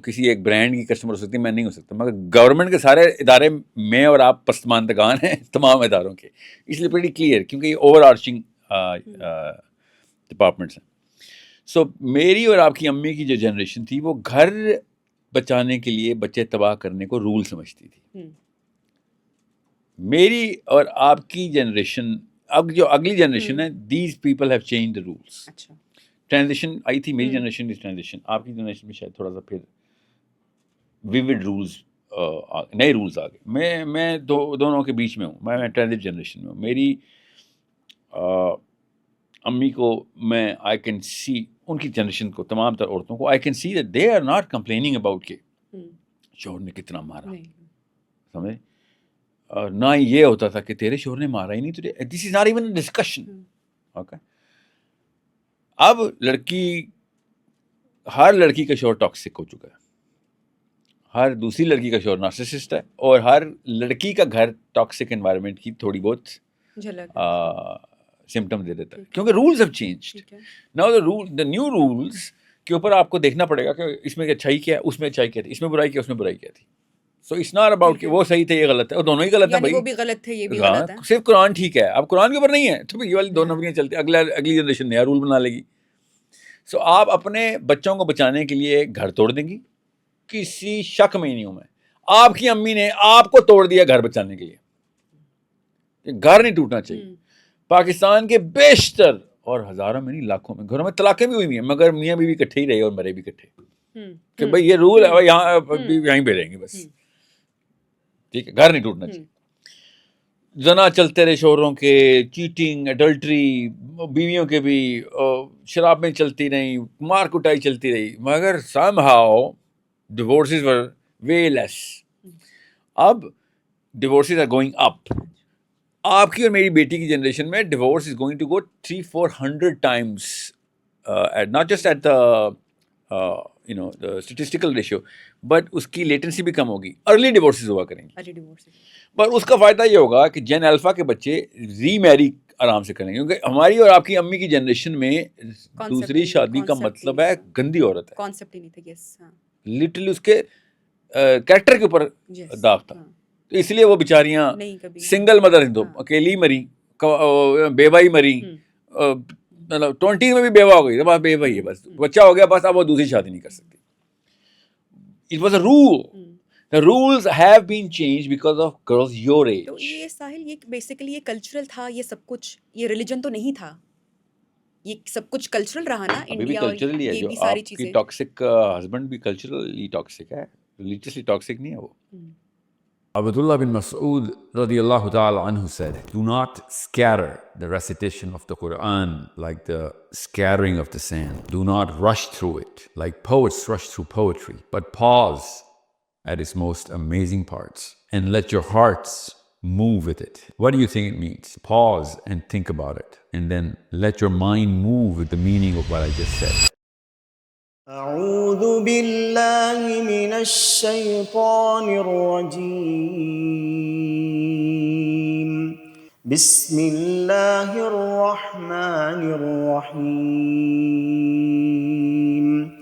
کسی ایک برانڈ کی کسٹمر ہو سکتی، میں نہیں ہو سکتا. مگر گورنمنٹ کے سارے ادارے میں اور آپ پسماندگان ہیں تمام اداروں کے. اس لیے بڑی کلیئر، کیونکہ یہ اوور آرچنگ ڈپارٹمنٹس ہیں. سو میری اور آپ کی امی کی جو جنریشن تھی وہ گھر بچانے کے لیے بچے تباہ کرنے کو رول سمجھتی تھی. میری اور آپ کی جنریشن، اب جو اگلی جنریشن ہے، these people have change the rules. اچھا، ٹرانزیشن آئی تھی. میری جنریشن اس ٹرانزیشن، آپ کی جنریشن میں شاید تھوڑا سا پھر ویوڈ رولز، نئے رولز آ گئے. میں دونوں کے بیچ میں ہوں. میں ٹرانزٹ جنریشن میں ہوں. میری امی کو میں آئی کین سی، ان کی جنریشن کو، تمام تر عورتوں کو I can see that they are not complaining about کہ شوہر نے کتنا مارا. سمجھے؟ اور نہ ہی یہ ہوتا تھا کہ تیرے شوہر نے مارا ہی نہیں تجھے. This is not even a discussion. Okay. اب ہر لڑکی کا شوہر ٹاکسک ہو چکا ہے، ہر دوسری لڑکی کا شوہر نارسسسٹ ہے، اور ہر لڑکی کا گھر ٹاکسک انوائرمنٹ کی تھوڑی بہت سمٹم دے دیتا ہے، کیونکہ rules have changed. Now the new rules کے اوپر آپ کو دیکھنا پڑے گا کہ اس میں اچھائی کیا ہے، اس میں اچھائی کیا تھی، اس میں برائی کیا، اس میں برائی کیا تھی. سو اٹس ناٹ اباؤٹ کہ وہ صحیح تھے یہ غلط ہے، وہ دونوں ہی غلط ہیں بھائی. وہ بھی غلط تھے، یہ بھی غلط ہے. صرف قرآن ٹھیک ہے. اب قرآن کے اوپر نہیں ہے تو یہ والی 2 نمبریاں چلتی ہیں. اگلی جنریشن نیا رول بنا لے گی. سو آپ اپنے بچوں کو بچانے کے لیے گھر توڑ دیں گی، کسی شک میں ہی نہیں ہوں میں. آپ کی امی نے آپ کو توڑ دیا گھر بچانے کے لیے. گھر نہیں ٹوٹنا چاہیے. پاکستان کے بیشتر اور ہزاروں میں نہیں لاکھوں میں گھروں میں طلاقیں بھی ہوئی ہیں، مگر میاں بیوی اکٹھے ہی رہے اور مرے بھی اکٹھے، کہ بھائی یہ رول ہے، یہیں پہ رہیں گے بس. ٹھیک ہے، گھر نہیں ٹوٹنا چاہیے. زنا چلتے رہے شوہروں کے، چیٹنگ، اڈلٹری، بیویوں کے بھی، شرابیں چلتی رہیں، مار کٹائی چلتی رہی، مگر سم ہاؤ ڈیورسز ور وے لیس. اب ڈیورسز آر گوئنگ اپ. آپ کی اور میری بیٹی کی جنریشن میں divorce is going to go 300-400 times, not just at the statistical ratio, but اس کی لیٹنسی بھی کم ہوگی. ارلی ڈیورسز ہوا کریں گے. پر اس کا فائدہ یہ ہوگا کہ جین الفا کے بچے ری میری آرام سے کریں گے, کیونکہ ہماری اور آپ کی امی کی جنریشن میں دوسری شادی کا مطلب ہے گندی عورت ہے, کانسیپٹ ہی نہیں تھا. یس, ہاں, لٹرلی اس کے کریکٹر کے اوپر داغ تھا. تو اس لیے وہ بیچاریاں سنگل مدر ہیں, تو اکیلی مری, بیوہ ہی مری, مطلب 20 میں بھی بیوہ ہو گئی, بس بیوہ ہی ہے, بس بچہ ہو گیا بس, اب وہ دوسری شادی نہیں کر سکتی. It was a rule. The rules have been changed because of girls your age. تو یہ ساحل, یہ بیسیکلی یہ کلچرل تھا, یہ سب کچھ, یہ ریلیجن تو نہیں تھا, یہ سب کچھ کلچرل رہا نا انڈیا, اور یہ بھی ساری چیزیں. آپ کی ٹاکسک ہسبینڈ بھی کلچرلی ٹاکسک ہے, ریلیجیسلی ٹاکسک نہیں ہے وہ. Abdullah bin Mas'ud radiyallahu ta'ala anhu said, do not scatter the recitation of the Quran like the scattering of the sand. Do not rush through it like poets rush through poetry, but pause at its most amazing parts and let your hearts move with it. What do you think it means? Pause and think about it, and then let your mind move with the meaning of what I just said. أعوذ بالله من الشيطان الرجيم. بسم الله الرحمن الرحيم.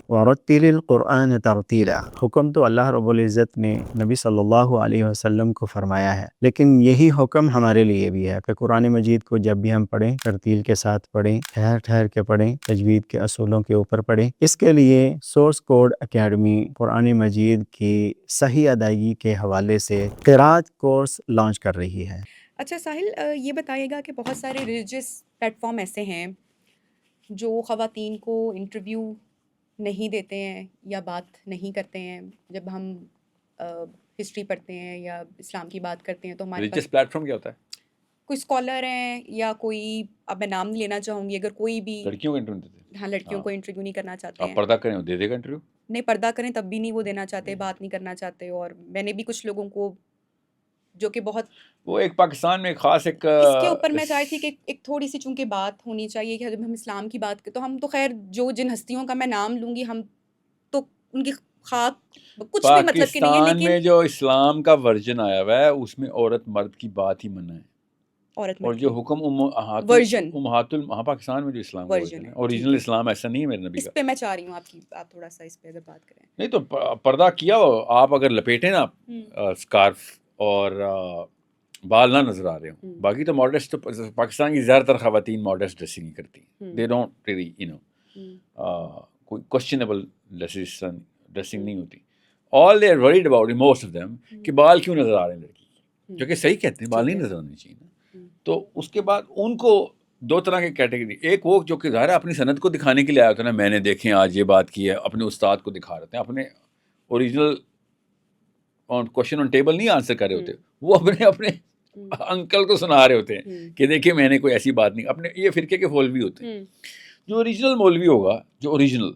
ورتل القرآن ترتیلا. حکم تو اللہ رب العزت نے نبی صلی اللہ علیہ وسلم کو فرمایا ہے, لیکن یہی حکم ہمارے لیے بھی ہے کہ قرآن مجید کو جب بھی ہم پڑھیں ترتیل کے ساتھ پڑھیں, ٹھہر ٹھہر کے پڑھیں, تجوید کے اصولوں کے اوپر پڑھیں. اس کے لیے سورس کوڈ اکیڈمی قرآن مجید کی صحیح ادائیگی کے حوالے سے قراءت کورس لانچ کر رہی ہے. اچھا ساحل, یہ بتائیے گا کہ بہت سارے ریلیجیس پلیٹ فارم ایسے ہیں جو خواتین کو انٹرویو نہیں دیتے ہیں یا بات نہیں کرتے ہیں. جب ہم ہسٹری پڑھتے ہیں یا اسلام کی بات کرتے ہیں تو ہمارے ریلیجیس پلیٹ فارم کیا ہوتا ہے؟ کوئی اسکالر ہیں یا کوئی, اب میں نام نہیں لینا چاہوں گی, اگر کوئی بھی لڑکیوں کو انٹرویو دیتے ہیں. ہاں, لڑکیوں کو انٹرویو نہیں کرنا چاہتے آپ ہیں. پردہ کریں دے دے گا انٹرویو, نہیں پردہ کریں تب بھی نہیں وہ دینا چاہتے, بات نہیں کرنا چاہتے. اور میں نے بھی کچھ لوگوں کو جو کہ بہت, وہ ایک پاکستان میں خاص ایک اس کے اوپر میں چاہتی تھی کہ ایک تھوڑی سی چونکہ بات ہونی چاہیے کہ جب ہم اسلام کی بات کریں تو ہم تو خیر جو جن ہستیوں کا میں نام لوں گی ہم تو ان کی خاک کچھ بھی مطلب کہ نہیں ہے, پاکستان لیکن میں جو اسلام کا ورژن آیا ہوا ہے اس میں عورت مرد کی بات ہی منع ہے. عورت اور جو حکم ورژن پاکستان میں جو اسلام کا ورژن ہے, اوریجنل اسلام ایسا نہیں ہے میرے نبی اس کا. پہ میں چاہ رہی ہوں آپ تھوڑا سا اس پہ اگر بات کریں. نہیں تو پردہ کیا ہو آپ, اگر لپیٹیں نا اسکارف اور بال نہ نظر آ رہے ہوں, باقی تو ماڈرسٹ تو پاکستان کی زیادہ تر خواتین ماڈرسٹ ڈریسنگ ہی کرتی ہیں. دے ڈونٹ ریلی کوئی کوشچنیبل ڈریسنگ نہیں ہوتی. All they are worried about most of them کہ بال کیوں نظر آ رہے ہیں لڑکی کی, جو کہ صحیح کہتے ہیں, بال نہیں نظر آنے چاہیے نا. تو اس کے بعد ان کو دو طرح کی کیٹیگری, ایک وہ جو کہ ظاہر ہے اپنی سند کو دکھانے کے لیے آیا ہوتا ہے نا, میں نے دیکھیں آج یہ بات کی ہے, اپنے استاد کو دکھا رہے ہیں, اپنے اوریجنل کوشچن آن ٹیبل نہیں آنسر کر رہے ہوتے, وہ اپنے انکل کو سنا رہے ہوتے ہیں کہ دیکھیں میں نے کوئی ایسی بات نہیں. اپنے یہ فرقے کے مولوی ہوتے ہیں. جو اوریجنل مولوی ہوگا, جو اوریجنل,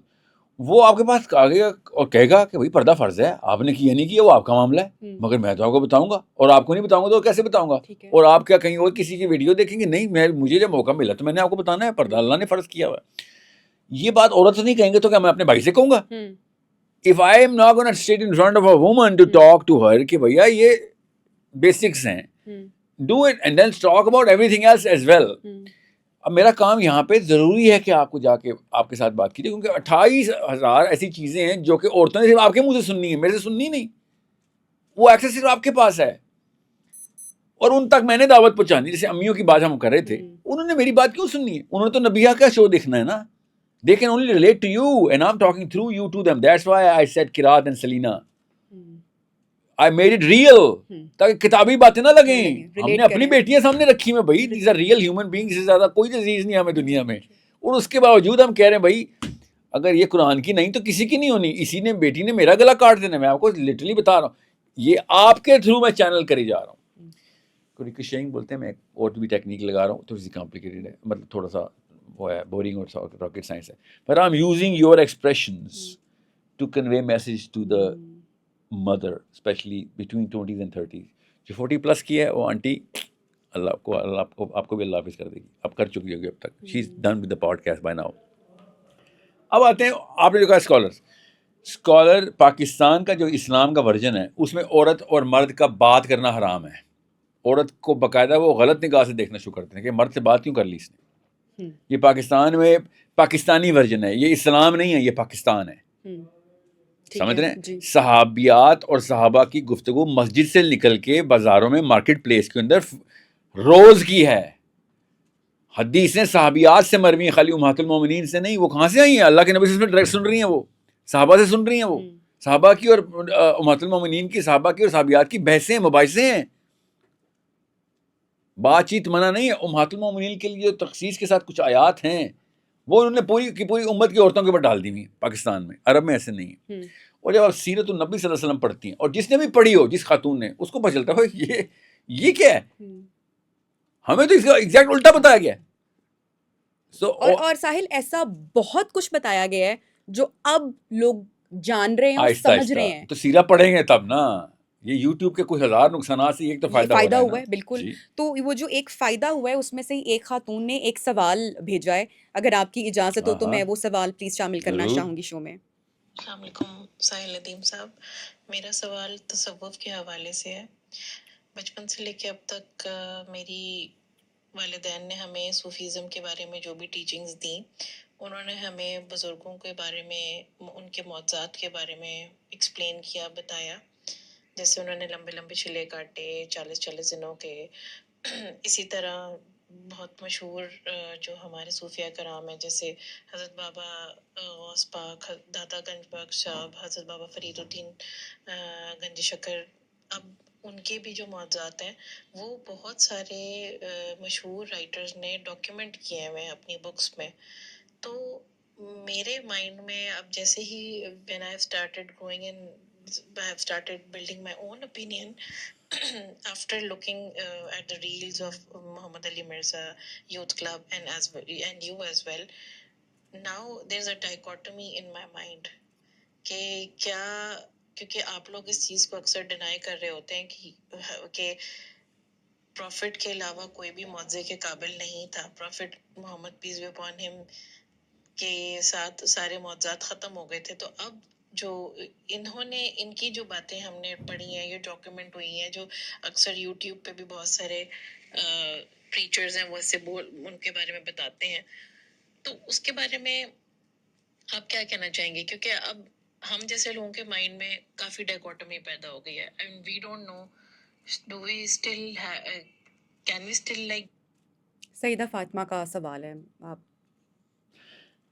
وہ آپ کے پاس آگے گا اور کہے گا کہ بھائی پردہ فرض ہے, آپ نے کیا نہیں کیا وہ آپ کا معاملہ ہے, مگر میں تو آپ کو بتاؤں گا, اور آپ کو نہیں بتاؤں گا تو کیسے بتاؤں گا. اور آپ کیا کہیں اور کسی کی ویڈیو دیکھیں گے؟ نہیں, مجھے جب موقع ملا تو میں نے آپ کو بتانا ہے, پردہ اللہ نے فرض کیا ہوا ہے. یہ بات عورت سے نہیں کہیں گے تو کیا میں اپنے بھائی سے کہوں گا؟ If I am not going to sit in front of a woman to talk to her کہ بھیا یہ بیسکس ہیں, do it and then talk about everything else as well. اب میرا کام یہاں پہ ضروری ہے کہ آپ کو جا کے آپ کے ساتھ بات کیجیے, کیونکہ 28,000 ایسی چیزیں ہیں جو کہ عورتوں نے صرف آپ کے منہ سے سننی ہے, میرے سے سننی نہیں. وہ ایکسس صرف آپ کے پاس ہے, اور ان تک میں نے دعوت پہنچانی. جیسے امیوں کی بات ہم کر رہے تھے, انہوں نے میری بات کیوں سننی ہے؟ انہوں نے تو نبیہ کا شو دیکھنا ہے نا. They can only relate to you and I'm talking through you to them. That's why I said Kirat and Selena. I made it real تاکہ کتابی باتیں نہ لگیں. ہم نے اپنی بیٹیاں سامنے رکھی ہیں بھائی, these are real human beings. سے زیادہ کوئی عزیز نہیں ہمیں دنیا میں, اور اس کے باوجود ہم کہہ رہے ہیں بھائی اگر یہ قرآن کی نہیں تو کسی کی نہیں ہونی. اسی نے بیٹی نے میرا گلا کاٹ دینا, میں آپ کو لٹرلی بتا رہا ہوں, یہ آپ کے تھرو میں چینل کری جا رہا ہوں. ریکوشنگ بولتے ہیں, میں اور بھی ٹیکنیک لگا رہا ہوں, تھوڑی سی کمپلیکیٹڈ ہے, مطلب تھوڑا سا وہ ہے بورنگ اور راکٹ سائنس ہے, but I'm using your expressions to convey message to the mother, especially between 20s and 30s. جو 40+ کی ہے وہ آنٹی اللہ کو آپ کو بھی اللہ حافظ کر دے گی, اب کر چکی ہوگی اب تک. She is done with the podcast by now. اب آتے ہیں, آپ نے جو کہا اسکالر پاکستان کا جو اسلام کا ورژن ہے اس میں عورت اور مرد کا بات کرنا حرام ہے. عورت کو باقاعدہ وہ غلط نگاہ سے دیکھنا شروع کرتے ہیں کہ مرد سے بات کیوں کر لی اس نے. یہ پاکستان میں پاکستانی ورژن ہے, یہ اسلام نہیں ہے, یہ پاکستان ہے. سمجھ رہے ہیں؟ صحابیات اور صحابہ کی گفتگو مسجد سے نکل کے بازاروں میں مارکیٹ پلیس کے اندر روز کی ہے. حدیثیں صحابیات سے مروی ہیں, خالی امہات المومنین سے نہیں. وہ کہاں سے آئی ہیں؟ اللہ کے نبی سے ڈائریکٹ سن رہی ہیں, وہ صحابہ سے سن رہی ہیں. وہ صحابہ کی اور امہات المومنین کی, صحابہ کی اور صحابیات کی بحثیں مباحثے ہیں. بات چیت منع نہیں ہے. امہات المومنین کے لیے تخصیص کے ساتھ کچھ آیات ہیں, وہ انہوں نے پوری کی پوری امت کی عورتوں کے اوپر ڈال دی ہوئی پاکستان میں. عرب میں ایسے نہیں ہے. اور جب آپ سیرت النبی صلی اللہ علیہ وسلم پڑھتی ہیں, اور جس نے بھی پڑھی ہو, جس خاتون نے, اس کو پتہ چلتا ہے یہ کیا ہے. ہمیں تو اس کا ایگزیکٹ الٹا بتایا گیا ہے. اور ساحل ایسا بہت کچھ بتایا گیا ہے جو اب لوگ جان رہے ہیں اور سمجھ رہے ہیں. تو سیرہ پڑھیں گے تب نا. یہ یوٹیوب کے کوئی ہزار نقصانات سے ایک تو فائدہ ہوا ہے. بالکل. تو وہ جو ایک فائدہ ہوا ہے اس میں سے ایک خاتون نے ایک سوال بھیجا ہے, اگر آپ کی اجازت ہو تو میں وہ سوال پلیز شامل کرنا چاہوں گی شو میں. السلام علیکم ساحل ندیم صاحب. میرا سوال تصوف کے حوالے سے ہے. بچپن سے لے کے اب تک میری والدین نے ہمیں صوفیزم کے بارے میں جو بھی ٹیچنگز دیں, انہوں نے ہمیں بزرگوں کے بارے میں, ان کے معجزات کے بارے میں ایکسپلین کیا, بتایا. جیسے انہوں نے لمبے لمبے چھلے کاٹے 40 دنوں کے. اسی طرح بہت مشہور جو ہمارے صوفیہ کرام ہیں, جیسے حضرت بابا غوث پاک, داتا گنج بخش صاحب, حضرت بابا فرید الدین گنج شکر, اب ان کے بھی جو معجزات ہیں وہ بہت سارے مشہور رائٹرز نے ڈاکیومنٹ کیے ہوئے ہیں اپنی بکس میں. تو میرے مائنڈ میں اب جیسے ہی when I've started growing in, I have started building my own opinion after looking at the reels of Muhammad Ali Mirza Youth Club and you as well. Now there's a dichotomy in my mind کہ کیا, کیونکہ آپ لوگ اس چیز کو اکثر deny کر رہے ہوتے ہیں کہ پروفٹ کے علاوہ کوئی بھی معجزے کے قابل نہیں تھا. Prophet Muhammad peace be upon ہم کے ساتھ سارے معجزات ختم ہو گئے تھے. تو اب جو انہوں نے, ان کی جو باتیں ہم نے پڑھی ہیں, یہ ڈاکیومنٹ ہوئی ہیں, جو اکثر یوٹیوب پہ بھی بہت سارے پریچرز ہیں وہ ایسے ان کے بارے میں بتاتے ہیں. تو اس کے بارے میں آپ کیا کہنا چاہیں گے؟ کیونکہ اب ہم جیسے لوگوں کے مائنڈ میں کافی ڈائکوٹمی پیدا ہو گئی ہے, and we don't know do we still can we still like. سیدہ فاطمہ کا سوال ہے. آپ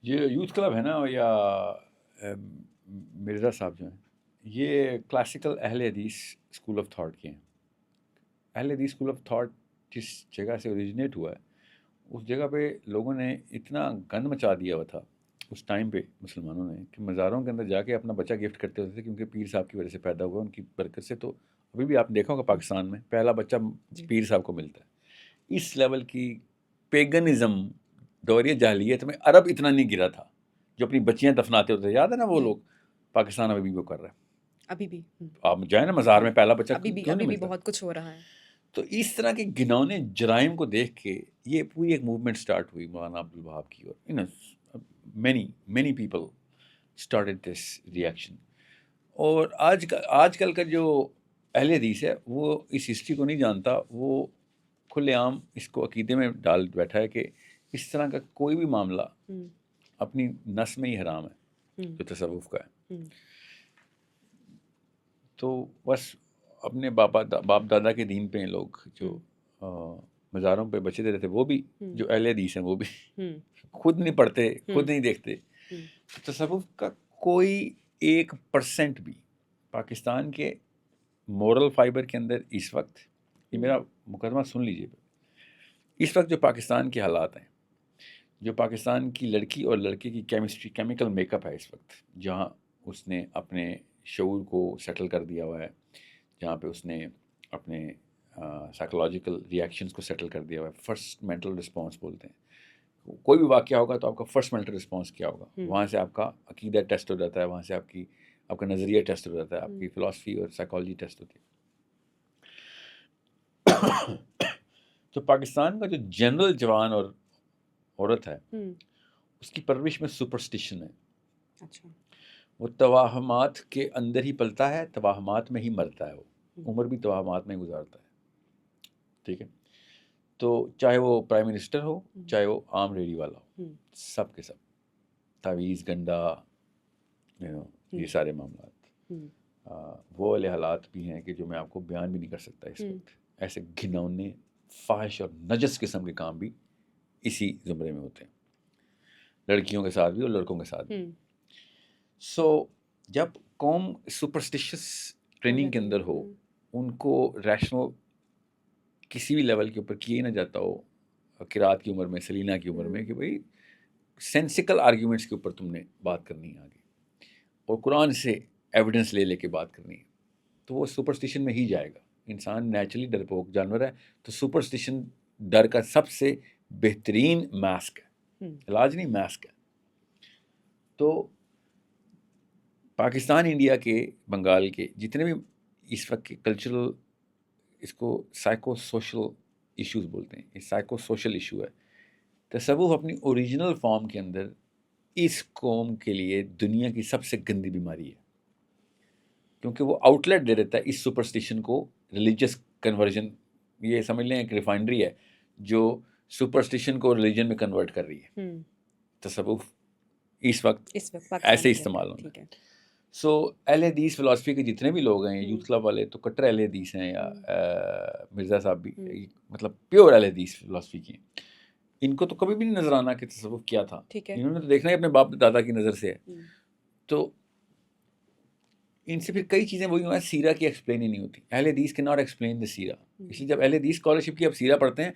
یہ یوتھ کلب ہے نا, یا مرزا صاحب جو ہیں, یہ کلاسیکل اہل حدیث اسکول آف تھاٹ کے ہیں. اہل حدیث اسکول آف تھاٹ جس جگہ سے اوریجنیٹ ہوا ہے, اس جگہ پہ لوگوں نے اتنا گند مچا دیا ہوا تھا اس ٹائم پہ مسلمانوں نے, کہ مزاروں کے اندر جا کے اپنا بچہ گفٹ کرتے ہوتے تھے, کیونکہ پیر صاحب کی وجہ سے پیدا ہوا, ان کی برکت سے. تو ابھی بھی آپ دیکھو گا پاکستان میں پہلا بچہ پیر صاحب کو ملتا ہے. اس لیول کی پیگنزم دور جاہلیت میں عرب اتنا نہیں گرا تھا جو اپنی بچیاں دفناتے ہوتے. یاد ہے نا وہ لوگ, پاکستان ابھی بھی وہ کر رہے ہیں. ابھی بھی آپ جائیں نا مزار میں پہلا بچہ ابھی کیوں نہیں بھی ملتا. بہت کچھ ہو رہا ہے. تو اس طرح کے گھنونے جرائم کو دیکھ کے یہ پوری ایک موومنٹ سٹارٹ ہوئی مولانا عبدالوہاب کی, اور many people started this reaction. اور آج کل کا جو اہل حدیث ہے وہ اس ہسٹری کو نہیں جانتا. وہ کھلے عام اس کو عقیدے میں ڈال بیٹھا ہے کہ اس طرح کا کوئی بھی معاملہ اپنی نس میں ہی حرام ہے جو تصوف کا ہے. تو بس اپنے باپ دادا کے دین پہ لوگ جو مزاروں پہ بچے دیتے تھے, وہ بھی جو اہل حدیث ہیں وہ بھی خود نہیں پڑھتے, خود نہیں دیکھتے. تصوف کا کوئی 1% بھی پاکستان کے مورل فائبر کے اندر اس وقت, یہ میرا مقدمہ سن لیجیے, اس وقت جو پاکستان کے حالات ہیں, جو پاکستان کی لڑکی اور لڑکے کی کیمسٹری, کیمیکل میک اپ ہے اس وقت, جہاں اس نے اپنے شعور کو سیٹل کر دیا ہوا ہے, جہاں پہ اس نے اپنے سائیکولوجیکل ریئیکشنز کو سیٹل کر دیا ہوا ہے. فرسٹ مینٹل رسپانس بولتے ہیں. کوئی بھی واقعہ ہوگا تو آپ کا فرسٹ مینٹل رسپانس کیا ہوگا, وہاں سے آپ کا عقیدہ ٹیسٹ ہو جاتا ہے, وہاں سے آپ کا نظریہ ٹیسٹ ہو جاتا ہے, آپ کی فلاسفی اور سائیکالوجی ٹیسٹ ہوتی ہے. تو پاکستان کا جو جنرل جوان اور عورت ہے, اس کی پرورش میں سپرسٹیشن ہے. اچھا, وہ توہمات کے اندر ہی پلتا ہے, توہمات میں ہی مرتا ہے, وہ عمر بھی توہمات میں گزارتا ہے. ٹھیک ہے. تو چاہے وہ پرائم منسٹر ہو, چاہے وہ عام ریڈی والا ہو, سب کے سب تعویذ, گنڈا, یہ سارے معاملات, وہ والے حالات بھی ہیں کہ جو میں آپ کو بیان بھی نہیں کر سکتا اس وقت. ایسے گھنونے, فاحش اور نجس قسم کے کام بھی اسی زمرے میں ہوتے ہیں, لڑکیوں کے ساتھ بھی اور لڑکوں کے ساتھ بھی. سو جب قوم سپرسٹیشس ٹریننگ کے اندر ہو, ان کو ریشنل کسی بھی لیول کے اوپر کیے نہ جاتا ہو, قرات کی عمر میں, سلینا کی عمر میں, کہ بھائی سینسیکل آرگیومنٹس کے اوپر تم نے بات کرنی ہے آگے, اور قرآن سے ایویڈنس لے کے بات کرنی ہے, تو وہ سپرسٹیشن میں ہی جائے گا. انسان نیچرلی ڈرپوک جانور ہے, تو سپرسٹیشن ڈر کا سب سے بہترین ماسک ہے, علاج نہیں ماسک ہے. تو پاکستان, انڈیا کے, بنگال کے جتنے بھی اس وقت کے کلچرل, اس کو سائیکو سوشل ایشوز بولتے ہیں, یہ سائیکو سوشل ایشو ہے. تصوف اپنی اوریجنل فارم کے اندر اس قوم کے لیے دنیا کی سب سے گندی بیماری ہے, کیونکہ وہ آؤٹ لیٹ دے دیتا ہے اس سپرسٹیشن کو. ریلیجس کنورژن, یہ سمجھ لیں ایک ریفائنری ہے جو سپرسٹیشن کو ریلیجن میں کنورٹ کر رہی ہے. تصوف اس وقت ایسے استعمال ہونا ہے. سو اہل حدیث فلاسفی کے جتنے بھی لوگ ہیں, یوتھ کلب والے تو کٹر اہل حدیث ہیں, یا مرزا صاحب بھی مطلب پیور اہل حدیث فلاسفی کی ہیں. ان کو تو کبھی بھی نہیں نظر آنا کہ تصوف کیا تھا, انہوں نے تو دیکھنا ہی اپنے باپ دادا کی نظر سے ہے. تو ان سے پھر کئی چیزیں وہی ہیں, سیرہ کی ایکسپلین ہی نہیں ہوتی. اہل حدیث کے ناٹ ایکسپلین دا سیرہ, اس لیے جب اہل حدیث اسکالرشپ کی اب سیرہ پڑھتے ہیں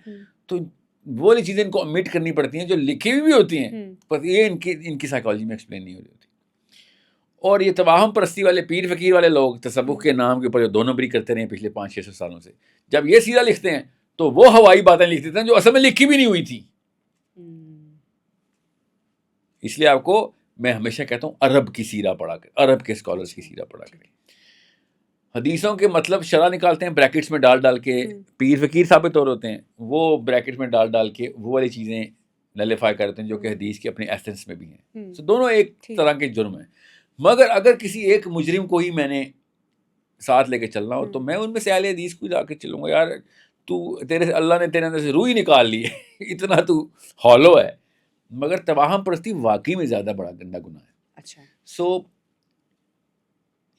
تو وہ والی چیزیں ان کو امٹ کرنی پڑتی ہیں جو لکھی ہوئی بھی ہوتی ہیں, پر یہ ان کی سائیکالوجی میں ایکسپلین نہیں ہو رہی ہوتی. اور یہ توہم پرستی والے پیر فقیر والے لوگ تصوف کے نام کے اوپر جو 2 نمبری کرتے رہے پچھلے 500-600 سالوں سے, جب یہ سیرہ لکھتے ہیں تو وہ ہوائی باتیں لکھ دیتے ہیں جو اصل میں لکھی بھی نہیں ہوئی تھی. اس لیے آپ کو میں ہمیشہ کہتا ہوں عرب کی سیرہ پڑھا کریں, عرب کے اسکالرس کی سیرہ پڑھا کریں. حدیثوں کے مطلب شرح نکالتے ہیں بریکٹس میں ڈال کے, پیر فقیر ثابت ہو رہے ہوتے ہیں, وہ بریکٹس میں ڈال کے وہ والی چیزیں نلیفائی کرتے ہیں جو کہ حدیث کے اپنے ایسنس میں بھی ہیں. تو دونوں ایک طرح کے جرم ہیں. مگر اگر کسی ایک مجرم کو ہی میں نے ساتھ لے کے چلنا ہو تو میں ان میں سے اہل حدیث کو جا کے چلوں گا. یار تو تیرے سے اللہ نے تیرے اندر سے روح ہی نکال لی ہے, اتنا تو ہالو ہے. مگر توہم پرستی واقعی میں زیادہ بڑا گندا گناہ ہے. اچھا, سو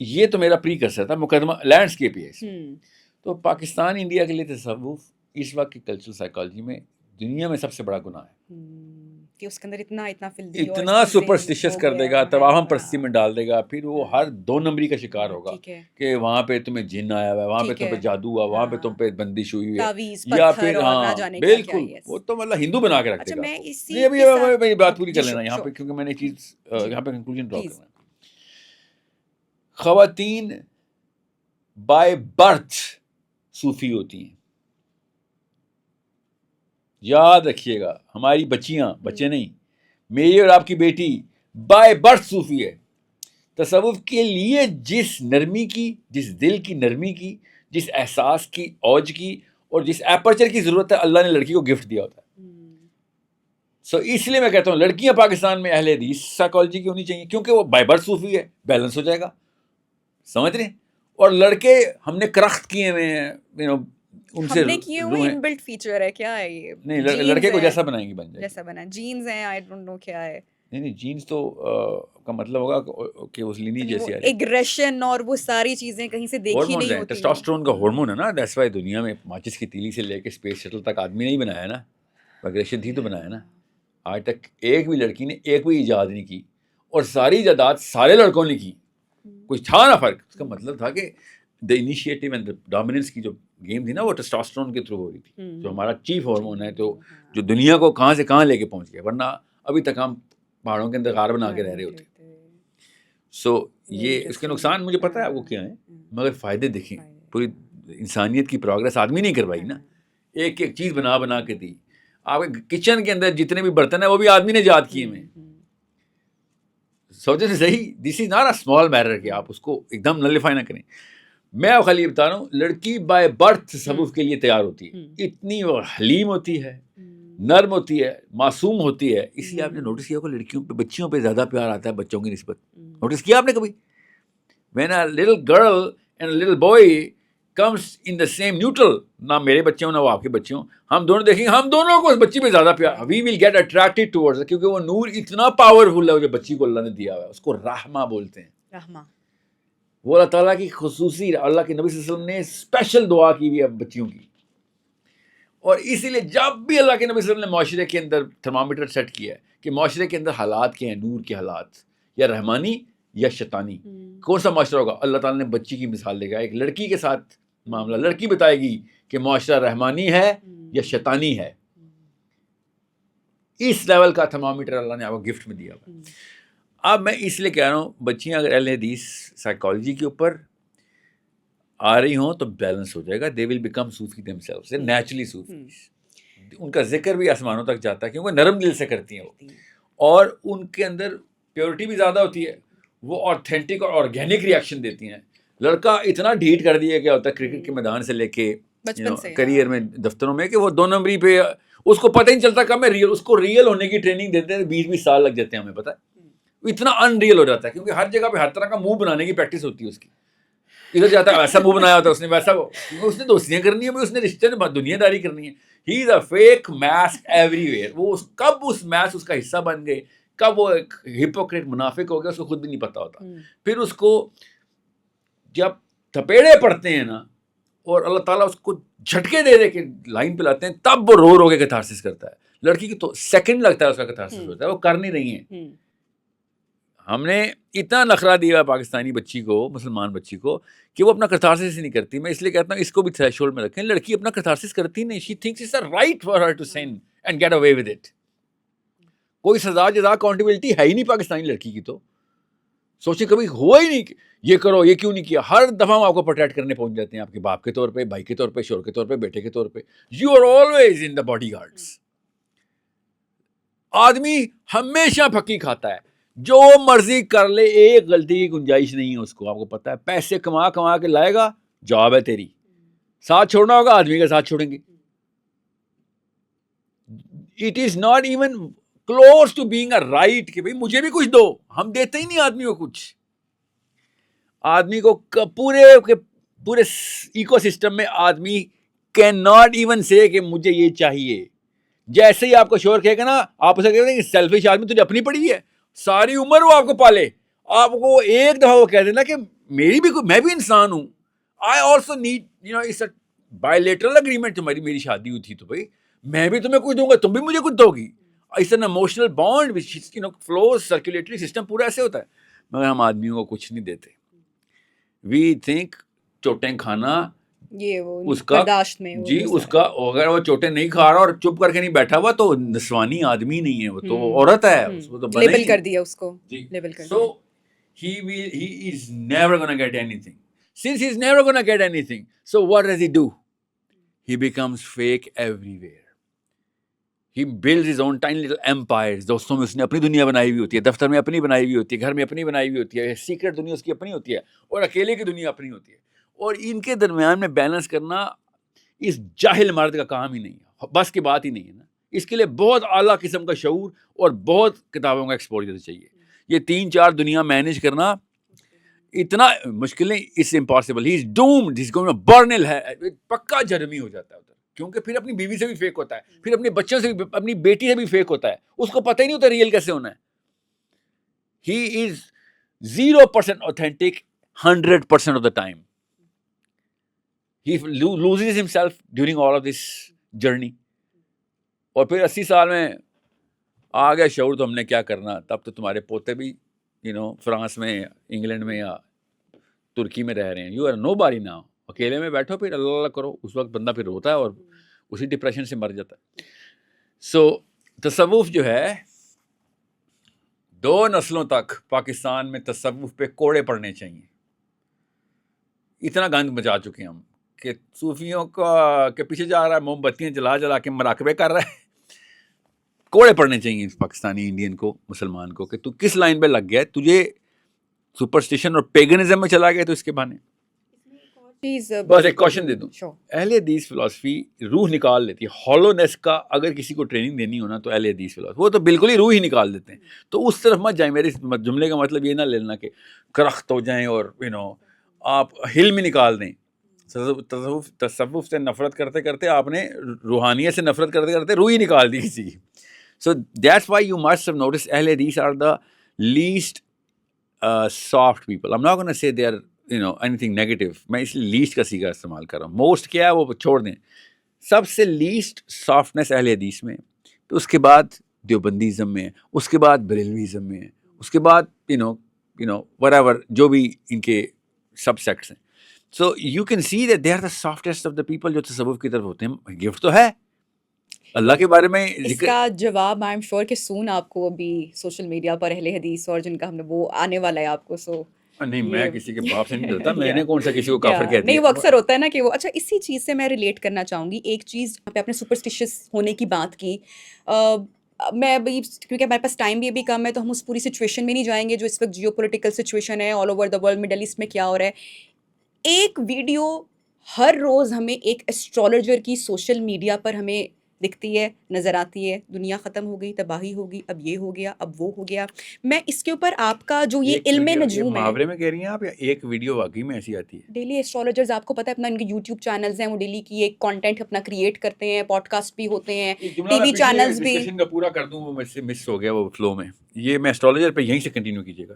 یہ تو میرا پری کرسر تھا, مقدمہ لینڈسکیپ یہ. تو پاکستان انڈیا کے لیے تصوف اس وقت کی کلچرل سائیکالوجی میں دنیا میں سب سے بڑا گناہ ہے کہ اس کے اندر اتنا سپرسٹیشس کر دے گا, توہم پرستی میں ڈال دے گا. پھر وہ ہر 2 نمبری کا شکار ہوگا کہ وہاں پہ تمہیں جن آیا ہوا ہے, وہاں پہ تم پہ جادو ہوا, وہاں پہ تم پہ بندش ہوئی ہے, یا پھر ہاں بالکل وہ تو مطلب ہندو بنا کے رکھے گا. میری بات پوری کر لینا یہاں پہ, کیونکہ میں نے چیز یہاں پہ کنکلوژن ڈرا کرنا ہے. خواتین بائی برتھ صوفی ہوتی ہیں, یاد رکھیے گا. ہماری بچیاں, بچے نہیں, میری اور آپ کی بیٹی بائی برتھ صوفی ہے. تصوف کے لیے جس نرمی کی, جس دل کی نرمی کی, جس احساس کی اوج کی, اور جس ایپرچر کی ضرورت ہے, اللہ نے لڑکی کو گفٹ دیا ہوتا ہے. سو اس لیے میں کہتا ہوں لڑکیاں پاکستان میں اہل حدیث سائیکالوجی کی ہونی چاہیے, کیونکہ وہ بائی برتھ صوفی ہے, بیلنس ہو جائے گا, سمجھ رہے ہیں. اور لڑکے ہم نے کرخت کیے ہوئے ہیں, ان سے ان بلٹ فیچر ہے کیا ہے یہ, نہیں لڑکے کو جیسا بنائیں گے بن جائے, جیسا بنا جینز ہیں, آئی ڈونٹ نو کیا ہے. نہیں جینز تو کا مطلب ہوگا کہ اس لینی جیسی ایگریشن اور وہ ساری چیزیں کہیں سے دیکھی نہیں ہوتی. ٹیسٹوسٹرون کا ہارمون ہے نا, دیٹس وائی دنیا میں ماچس کی تیلی سے لے کے اسپیس شٹل تک آدمی نہیں بنایا نا, ایگریشن تھی تو بنایا نا. آج تک ایک بھی لڑکی نے ایک بھی ایجاد نہیں کی, اور ساری ایجادات سارے لڑکوں نے کی, کچھ تھا نا فرق. اس کا مطلب تھا کہ دا انیشیٹو اینڈ ڈومیننس کی جو گیم تھی نا, وہ ٹیسٹوسٹرون کے تھرو ہو رہی تھی, جو ہمارا چیف ہارمون ہے, تو جو دنیا کو کہاں سے کہاں لے کے پہنچ گیا. ورنہ ابھی تک ہم پہاڑوں کے اندر غار بنا کے رہ رہے ہوتے. سو یہ اس کے نقصان مجھے پتہ ہے آپ کو کیا ہیں, مگر فائدے دیکھیں. پوری انسانیت کی پروگرس آدمی نہیں کروائی نا, ایک ایک چیز بنا کے دی. آپ کے کچن کے اندر جتنے بھی برتن ہیں وہ بھی آدمی نے ایجاد کیے ہوئے. سوچے سے صحیح, this is not a small matter کہ آپ اس کو ایک دم نلیفائی نہ کریں. میں آپ خالی بتا رہا ہوں, لڑکی بائی برتھ تصوف کے لیے تیار ہوتی ہے. اتنی وہ حلیم ہوتی ہے, نرم ہوتی ہے, معصوم ہوتی ہے. اس لیے آپ نے نوٹس کیا ہوگا لڑکیوں پہ, بچیوں پہ زیادہ پیار آتا ہے بچوں کی نسبت. نوٹس کیا آپ نے کبھی؟ When a little girl and little boy comes in the same neutral, نہ میرے بچے ہوں نہ وہ آپ کے بچے ہوں, ہم دونوں دیکھیں گے, ہم دونوں کو اس بچی پہ زیادہ پیار, we will get attracted towards it, کیونکہ وہ نور اتنا پاورفل ہے جو بچی کو اللہ نے دیا ہوا ہے, اس کو رحمہ بولتے ہیں. رحمہ, وہ اللہ تعالیٰ کی خصوصی, اللہ کے نبی صلی اللہ علیہ وسلم نے اسپیشل دعا کی ہوئی ہے بچیوں کی, اور اسی لیے جب بھی اللہ کے نبی صلی اللہ علیہ وسلم نے معاشرے کے اندر تھرمامیٹر سیٹ کیا ہے کہ معاشرے کے اندر حالات کے ہیں, نور کے حالات, یا رحمانی یا شیطانی, کون سا معاشرہ ہوگا, اللہ تعالیٰ نے بچی کی مثال دے گا. ایک لڑکی کے ساتھ معاملہ, لڑکی بتائے گی کہ معاشرہ رحمانی ہے یا شیطانی ہے. اس لیول کا تھرمامیٹر اللہ نے آپ کو گفٹ میں دیا ہوا. اب میں اس لیے کہہ رہا ہوں, بچیاں اگر اہل حدیث سائیکالوجی کے اوپر آ رہی ہوں تو بیلنس ہو جائے گا. They will become Sufi themselves, they naturally Sufi. ان کا ذکر بھی آسمانوں تک جاتا ہے کیونکہ نرم دل سے کرتی ہیں وہ, اور ان کے اندر پیورٹی بھی زیادہ ہوتی ہے, وہ آتھینٹک اور آرگینک ریئیکشن دیتی ہیں. لڑکا اتنا ڈھیٹ کر دیا کیا ہوتا ہے کرکٹ کے میدان سے لے کے کریئر میں, دفتروں میں, کہ وہ 2 نمبری پہ اس کو پتہ ہی نہیں چلتا کب میں ریئل, اس کو ریئل ہونے کی ٹریننگ دیتے ہیں 20 سال لگ جاتے ہیں ہمیں, پتہ ہے اتنا ان ریئل ہو جاتا ہے, کیونکہ ہر جگہ پہ ہر طرح کا منہ بنانے کی پریکٹس ہوتی ہے اس کی. ادھر جاتا ہے ویسا منہ بنایا ہوتا ہے اس نے, ویسا اس نے دوستیاں کرنی ہیں, اس نے رشتے میں دنیا داری کرنی ہے. He is a fake mask everywhere. وہ کب اس ماسک اس کا حصہ بن گئے, کب وہ ایک ہپوکریٹ منافق ہو گیا, اس کو خود بھی نہیں پتا ہوتا. پھر اس کو جب تھپیڑے پڑتے ہیں نا, اور اللہ تعالیٰ اس کو جھٹکے دے دے کے لائن پہ لاتے ہیں, تب وہ رو کے کتھارسس کرتا ہے. لڑکی کی تو سیکنڈ لگتا ہے اس کا کتھارسس ہوتا ہے, وہ کر نہیں رہی ہیں. ہم نے اتنا نخرہ دیا پاکستانی بچی کو, مسلمان بچی کو, کہ وہ اپنا کتھارسس ہی نہیں کرتی. میں اس لیے کہتا ہوں اس کو بھی تھریش ہولڈ میں رکھیں. لڑکی اپنا کتھارسس کرتی نہیں, she thinks it's right for her to sin and get away with it. کوئی سزا جزا اکاؤنٹیبلٹی ہے ہی نہیں پاکستانی لڑکی کی. تو سوچیں کبھی ہوا ہی نہیں کہ یہ کرو, یہ کیوں نہیں کیا. ہر دفعہ ہم آپ کو پروٹیکٹ کرنے پہنچ جاتے ہیں, آپ کے باپ کے طور پہ, بھائی کے طور پہ, شوہر کے طور پہ, بیٹے کے طور پہ. You are always in the bodyguards. آدمی ہمیشہ پھکی کھاتا ہے, جو مرضی کر لے, ایک غلطی کی گنجائش نہیں ہے اس کو. آپ کو پتا ہے پیسے کما کما کے لائے گا, جاب ہے تیری. ساتھ چھوڑنا ہوگا, آدمی کا ساتھ چھوڑیں گے. It is not even close to being a right کہ بھائی مجھے بھی کچھ دو. ہم دیتے ہی نہیں آدمی کو کچھ. آدمی کو پورے ایکو سسٹم میں آدمی کین ناٹ ایون سے کہ مجھے یہ چاہیے. جیسے ہی آپ کو شوہر کہے گا نا, آپ اسے کہتے ہیں کہ سیلفش آدمی تجھے اپنی پڑی ہے, ساری عمر وہ آپ کو پالے. آپ کو ایک دفعہ وہ کہہ دینا کہ میری بھی میں بھی انسان ہوں, I also need you know it's a bilateral agreement. میری شادی ہوئی تھی تو بھائی میں بھی تمہیں کچھ دوں گا, تم بھی مجھے کچھ دو گی. It's an emotional bond which you know flows, circulatory system پورا ایسے ہوتا ہے. مگر ہم آدمیوں کو کچھ نہیں دیتے. وی تھنک چوٹیں کھانا یہ وہ اس کا برداشت میں, جی اس کا, اگر وہ چوٹیں نہیں کھا رہا اور چپ کر کے نہیں بیٹھا ہوا تو نسوانی آدمی نہیں ہے, وہ تو عورت ہے, اس کو تو بنے لیبل کر دیا اس کو, جی. لیبل کر So he is never going to get anything. Since he is never going to get anything, so what does he do? He becomes fake everywhere. He builds his own tiny little empires. دوستوں میں اس نے اپنی دنیا بنائی ہوئی ہوتی ہے, دفتر میں اپنی بنائی ہوئی ہوتی ہے, گھر میں اپنی بنائی ہوئی ہوتی ہے, سیکرٹ دنیا اس کی اپنی ہوتی ہے, اور اکیلے کی دنیا اپنی ہوتی ہے. اور ان کے درمیان میں بیلنس کرنا اس جاہل مرد کا کام ہی نہیں ہے, بس کی بات ہی نہیں ہے نا. اس کے لیے بہت اعلیٰ قسم کا شعور اور بہت کتابوں کا ایکسپوجر چاہیے. یہ 3-4 دنیا مینیج کرنا اتنا مشکل نہیں, it's impossible. He is doomed, he is going to burn in hell. پکا جرمی ہو جاتا ہے ادھر, کیونکہ پھر اپنی بیوی سے بھی فیک ہوتا ہے, پھر اپنے بچوں سے بھی, اپنی بیٹی سے بھی فیک ہوتا ہے. اس کو پتہ ہی نہیں ہوتا ریئل کیسے ہونا ہے. He is 0% authentic 100% of the time. He loses himself during all of this journey. اور پھر 80 سال میں آ گیا شعور, تو ہم نے کیا کرنا, تب تو تمہارے پوتے بھی فرانس میں, انگلینڈ میں یا ترکی میں رہ رہے ہیں. یو آر نو باری ناؤ. اکیلے میں بیٹھو, پھر اللہ اللہ کرو. اس وقت بندہ پھر روتا ہے اور اسی ڈپریشن سے مر جاتا ہے. سو تصوف جو ہے, 2 نسلوں تک پاکستان میں تصوف پہ کوڑے پڑنے چاہیے. اتنا گند مچا چکے ہیں ہم کہ صوفیوں کا کے پیچھے جا رہا ہے, موم بتیاں جلا جلا کے مراقبے کر رہا ہے. کوڑے پڑنے چاہیے پاکستانی انڈین کو, مسلمان کو, کہ تو کس لائن پہ لگ گیا. تجھے سپرسٹیشن اور پیگنزم میں چلا گیا تو اس کے بہانے. بس ایک کوشچن دے دوں, اہل حدیث فلسفی روح نکال لیتی ہے. ہالونیس کا اگر کسی کو ٹریننگ دینی ہو نا تو اہل حدیث فلسفی وہ تو بالکل ہی روح ہی نکال دیتے ہیں. تو اس طرف مت جائیں. میرے جملے کا مطلب یہ نہ لینا کہ کرخت ہو جائیں اور آپ ہل میں نکال دیں. تصوف سے نفرت کرتے کرتے آپ نے روحانیت سے نفرت کرتے کرتے روح ہی نکال دی کسی کی. So that's why you must have noticed Ahl Hadith are the least soft people. I'm not going to say they are anything negative. میں اس لیے least کا سیگا استعمال کر رہا ہوں. most کیا ہے وہ چھوڑ دیں. سب سے least softness اہل حدیث میں, تو اس کے بعد دیوبندیزم میں, اس کے بعد بریلویزم میں, اس کے بعد whatever جو بھی ان کے سب سیکٹس ہیں. So you can see that they are the softest of the people جو تصوف کی طرف ہوتے ہیں. گفٹ تو ہے اللہ کے بارے میں. اس کا جواب آئی ایم شیور کہ سون آپ کو ابھی سوشل میڈیا پر اہل حدیث اور جن کا ہم نے وہ آنے والا ہے آپ کو. سو نہیں, میں کسی کے باپ سے نہیں ڈرتا, میں نے کون سا کسی کو کافر کہہ دیا. نہیں, وہ اکثر ہوتا ہے نا کہ وہ. اچھا, اسی چیز سے میں ریلیٹ کرنا چاہوں گی ایک چیز پہ, آپ نے سپرسٹیشیس ہونے کی بات کی. میں ابھی کیونکہ ہمارے پاس ٹائم بھی ابھی کم ہے تو ہم اس پوری سچویشن میں نہیں جائیں گے جو اس وقت جیو پولیٹیکل سچویشن ہے all over the world, middle east میں کیا ہو رہا ہے. ایک ویڈیو ہر روز ہمیں ایک ایسٹرولوجر کی سوشل میڈیا پر ہمیں دکھتی ہے, نظر آتی ہے. دنیا ختم ہو گئی, تباہی ہوگی, اب یہ ہو گیا, اب وہ ہو گیا. میں اس کے اوپر آپ کا جو یہ علم نجوم ہے, محاورے میں کہہ رہی ہیں آپ, یا ایک ویڈیو واقعی میں ایسی آتی ہے؟ ڈیلی ایسٹرولوجرز آپ کو پتہ ہے اپنا ان کے یوٹیوب چینلز ہیں, وہ ڈیلی کی ایک کانٹینٹ اپنا کریٹ کرتے ہیں, پوڈ کاسٹ بھی ہوتے ہیں, ٹی وی چینلز بھی. ڈسکشن کا پورا کر دوں, وہ مجھ سے مس ہو گیا وہ فلو میں. یہ میں ایسٹرولوجر پہ یہیں سے کنٹینیو کیجیے گا.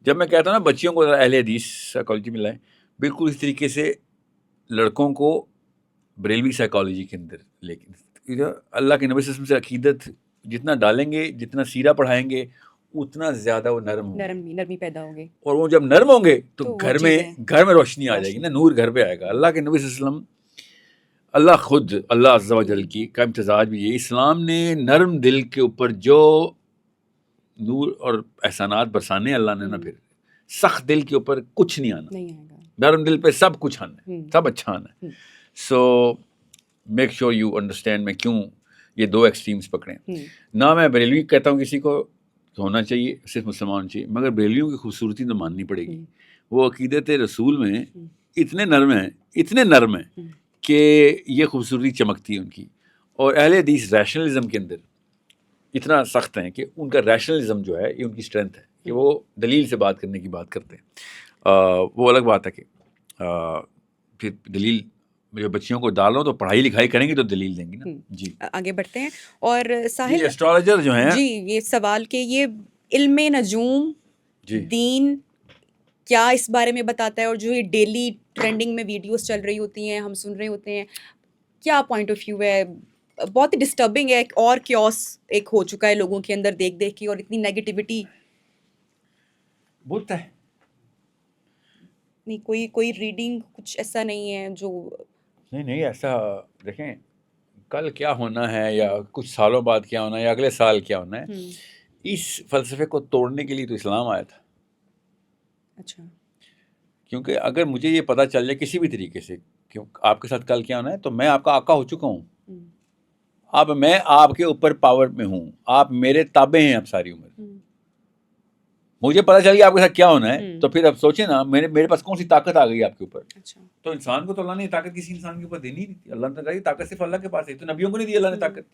جب میں کہتا ہوں نا بچیوں کو اہل حدیث سائیکالوجی میں لائیں, بالکل اس طریقے سے لڑکوں کو بریلوی سائیکالوجی کے اندر. لیکن اللہ کے نبی صلی اللہ علیہ وسلم سے عقیدت جتنا ڈالیں گے, جتنا سیرہ پڑھائیں گے, اتنا زیادہ وہ نرمی پیدا ہوگی. اور وہ جب نرم ہوں گے تو گھر میں روشنی آ جائے گی نا, نور گھر پہ آئے گا. اللہ کے نبی صلی اللہ علیہ وسلم, اللہ خود اللہ عز و جل کی کا امتزاج بھی یہ, اسلام نے نرم دل کے اوپر جو نور اور احسانات برسانے اللہ نے نا, پھر سخت دل کے اوپر کچھ نہیں آنا, نرم دل پہ سب کچھ آنا ہے, سب اچھا آنا ہے. So make sure you understand میں کیوں یہ دو ایکسٹریمز پکڑیں. نہ میں بریلوی کہتا ہوں کسی کو ہونا چاہیے, صرف مسلمان ہونا چاہیے, مگر بریلویوں کی خوبصورتی تو ماننی پڑے گی. وہ عقیدت رسول میں اتنے نرم ہیں کہ یہ خوبصورتی چمکتی ہے ان کی. اور اہل حدیث ریشنلزم کے اندر اتنا سخت ہیں کہ ان کا ریشنلزم جو ہے یہ ان کی اسٹرینتھ ہے کہ وہ دلیل سے بات کرنے کی بات کرتے ہیں. وہ الگ بات ہے کہ پھر دلیل جو بچیوں کو ڈال رہا ہوں تو پڑھائی لکھائی کریں گی تو دلیل دیں گی نا. جی آگے بڑھتے ہیں. اور ساحل ایسٹرولوجر جو ہیں, جی یہ سوال کہ یہ علم نجوم دین کیا اس بارے میں بتاتا ہے, اور جو یہ ڈیلی ٹرینڈنگ میں ویڈیوز چل رہی ہوتی ہیں, ہم سن رہے ہوتے ہیں, کیا پوائنٹ آف ویو ہے؟ بہت ہی ڈسٹربنگ ہے, اور کیوس ایک ہو چکا ہے لوگوں کے اندر دیکھ دیکھ کے, اور اتنی نیگیٹیوٹی. بہت ہے. نہیں کوئی ریڈنگ کچھ ایسا نہیں ہے جو نہیں ایسا دیکھیں, کل کیا ہونا ہے یا کچھ سالوں بعد کیا ہونا ہے یا اگلے سال کیا ہونا ہے, اس فلسفے کو توڑنے کے لیے تو اسلام آیا تھا. اچھا, کیونکہ اگر مجھے یہ پتہ چل جائے کسی بھی طریقے سے کہ آپ کے ساتھ کل کیا ہونا ہے, تو میں آپ کا آقا ہو چکا ہوں. اب میں آپ کے اوپر پاور میں ہوں, آپ میرے تابع ہیں اب ساری عمر. مجھے پتہ چل گیا آپ کے ساتھ کیا ہونا ہے, تو پھر اب سوچیں نا میرے پاس کون سی طاقت آ گئی آپ کے اوپر. تو انسان کو تو اللہ نے یہ طاقت کسی انسان کے اوپر دینی نہیں تھی. اللہ نے کہا یہ طاقت صرف اللہ کے پاس ہے, تو نبیوں کو نہیں دی اللہ نے طاقت.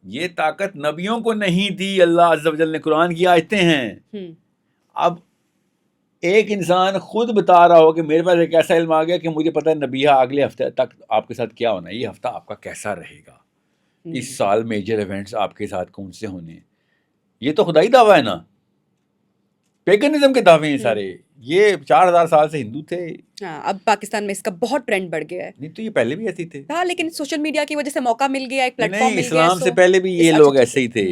یہ طاقت نبیوں کو نہیں دی, اللہ عز و جل نے قرآن کی آیتیں ہیں. اب ایک انسان خود بتا رہا ہو کہ میرے پاس ایک ایسا علم آ گیا کہ مجھے پتہ ہے نبیہ اگلے ہفتے تک آپ کے ساتھ کیا ہونا ہے, یہ ہفتہ آپ کا کیسا رہے گا, اس سال میجر ایونٹس آپ کے ساتھ کون سے ہونے ہیں. یہ تو خدائی دعویٰ ہے نا, پیگنزم کے دعوے ہیں سارے. یہ 4000 سال سے ہندو تھے. اب پاکستان میں اس کا بہت ٹرینڈ بڑھ گیا ہے. نہیں تو یہ پہلے بھی ایسے تھے. ہاں, لیکن سوشل میڈیا کی وجہ سے موقع مل گیا, ایک پلیٹ فارم مل گیا. اسلام سے پہلے بھی یہ لوگ ایسے ہی تھے.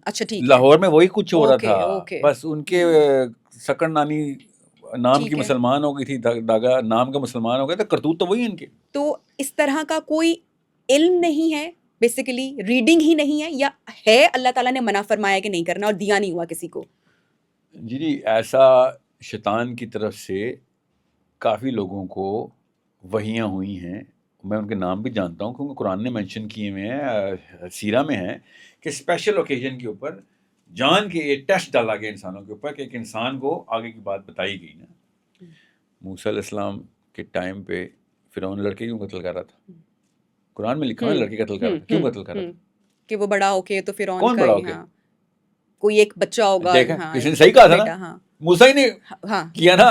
اچھا ٹھیک, لاہور میں وہی کچھ ہو رہا تھا, بس ان کے سکر نانی نام کی مسلمان ہو گئی تھی, داغا نام کا مسلمان ہو گیا, تو کرتوت تو وہی ان کے. تو اس طرح کا کوئی علم نہیں ہے بیسیکلی, ریڈنگ ہی نہیں ہے, یا ہے اللہ تعالیٰ نے منع فرمایا کہ نہیں کرنا اور دیا نہیں ہوا کسی کو؟ جی ایسا شیطان کی طرف سے کافی لوگوں کو وحیاں ہوئی ہیں. میں ان کے نام بھی جانتا ہوں کیونکہ قرآن نے مینشن کیے ہوئے ہیں, سیرہ میں ہیں کہ اسپیشل اوکیزن کے اوپر جان کے یہ ٹیسٹ ڈالا گیا انسانوں کے اوپر کہ ایک انسان کو آگے کی بات بتائی گئی نا. موسیٰ علیہ السلام کے ٹائم پہ فرعون لڑکے کیوں قتل کر رہا تھا؟ قرآن میں لکھا ہے لڑکے قتل کر رہا تھا. کیوں قتل کر رہا تھا؟ کہ وہ بڑا ہو کے تو فرعون کون بڑا ہو کے, کوئی ایک بچہ ہوگا. کسی نے صحیح کہا تھا نا, موسیٰ ہی نے کیا نا,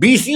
20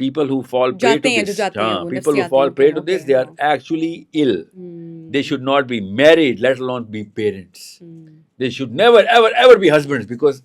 people who fall prey to this, people who fall prey to this, they are actually ill. They should not be married, let alone be parents. They should never ever be husbands, because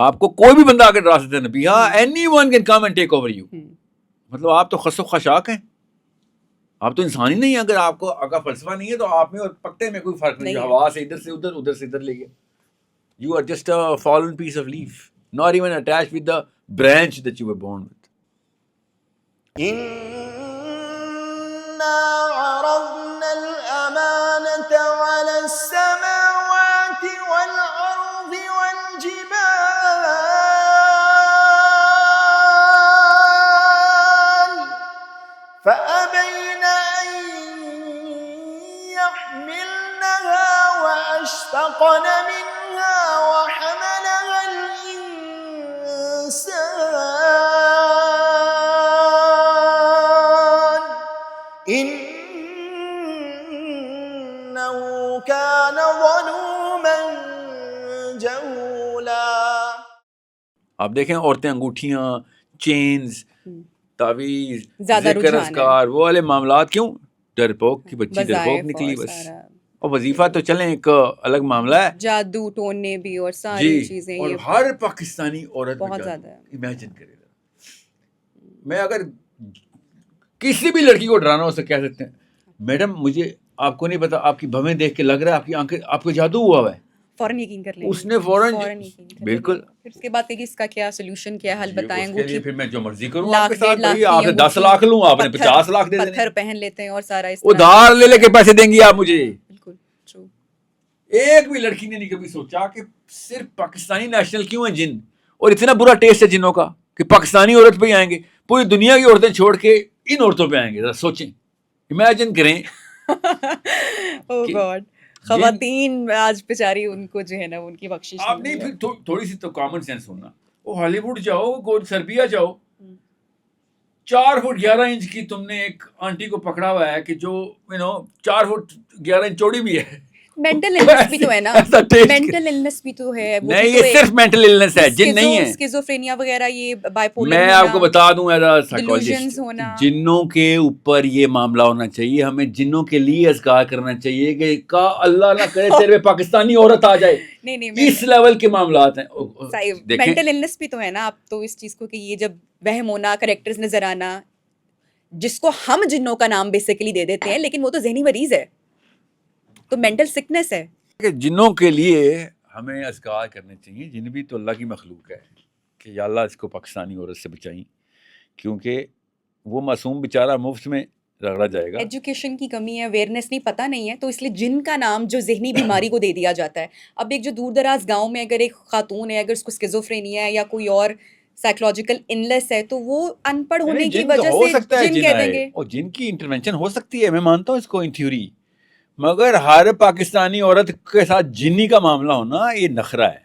آپ کو کوئی بھی بندہ آگے ڈرا سکتا ہے نبی, ہاں any one can come and take over you. مطلب آپ تو خس و خشاک ہیں, آپ تو انسان ہی نہیں ہیں. اگر آپ کو کا فلسفہ نہیں ہے تو آپ میں اور پتے میں کوئی فرق نہیں ہے. ہوا سے ادھر سے ادھر, ادھر سے ادھر لے گیا. You are just a fallen piece of leaf, not even attached with the branch that you were born with. إنا عرضنا الأمانة على السماوات والأرض والجبال فأبين أن يحملنها وأشفقن منها وحملها الإنسان إنه كان ظلوما جهولا. آپ دیکھیں عورتیں انگوٹھیاں, چینز, تعویذ, زیادہ ذکر رجحان ہے. اذکار, وہ والے معاملات. کیوں؟ ڈرپوک کی بچی ڈرپوک وظائف نکلی اور بس. سارا اور وظیفہ تو چلیں ایک الگ معاملہ ہے جادو ٹونے بھی اور ساری جی. چیزیں, اور یہ ہر پاکستانی عورت میں بہت جادو. زیادہ ہے. امیجن کرے گا, میں اگر کسی بھی لڑکی کو ڈرانا ہو سکے کہہ سکتے ہیں میڈم مجھے آپ کو نہیں پتا, آپ کی بھویں دیکھ کے لگ رہا ہے آپ کی آنکھیں, آپ کو جادو ہوا ہوا ہے. فوراً یقین کر لیں. اس نے فوراً یقین کر لیں. بالکل. پھر اس کے بعد کہ اس کا کیا سولوشن, کیا حل بتائیں. اس کے لیے پھر میں جو مرضی کروں لاکھ آپ کے ساتھ, لاکھ بھائی آپ نے 10 انگوٹھی, لاکھ لوں, آپ نے 50 لاکھ دے دینے. پتھر پہن لیتے ہیں اور سارا اس طرح. ادھار لے لے کے پیسے دیں گی آپ مجھے. بالکل ٹرو. ایک بھی لڑکی نے نہیں کبھی سوچا کہ صرف پاکستانی نیشنل کیوں ہیں جن, اور اتنا برا ٹیسٹ ہے جنوں کا کہ پاکستانی عورت پہ ہی آئیں گے, پوری دنیا کی عورتیں چھوڑ کے ان عورتوں پہ آئیں گے. ذرا سوچیں, امیجن کریں. او گاڈ, خواتین آج بیچاری ان کو جو ہے نا ان کی بخشش آپ نہیں, پھر تھوڑی سی تو کامن سینس ہونا. وہ ہالی ووڈ جاؤ, سربیا جاؤ, 4 فٹ 11 انچ کی تم نے ایک آنٹی کو پکڑا ہوا ہے کہ جو 4 فٹ 11 انچ چوڑی بھی ہے. مینٹل النس بھی تو ہے نا, مینٹل النس بھی تو ہے. نہیں, یہ صرف مینٹل النس ہے, جن نہیں ہے. اسکیزوفرینیا وغیرہ, یہ بائیپولر, میں آپ کو بتا دوں ایز اے سائیکالوجسٹ, delusions ہونا. جنوں کے اوپر یہ معاملہ ہونا چاہیے. ہمیں جنوں کے لیے اذکار کرنا چاہیے کہ کا اللہ نہ کرے تیرے پہ پاکستانی عورت آ جائے. نہیں, اس لیول کے معاملات ہیں. مینٹل النس بھی تو ہے نا. آپ تو اس چیز کو کہ یہ جب وہم ہونا, کریکٹرز نظر آنا, جس کو ہم جنوں کا نام بیسیکلی دے دیتے ہیں, لیکن وہ تو ذہنی مریض ہے, تو مینٹل سکنس ہے. کہ جنوں کے لیے ہمیں اذکار کرنے چاہیے. جن بھی تو اللہ کی مخلوق ہے کہ یا اللہ اس کو پاکستانی عورت سے بچائیں, کیونکہ وہ معصوم بیچارہ مفت میں رگڑا جائے گا. ایجوکیشن کی کمی ہے, اویئرنیس نہیں, پتہ نہیں ہے, تو اس لیے جن کا نام جو ذہنی بیماری کو دے دیا جاتا ہے. اب ایک جو دور دراز گاؤں میں اگر ایک خاتون ہے, اگر اس کو اسکیزوفرینیا ہے یا کوئی اور سائیکولوجیکل انلیس ہے, تو وہ ان پڑھ ہونے کی وجہ سے جن کہہ دیں گے. اور جن کی انٹرونشن ہو سکتی ہے, میں مانتا ہوں اس کو ان تھیوری, مگر ہر پاکستانی عورت کے ساتھ جنی کا معاملہ ہونا یہ نخرہ ہے,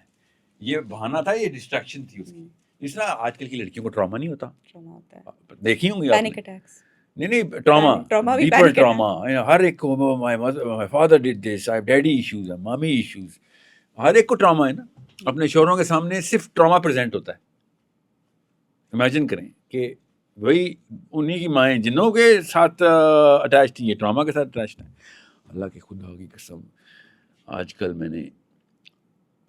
یہ بہانہ تھا, یہ ڈسٹریکشن تھی اس کی. اس طرح آج کل کی لڑکیوں کو ٹراما نہیں ہوتا, دیکھی ہوں گی آپ نے. پینک اٹیکس نہیں, ٹراما, ڈیپر ٹراما. ہر ایک کو my father did this, I have daddy issues, mommy issues, ہر ایک کو ٹراما ہے نا. اپنے شوہروں کے سامنے صرف ٹراما پریزنٹ ہوتا ہے. امیجن کریں کہ وہی انہی کی مائیں جنوں کے ساتھ اٹیچڈ ہیں, یہ ٹراما کے ساتھ اٹیچڈ ہیں. اللہ کی خدا کی قسم, آج کل میں نے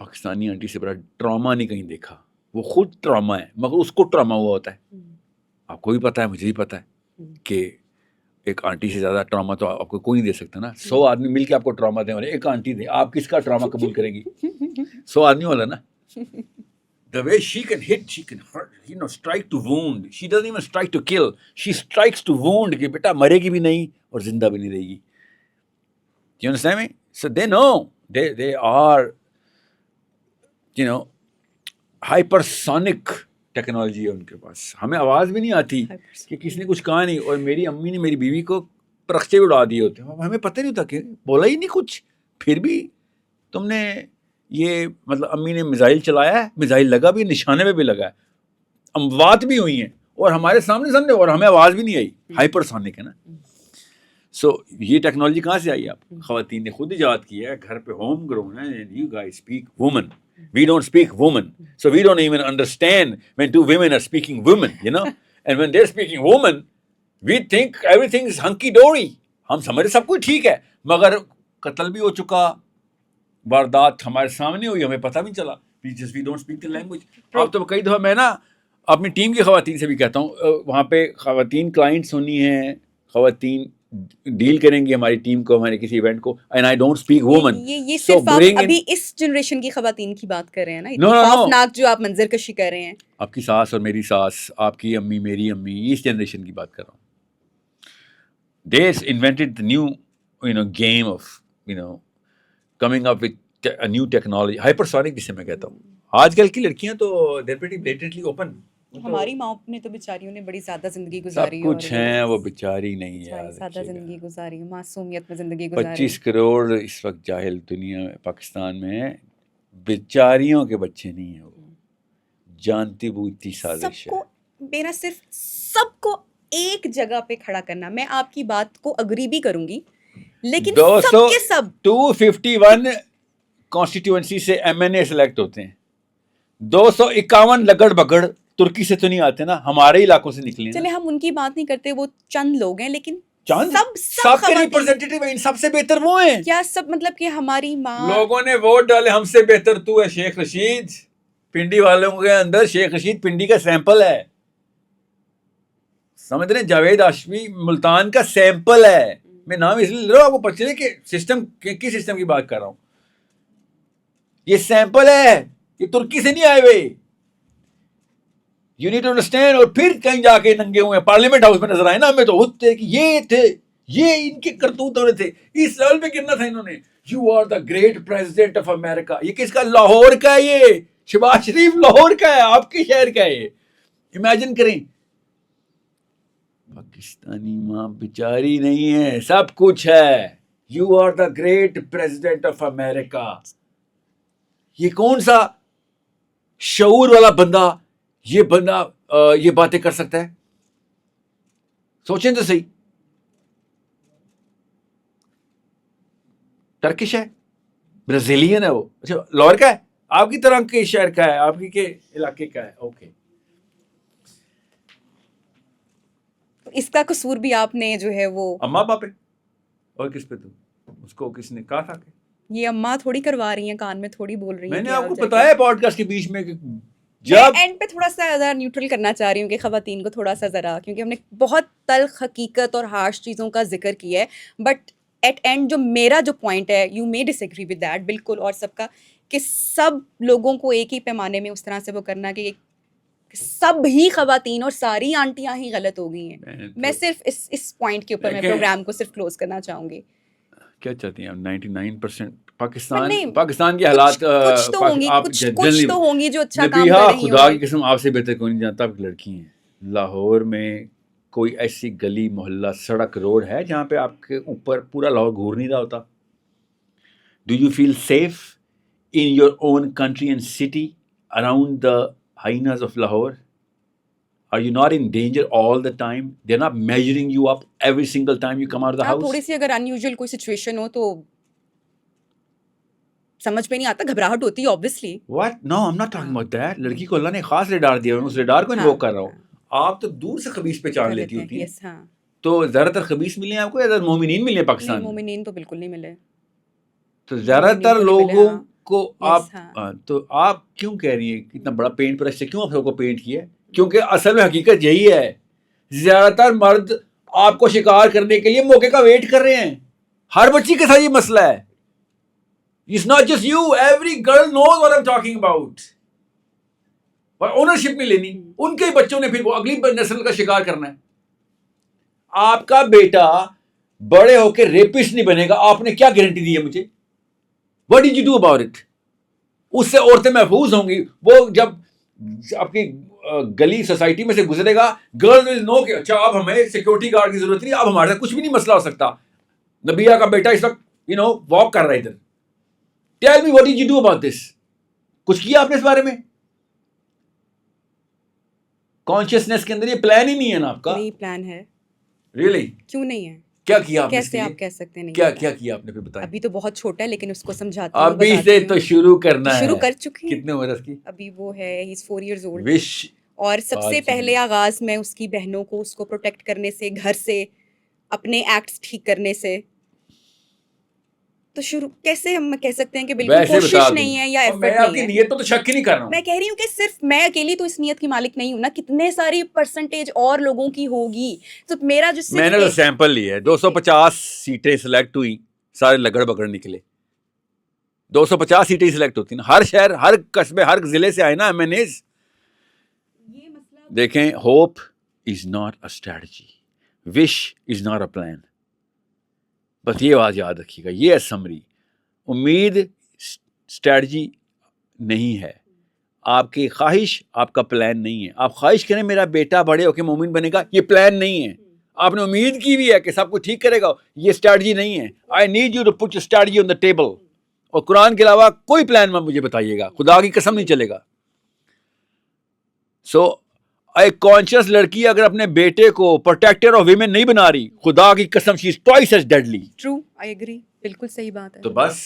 پاکستانی آنٹی سے بڑا ٹراما نہیں کہیں دیکھا. وہ خود ٹراما ہے مگر اس کو ٹراما ہوا ہوتا ہے. آپ کو بھی پتہ ہے, مجھے بھی پتہ ہے کہ ایک آنٹی سے زیادہ ٹراما تو آپ کو کوئی نہیں دے سکتا نا. 100 آدمی مل کے آپ کو ٹراما دیں اور ایک آنٹی دیں, آپ کس کا ٹراما قبول کریں گی؟ 100 آدمی والا نا. The way she can hit, she can hurt, strike to wound. She doesn't even strike to kill. She strikes to wound کہ بیٹا مرے گی بھی نہیں اور زندہ بھی نہیں رہے گی. Do you understand me? So they know. They are, hypersonic technology ہے ان کے پاس. ہمیں آواز بھی نہیں آتی کہ کسی نے کچھ کہا نہیں, اور میری امی نے میری بیوی کو پرخچے اڑا دیے ہوتے ہیں, ہمیں پتہ نہیں ہوتا کہ بولا ہی نہیں کچھ, پھر بھی تم نے یہ مطلب امی نے میزائل چلایا ہے, میزائل لگا بھی, نشانے پہ بھی لگا ہے, اموات بھی ہوئی ہیں اور ہمارے سامنے اور ہمیں آواز بھی نہیں آئی. ہائپرسونک ہے نا. سو یہ ٹیکنالوجی کہاں سے آئی؟ آپ خواتین نے خود ایجاد کی ہے, گھر پہ ہوم گرون ہے. You guys speak women, we don't speak woman, so we don't even understand when two women are speaking women, and when they're speaking woman we think everything is hunky dory. ہم سمجھے سب کچھ ٹھیک ہے, مگر قتل بھی ہو چکا, واردات ہمارے سامنے ہوئی, ہمیں پتہ بھی نہیں چلا. we don't speak the language. اب تو کئی دفعہ میں نا اپنی ٹیم کی خواتین سے بھی کہتا ہوں, وہاں پہ خواتین کلائنٹس ہونی ہیں, خواتین ڈیل کریں گی ہماری ٹیم کو, ہمارے کسی ایونٹ کو, and I don't speak women. یہ صرف آپ ابھی اس جنریشن کی خواتین کی بات کر رہے ہیں نا, اتنی خوفناک جو آپ منظر کشی کر رہے ہیں. آپ کی ساس اور میری ساس, آپ کی امی میری امی, اس جنریشن کی بات کر رہا ہوں. They invented the new, game of, coming up with a new technology, hypersonic جسے میں کہتا ہوں. آج کل کی لڑکیاں تو they're pretty blatantly open. ہماری ماں نے تو بیچاریوں نے بڑی سادہ زندگی گزاری, سب کچھ ہیں, وہ بیچاری نہیں ہے, سادہ زندگی گزاری, معصومیت میں زندگی گزاری. 25 کروڑ اس وقت جاہل دنیا میں پاکستان میں ہیں, بیچاریوں کے بچے نہیں ہیں, وہ جانتی بوجھتی سازش ہے. میرا صرف سب کو ایک جگہ پہ کھڑا کرنا, میں آپ کی بات کو اگری بھی کروں گی, لیکن سب کے سب 251 کانسٹیٹیوئنسی سے MNA سلیکٹ ہوتے ہیں, 251 لگڑ بگڑ ترکی سے تو نہیں آتے نا, ہمارے علاقوں سے نکلے. چلے ہم ان کی بات نہیں کرتے, وہ چند لوگ ہیں, لیکن سب کے ریپرزینٹیٹیو ہیں, ان سب سے بہتر وہ ہیں. کیا سب مطلب کہ ہماری ماں, لوگوں نے ووٹ ڈالے, ہم سے بہتر تو ہے شیخ رشید. پنڈی والوں کے اندر شیخ رشید پنڈی کا سیمپل ہے, سمجھ رہے ہیں, جاوید ہاشمی ملتان کا سیمپل ہے. میں نام اس لیے لے رہا ہوں آپ کو پتہ چلے کہ سسٹم کس سسٹم کی بات کر رہا ہوں. یہ سیمپل ہے, یہ ترکی سے نہیں آئے ہوئے. You need to understand. اور پھر کہیں جا کے ننگے ہوئے پارلیمنٹ ہاؤس میں نظر آئے نا, ہمیں تو ہوتے کہ یہ تھے, یہ ان کے کرتوت ہونے تھے, اس لیول پہ گرنا تھا انہوں نے. You are the great president of America. یہ کس کا؟ لاہور کا ہے, یہ شہباز شریف لاہور کا ہے, آپ کے شہر کا ہے. یہ امیجن کریں, پاکستانی ماں بیچاری نہیں ہے, سب کچھ ہے. You are the great president of America. یہ کون سا شعور والا بندہ یہ باتیں کر سکتا ہے؟ سوچیں تو صحیح. ٹرکش ہے, برازیلین ہے وہ. اچھا لاہور کا ہے, آپ کی طرح کے شہر کا ہے, آپ کے علاقے کا ہے. اوکے, اس کا قصور بھی آپ نے جو ہے وہ اماں باپے اور کس پہ؟ تو اس کو کس نے کہا تھا کہ یہ اماں تھوڑی کروا رہی ہیں, کان میں تھوڑی بول رہی ہیں. میں نے آپ کو بتایا پوڈ کاسٹ کے بیچ میں کہ جب میں اینڈ پہ تھوڑا سا ذرا نیوٹرل کرنا چاہ رہی ہوں کہ خواتین کو تھوڑا سا ذرا, کیونکہ ہم نے بہت تلخ حقیقت اور ہارش چیزوں کا ذکر کیا ہے, بٹ ایٹ اینڈ جو میرا جو پوائنٹ ہے, you may disagree with that بالکل, اور سب کا, کہ سب لوگوں کو ایک ہی پیمانے میں اس طرح سے وہ کرنا کہ سب ہی خواتین اور ساری آنٹیاں ہی غلط ہو گئی ہیں. میں صرف اس پوائنٹ کے اوپر میں پروگرام کو صرف کلوز کرنا چاہوں گی. کیا چاہتی ہیں 99% پاکستان کے حالات کچھ تو ہوں گی جو اچھا کام کر رہی خدا کی قسم آپ سے بہتر کوئی نہیں جانتا. آپ کی لڑکی ہیں. لاہور میں کوئی ایسی گلی محلہ سڑک روڈ ہے جہاں پہ آپ کے اوپر پورا لاہور گھور نہیں رہا ہوتا؟ Do you feel safe in your own country and city around the hyenas of Lahore? Are you not in danger all the time? They're not measuring you up every single time you come out of the house? تھوڑی سی اگر unusual کوئی situation ہو تو سمجھ میں نہیں آتا, گھبراہٹ ہوتی ہے obviously. What? No, I'm not talking about that. لڑکی کو اللہ نے خاص ریڈار دیا, اس ریڈار کو انووک کر رہا ہوں. آپ تو دور سے خبیث پہچان لیتی ہوتی ہیں. تو زیادہ تر خبیث ملے ہیں آپ کو یا مومنین ملے ہیں پاکستان میں؟ مومنین تو بالکل نہیں ملے. تو زیادہ تر لوگوں کو آپ تو آپ کیوں کہہ رہی ہیں اتنا بڑا پینٹ برش سے کیوں آپ کو پینٹ کیا ہے؟ کیونکہ اصل میں حقیقت یہی ہے, زیادہ تر مرد آپ کو شکار کرنے کے لیے موقع کا ویٹ کر رہے ہیں. ہر بچی کے ساتھ یہ مسئلہ ہے. It's not just you, every girl knows what I'm talking about. اور اونرشپ نہیں لینی, ان کے بچوں نے پھر وہ اگلی نسل کا شکار کرنا ہے. آپ کا بیٹا بڑے ہو کے ریپسٹ نہیں بنے گا, آپ نے کیا گارنٹی دی ہے مجھے؟ What did you do about it? اس سے عورتیں محفوظ ہوں گی. وہ جب آپ کی گلی سوسائٹی میں سے گزرے گا, گرل ول نو کہ اچھا اب ہمیں سیکورٹی گارڈ کی ضرورت نہیں, اب ہمارے ساتھ کچھ بھی نہیں مسئلہ ہو سکتا. نبیہ کا بیٹا اس وقت واک کر رہا ہے ادھر. Tell me, what did you do about this? کچھ کیا آپ نے اس بارے میں؟ کانشیسنیس کے اندر یہ پلان ہی نہیں ہے نا آپ کا؟ نہیں پلان ہے. Really? کیوں نہیں ہے؟ کیا کیا آپ نے؟ کیسے آپ کہہ سکتے ہیں؟ کیا کیا آپ نے پھر بتایا؟ ابھی تو بہت چھوٹا ہے لیکن اس کو سمجھاتی ہوں. ابھی سے تو شروع کرنا ہے. شروع کر چکی. کتنے عمر اس کی؟ ابھی وہ ہے he's 4 years old. وش. اور سب سے پہلے آغاز میں اس کی بہنوں کو اس کو پروٹیکٹ کرنے سے, گھر سے, اپنے ایکٹس ٹھیک کرنے سے. تو شروع کیسے ہم کہہ سکتے ہیں کہ بالکل ویسے کوشش بتا دوں، نہیں ہے یا اور ایفرٹ میں آپ نہیں کی ہے؟ نیت پر تو شک ہی نہیں کر رہا میں ہوں. کہہ رہی ہوں کہ صرف میں اکیلی تو اس نیت کی مالک نہیں ہوں نا، کتنے ساری پرسنٹیج اور لوگوں کی ہوگی. تو میرا جس سے میں نے تو سیمپل لی ہے، 250 سیٹیں سلیکٹ ہوئی، سارے لگڑ بگڑ نکلے. 250 سیٹیں سلیکٹ ہوتی ہیں، ہر شہر، ہر قصبے، ہر ضلع سے آئے نا ایم این ایز. یہ مسئلہ دیکھیں، hope is not a strategy, wish is not a plan. بس یہ بات یاد رکھیے گا، یہ ہے سمری. امید اسٹریٹجی نہیں ہے، آپ کی خواہش آپ کا پلان نہیں ہے. آپ خواہش کریں میرا بیٹا بڑے ہو کے مومن بنے گا، یہ پلان نہیں ہے. آپ نے امید کی بھی ہے کہ سب کچھ ٹھیک کرے گا، یہ اسٹریٹجی نہیں ہے. I need you to put your strategy on the table. اور قرآن کے علاوہ کوئی پلان مجھے بتائیے گا، خدا کی قسم نہیں چلے گا. سو ایک کانشیس لڑکی اگر اپنے بیٹے کو پروٹیکٹر آف ویمن نہیں بنا رہی، خدا کی قسم she is twice as deadly. True, I agree, بالکل صحیح بات ہے. تو بس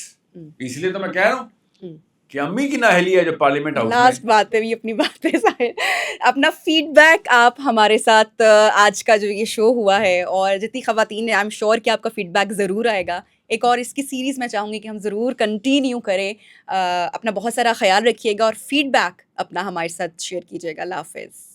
اس لیے تو میں کہہ رہا ہوں کہ امی کی نااہلی ہے جو پارلیمنٹ ہاؤس لاسٹ بات پہ بھی اپنی بات پہ ظاہر اپنا فیڈ بیک آپ ہمارے ساتھ آج کا جو یہ شو ہوا ہے، اور جتنی خواتین ہیں، آئی ایم شیور کہ آپ کا فیڈ بیک ضرور آئے گا. ایک اور اس کی سیریز میں چاہوں گی کہ ہم ضرور کنٹینیو کریں. اپنا بہت سارا خیال رکھیے گا اور فیڈ بیک اپنا ہمارے ساتھ شیئر کیجیے گا. اللہ حافظ.